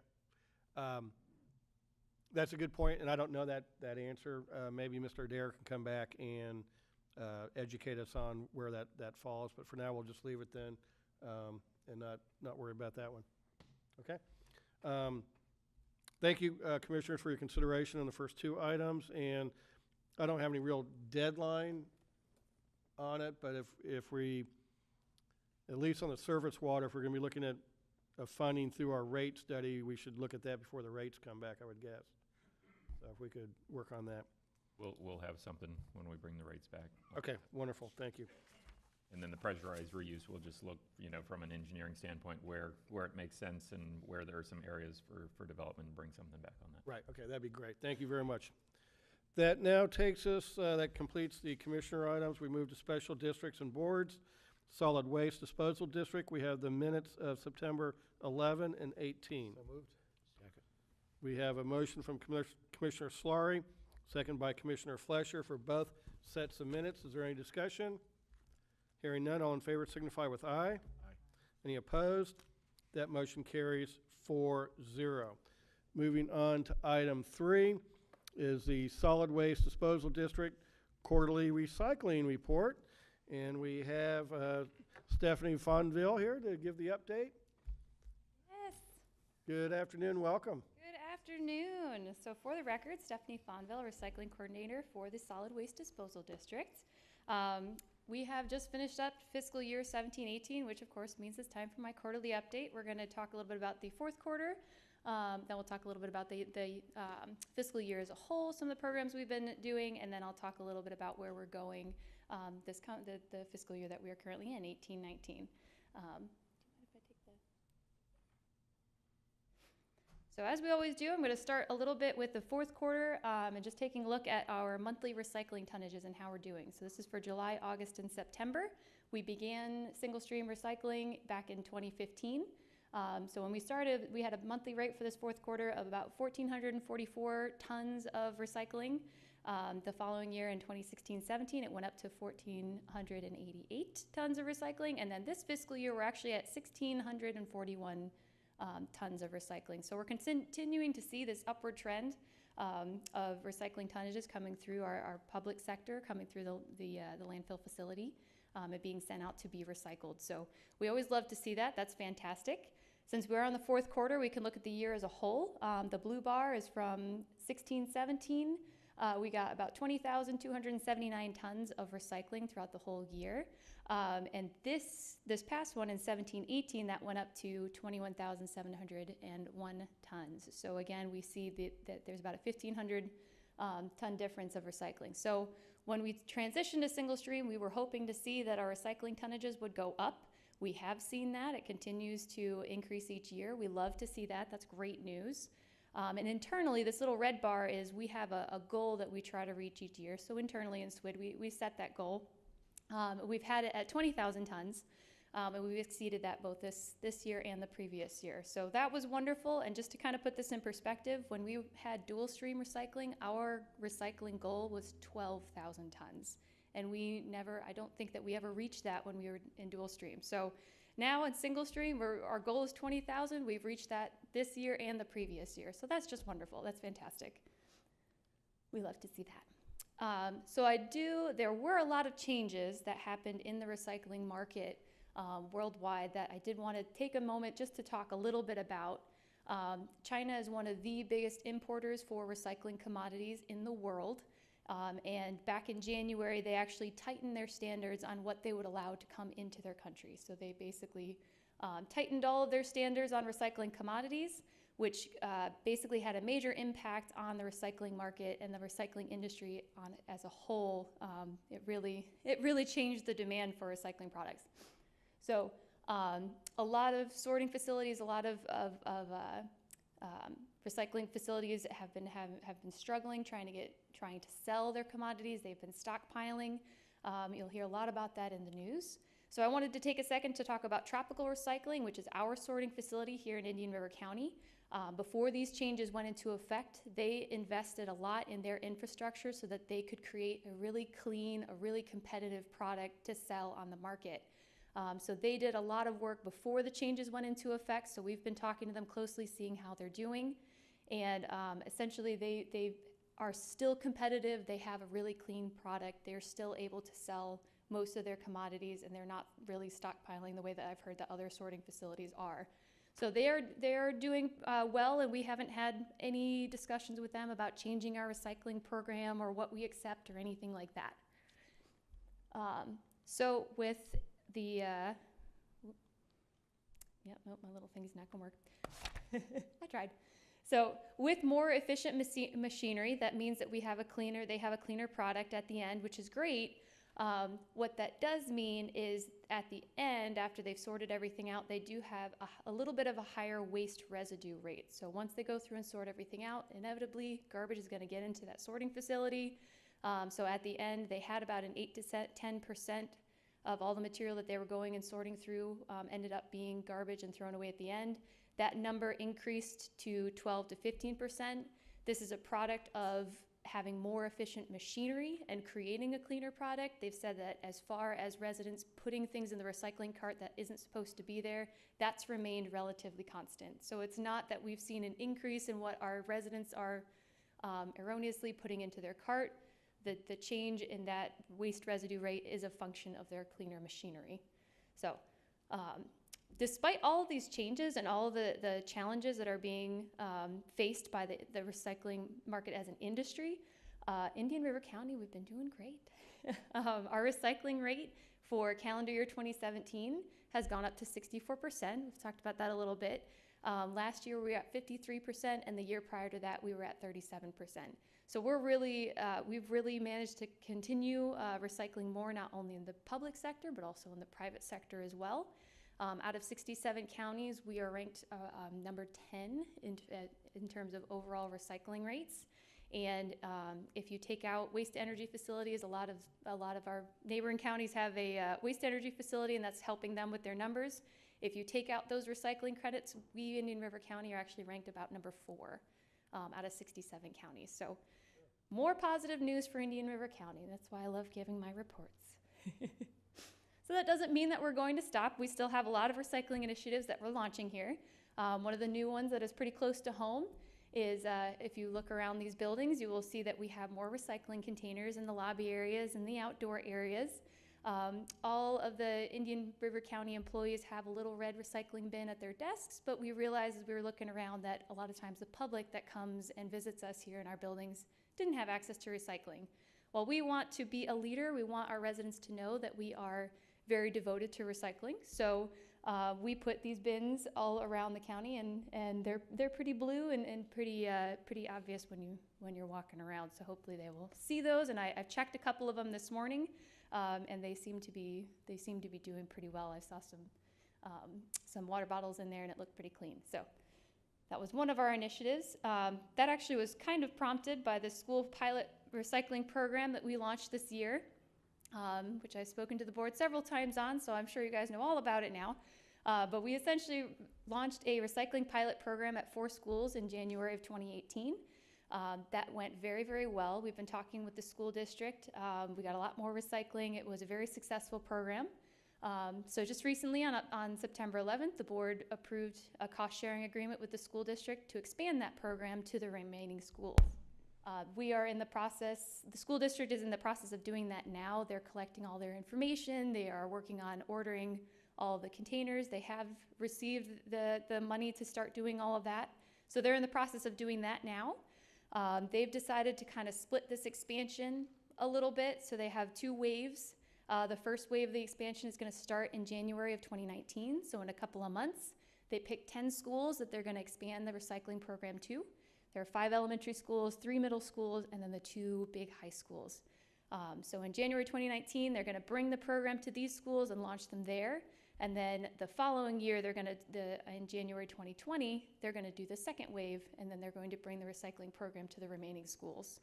That's a good point, and I don't know that answer. Maybe Mr. Adair can come back and educate us on where that falls, but for now we'll just leave it then and not worry about that one. Okay. Thank you, Commissioners, for your consideration on the first 2 items, and I don't have any real deadline on it, but if we, at least on the surface water, if we're going to be looking at funding through our rate study, we should look at that before the rates come back, I would guess. So if we could work on that. We'll have something when we bring the rates back. Okay, wonderful, thank you. And then the pressurized reuse, we'll just look, you know, from an engineering standpoint where it makes sense and where there are some areas for development and bring something back on that. Right, okay, that'd be great. Thank you very much. That now takes us, that completes the commissioner items. We move to special districts and boards. Solid Waste Disposal District, we have the minutes of September 11 and 18. So moved. Second. We have a motion from Commissioner Slaughter, second by Commissioner Flesher for both sets of minutes. Is there any discussion? Hearing none, all in favor signify with aye. Aye. Any opposed? That motion carries 4-0. Moving on to item 3 is the Solid Waste Disposal District Quarterly Recycling Report. And we have Stephanie Fonville here to give the update. Yes. Good afternoon, welcome. Good afternoon. So for the record, Stephanie Fonville, Recycling Coordinator for the Solid Waste Disposal District. We have just finished up fiscal year 17-18, which of course means it's time for my quarterly update. We're going to talk a little bit about the fourth quarter. Then we'll talk a little bit about the fiscal year as a whole, some of the programs we've been doing, and then I'll talk a little bit about where we're going the fiscal year that we are currently in, 18-19. So as we always do, I'm going to start a little bit with the fourth quarter and just taking a look at our monthly recycling tonnages and how we're doing. So this is for July, August, and September. We began single stream recycling back in 2015. So when we started, we had a monthly rate for this fourth quarter of about 1,444 tons of recycling. The following year in 2016-17, it went up to 1,488 tons of recycling. And then this fiscal year, we're actually at 1,641 tons of recycling. So we're continuing to see this upward trend of recycling tonnages coming through our public sector, coming through the landfill facility, and being sent out to be recycled. So we always love to see that. That's fantastic. Since we're on the fourth quarter, we can look at the year as a whole. The blue bar is from 16-17. We got about 20,279 tons of recycling throughout the whole year. And this past one in 17-18, that went up to 21,701 tons. So again, we see that there's about a 1,500 ton difference of recycling. So when we transitioned to single stream, we were hoping to see that our recycling tonnages would go up. We have seen that. It continues to increase each year. We love to see that. That's great news. And internally, this little red bar is we have a goal that we try to reach each year. So internally in SWID, we set that goal. We've had it at 20,000 tons, and we've exceeded that both this year and the previous year. So that was wonderful. And just to kind of put this in perspective, when we had dual stream recycling, our recycling goal was 12,000 tons. And I don't think that we ever reached that when we were in dual stream. So now in single stream, our goal is 20,000. We've reached that this year and the previous year. So that's just wonderful. That's fantastic. We love to see that. There were a lot of changes that happened in the recycling market worldwide that I did want to take a moment just to talk a little bit about. China is one of the biggest importers for recycling commodities in the world. And back in January, they actually tightened their standards on what they would allow to come into their country. So they basically tightened all of their standards on recycling commodities, which basically had a major impact on the recycling market and the recycling industry as a whole. It really changed the demand for recycling products. So a lot of sorting facilities, a lot of recycling facilities have been struggling, trying to sell their commodities. They've been stockpiling. You'll hear a lot about that in the news. So I wanted to take a second to talk about Tropical Recycling, which is our sorting facility here in Indian River County. Before these changes went into effect, they invested a lot in their infrastructure so that they could create a really clean, a really competitive product to sell on the market. So they did a lot of work before the changes went into effect. So we've been talking to them closely, seeing how they're doing. And essentially, they are still competitive. They have a really clean product. They're still able to sell most of their commodities, and they're not really stockpiling the way that I've heard that other sorting facilities are. So they are doing well, and we haven't had any discussions with them about changing our recycling program or what we accept or anything like that. So with the, my little thing's not gonna work. I tried. So with more efficient machinery, that means that they have a cleaner product at the end, which is great. What that does mean is at the end, after they've sorted everything out, they do have a little bit of a higher waste residue rate. So once they go through and sort everything out, inevitably garbage is going to get into that sorting facility. So at the end, they had about an 8 to 10% of all the material that they were going and sorting through ended up being garbage and thrown away at the end. That number increased to 12 to 15%. This is a product of having more efficient machinery and creating a cleaner product. They've said that as far as residents putting things in the recycling cart that isn't supposed to be there, that's remained relatively constant. So it's not that we've seen an increase in what our residents are erroneously putting into their cart. The change in that waste residue rate is a function of their cleaner machinery. So despite all of these changes and all of the challenges that are being faced by the recycling market as an industry, Indian River County, we've been doing great. Our recycling rate for calendar year 2017 has gone up to 64%. We've talked about that a little bit. Last year we were at 53%, and the year prior to that we were at 37%. So we've really managed to continue recycling more, not only in the public sector, but also in the private sector as well. Out of 67 counties, we are ranked number 10 in terms of overall recycling rates. And if you take out waste energy facilities, a lot of our neighboring counties have a waste energy facility, and that's helping them with their numbers. If you take out those recycling credits, we, Indian River County, are actually ranked about number 4 out of 67 counties. So more positive news for Indian River County. That's why I love giving my reports. So that doesn't mean that we're going to stop. We still have a lot of recycling initiatives that we're launching here. One of the new ones that is pretty close to home is if you look around these buildings, you will see that we have more recycling containers in the lobby areas and the outdoor areas. All of the Indian River County employees have a little red recycling bin at their desks, but we realized as we were looking around that a lot of times the public that comes and visits us here in our buildings didn't have access to recycling. While we want to be a leader, we want our residents to know that we are very devoted to recycling. So we put these bins all around the county, and they're pretty blue and pretty obvious when you're walking around. So hopefully they will see those. And I've checked a couple of them this morning, and they seem to be doing pretty well. I saw some water bottles in there, and it looked pretty clean. So that was one of our initiatives. That actually was kind of prompted by the school pilot recycling program that we launched this year. Which I've spoken to the board several times on, so I'm sure you guys know all about it now. But we essentially launched a recycling pilot program at 4 schools in January of 2018. That went very, very well. We've been talking with the school district. We got a lot more recycling. It was a very successful program. So just recently on September 11th, the board approved a cost-sharing agreement with the school district to expand that program to the remaining schools. We are in the process, the school district is in the process of doing that now. They're collecting all their information. They are working on ordering all of the containers. They have received the money to start doing all of that. So they're in the process of doing that now. They've decided to kind of split this expansion a little bit. So they have 2 waves. The first wave of the expansion is going to start in January of 2019. So in a couple of months, they picked 10 schools that they're going to expand the recycling program to. There are 5 elementary schools, 3 middle schools, and then the 2 big high schools. So in January 2019, they're going to bring the program to these schools and launch them there. And then the following year, in January 2020, they're going to do the second wave, and then they're going to bring the recycling program to the remaining schools.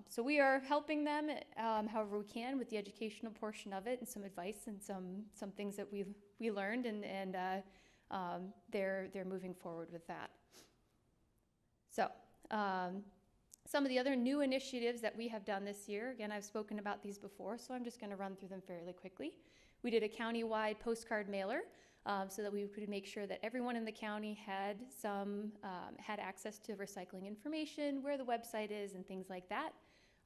So we are helping them however we can with the educational portion of it and some advice and some things that we learned, and they're moving forward with that. So some of the other new initiatives that we have done this year, again, I've spoken about these before, so I'm just going to run through them fairly quickly. We did a county-wide postcard mailer so that we could make sure that everyone in the county had access to recycling information, where the website is, and things like that.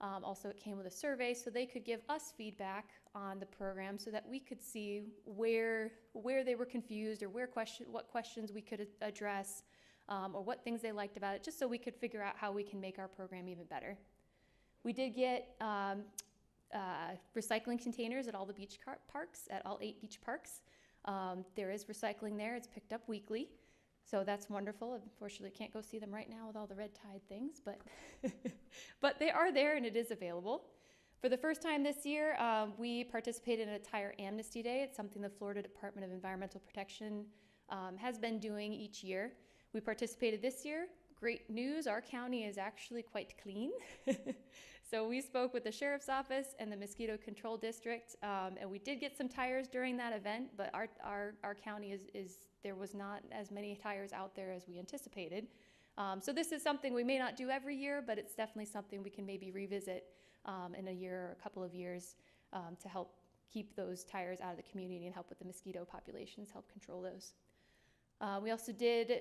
Also, it came with a survey so they could give us feedback on the program so that we could see where they were confused or what questions we could address. Or what things they liked about it, just so we could figure out how we can make our program even better. We did get recycling containers at all the beach parks, at all 8 beach parks. There is recycling there. It's picked up weekly, so that's wonderful. Unfortunately, can't go see them right now with all the red tide things, but but they are there and it is available. For the first time this year, we participated in a tire amnesty day. It's something the Florida Department of Environmental Protection has been doing each year. We participated this year. Great news, our county is actually quite clean. So we spoke with the sheriff's office and the mosquito control district, and we did get some tires during that event, but our county there was not as many tires out there as we anticipated. So this is something we may not do every year, but it's definitely something we can maybe revisit in a year or a couple of years to help keep those tires out of the community and help with the mosquito populations, help control those. We also did,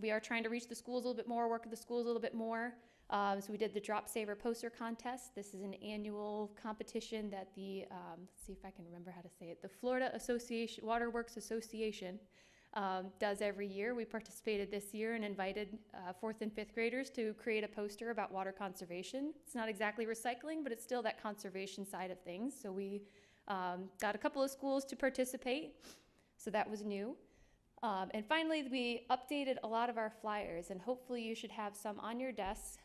we are trying to reach the schools a little bit more, work with the schools a little bit more. So we did the Drop Saver Poster Contest. This is an annual competition that let's see if I can remember how to say it, the Florida Waterworks Association does every year. We participated this year and invited 4th and 5th graders to create a poster about water conservation. It's not exactly recycling, but it's still that conservation side of things. So we got a couple of schools to participate, so that was new. And finally, we updated a lot of our flyers, and hopefully you should have some on your desks.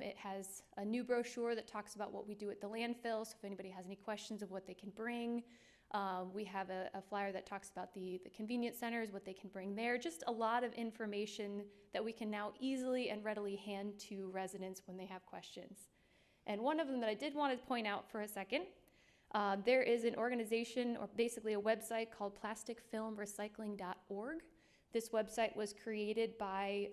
It has a new brochure that talks about what we do at the landfill, so if anybody has any questions of what they can bring, We have a flyer that talks about the convenience centers, what they can bring there, just a lot of information that we can now easily and readily hand to residents when they have questions. And one of them that I did want to point out for a second, there is an organization, or basically a website, called plasticfilmrecycling.org. This website was created by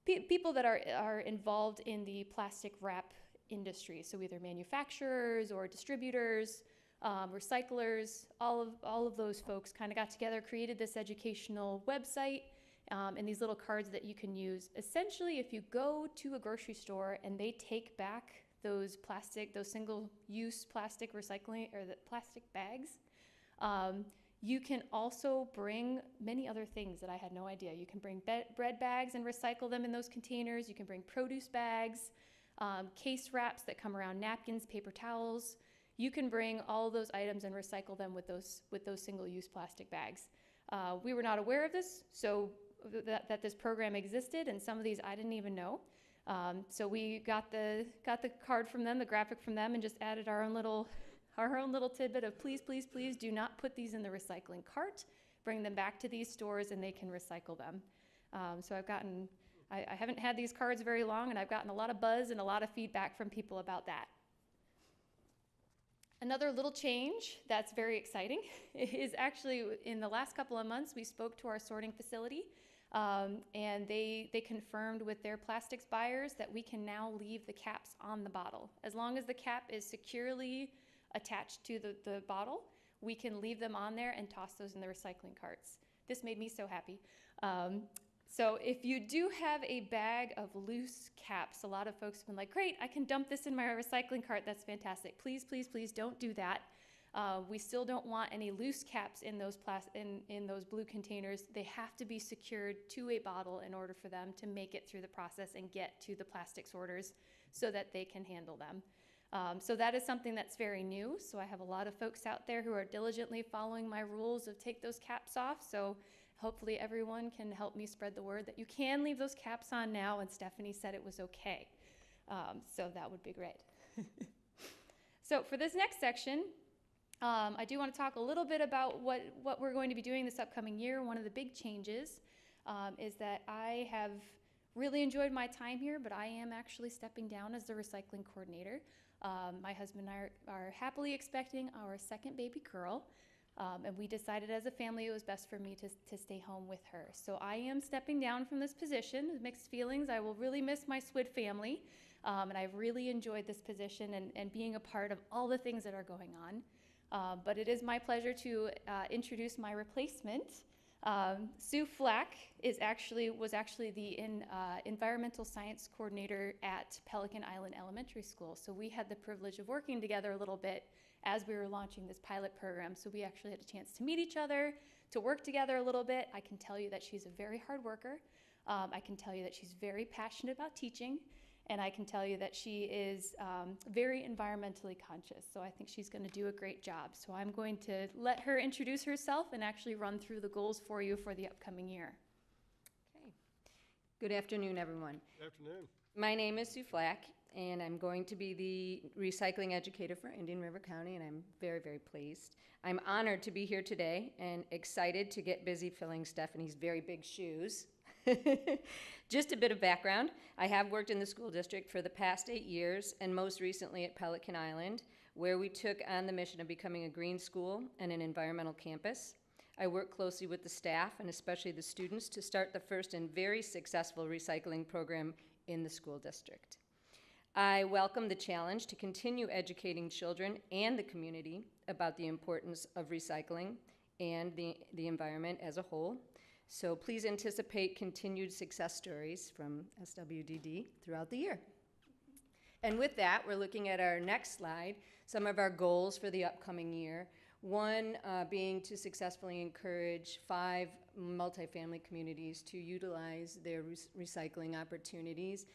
people that are involved in the plastic wrap industry, so either manufacturers or distributors, recyclers, all of those folks kind of got together, created this educational website, and these little cards that you can use. Essentially, if you go to a grocery store and they take back those single-use plastic recycling, or the plastic bags, you can also bring many other things that I had no idea. You can bring bread bags and recycle them in those containers. You can bring produce bags, case wraps that come around napkins, paper towels. You can bring all those items and recycle them with those single-use plastic bags. We were not aware of this, so that this program existed, and some of these I didn't even know. So we got the card from them, the graphic from them, and just added our own little tidbit of please, please, please do not put these in the recycling cart. Bring them back to these stores and they can recycle them. So I haven't had these cards very long, and I've gotten a lot of buzz and a lot of feedback from people about that. Another little change that's very exciting is actually in the last couple of months, we spoke to our sorting facility, and they confirmed with their plastics buyers that we can now leave the caps on the bottle. As long as the cap is securely attached to the bottle, we can leave them on there and toss those in the recycling carts. This made me so happy. So if you do have a bag of loose caps, a lot of folks have been like, great, I can dump this in my recycling cart, that's fantastic. Please, please, please don't do that. We still don't want any loose caps in those in those blue containers. They have to be secured to a bottle in order for them to make it through the process and get to the plastic sorters so that they can handle them. So that is something that's very new. So I have a lot of folks out there who are diligently following my rules of take those caps off. So hopefully everyone can help me spread the word that you can leave those caps on now, and Stephanie said it was okay. So that would be great. So for this next section, I do want to talk a little bit about what we're going to be doing this upcoming year. One of the big changes is that I have really enjoyed my time here, but I am actually stepping down as the recycling coordinator. My husband and I are happily expecting our second baby girl, and we decided as a family it was best for me to stay home with her. So I am stepping down from this position. Mixed feelings. I will really miss my SWID family, and I've really enjoyed this position and being a part of all the things that are going on. But it is my pleasure to introduce my replacement. Sue Flack was actually the environmental science coordinator at Pelican Island Elementary School. So we had the privilege of working together a little bit as we were launching this pilot program. So we actually had a chance to meet each other, to work together a little bit. I can tell you that she's a very hard worker. I can tell you that she's very passionate about teaching. And I can tell you that she is very environmentally conscious. So I think she's going to do a great job. So I'm going to let her introduce herself and actually run through the goals for you for the upcoming year. Okay. Good afternoon, everyone. Good afternoon. My name is Sue Flack, and I'm going to be the recycling educator for Indian River County, and I'm very, very pleased. I'm honored to be here today and excited to get busy filling Stephanie's very big shoes. Just a bit of background. I have worked in the school district for the past 8 years, and most recently at Pelican Island, where we took on the mission of becoming a green school and an environmental campus. I work closely with the staff and especially the students to start the first and very successful recycling program in the school district. I welcome the challenge to continue educating children and the community about the importance of recycling and the environment as a whole. So please anticipate continued success stories from SWDD throughout the year. And with that, we're looking at our next slide, some of our goals for the upcoming year. One being to successfully encourage 5 multifamily communities to utilize their recycling opportunities.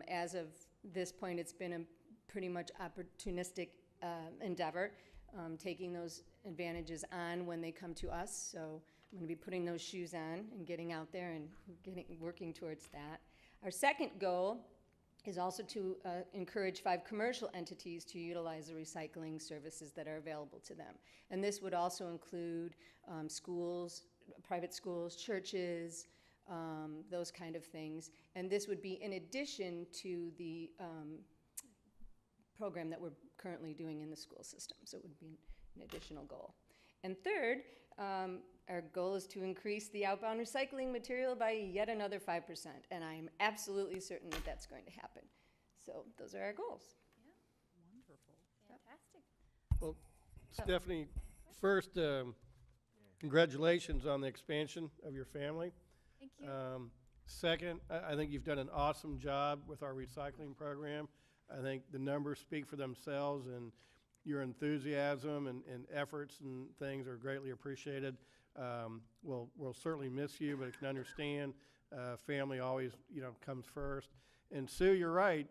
As of this point, it's been a pretty much opportunistic endeavor, taking those advantages on when they come to us. So I'm going to be putting those shoes on and getting out there and working towards that. Our second goal is also to encourage 5 commercial entities to utilize the recycling services that are available to them. And this would also include schools, private schools, churches, those kind of things. And this would be in addition to the program that we're currently doing in the school system. So it would be an additional goal. And third, our goal is to increase the outbound recycling material by yet another 5%. And I'm absolutely certain that that's going to happen. So those are our goals. Wonderful. Fantastic. Well, Stephanie, first, congratulations on the expansion of your family. Thank you. Second, I think you've done an awesome job with our recycling program. I think the numbers speak for themselves, and your enthusiasm and efforts and things are greatly appreciated. We'll certainly miss you, but I can understand family always, comes first. And Sue, you're right.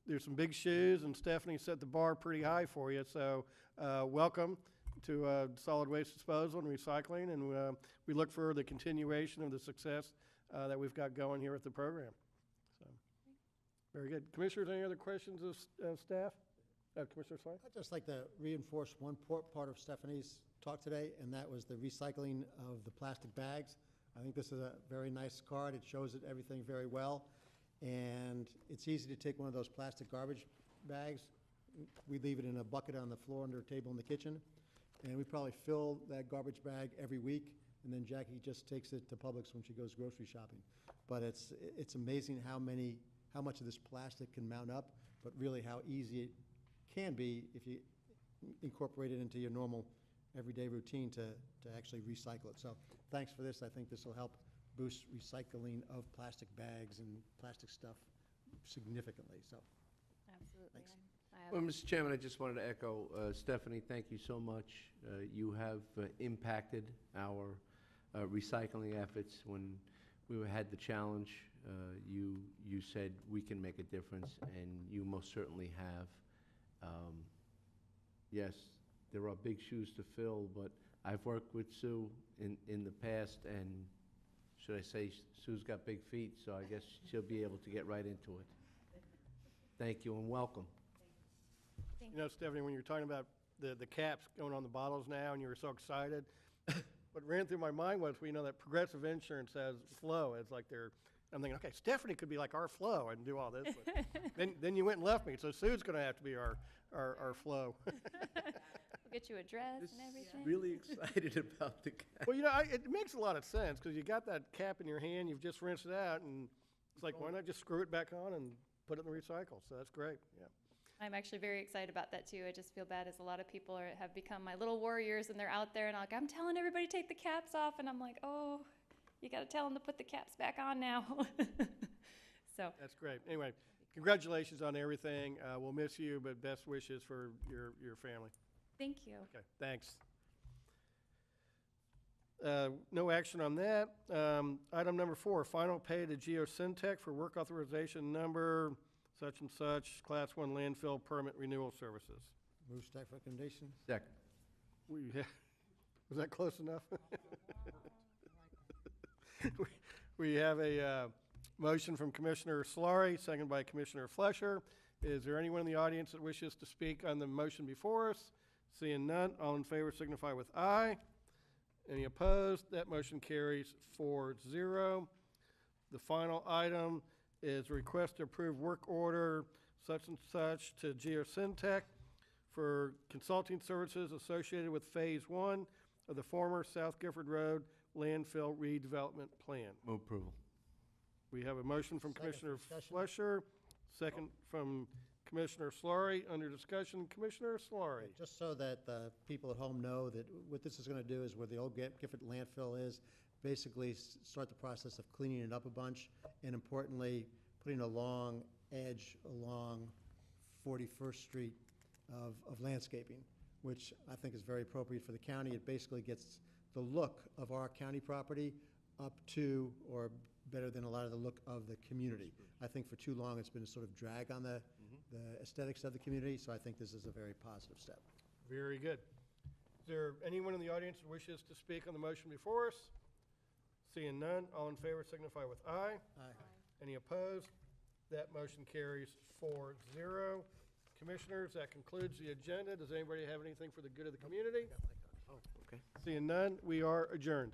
There's some big shoes, and Stephanie set the bar pretty high for you. So welcome to solid waste disposal and recycling, and we look for the continuation of the success that we've got going here with the program. So, very good. Commissioners, any other questions of staff? Commissioner Slay? I'd just like to reinforce one part of Stephanie's talk today, and that was the recycling of the plastic bags. I think this is a very nice card. It shows everything very well. And it's easy to take one of those plastic garbage bags. We leave it in a bucket on the floor under a table in the kitchen. And we probably fill that garbage bag every week. And then Jackie just takes it to Publix when she goes grocery shopping. But it's amazing how much of this plastic can mount up, but really how easy it can be if you incorporate it into your normal everyday routine to actually recycle it. So thanks for this. I think this will help boost recycling of plastic bags and plastic stuff significantly. So Absolutely. thanks. Well, Mr. Chairman, I just wanted to echo, Stephanie, thank you so much. You have impacted our recycling efforts. When we had the challenge, you said we can make a difference, and you most certainly have. Yes, there are big shoes to fill, but I've worked with Sue in the past, and should I say, Sue's got big feet, so I guess she'll be able to get right into it. Thank you and welcome. Stephanie, when you're talking about the caps going on the bottles now, and you were so excited, what ran through my mind was, that Progressive Insurance has Flow. It's like I'm thinking, okay, Stephanie could be like our Flow and do all this. then you went and left me, so Sue's going to have to be our Flow. We'll get you a dress and everything. Really excited about the cap. Well, it makes a lot of sense, because you got that cap in your hand, you've just rinsed it out, and it's like, why not just screw it back on and put it in the recycle? So that's great, yeah. I'm actually very excited about that too. I just feel bad as a lot of people have become my little warriors, and they're out there and I'm telling everybody to take the caps off, and I'm like, oh, you got to tell them to put the caps back on now. So That's great. Anyway, congratulations on everything. We'll miss you, but best wishes for your family. thank you. Okay, thanks. No action on that. Item number 4, final pay to Geosyntec for work authorization number such and such, Class 1 landfill permit renewal services. Move staff recommendation. Second. Was that close enough? We have a motion from Commissioner Solari, second by Commissioner Flesher. Is there anyone in the audience that wishes to speak on the motion before us? Seeing none, all in favor signify with aye. Any opposed? That motion carries 4-0. The final item is request to approve work order such and such to Geosyntec for consulting services associated with Phase 1 of the former South Gifford Road landfill redevelopment plan. Move approval. We have a motion from Second Commissioner for discussion. Flesher, second from Commissioner Solari. Under discussion, Commissioner Solari. Just so that the people at home know that what this is going to do is where the old Gifford landfill is, basically start the process of cleaning it up a bunch, and importantly, putting a long edge along 41st Street of landscaping, which I think is very appropriate for the county. It basically gets the look of our county property up to, or better than a lot of the look of the community. I think for too long it's been a sort of drag on the aesthetics of the community, so I think this is a very positive step. Very good. Is there anyone in the audience who wishes to speak on the motion before us? Seeing none, all in favor signify with aye. Aye. Any opposed? That motion carries 4-0. Commissioners, that concludes the agenda. Does anybody have anything for the good of the community? Oh, okay. Seeing none, we are adjourned.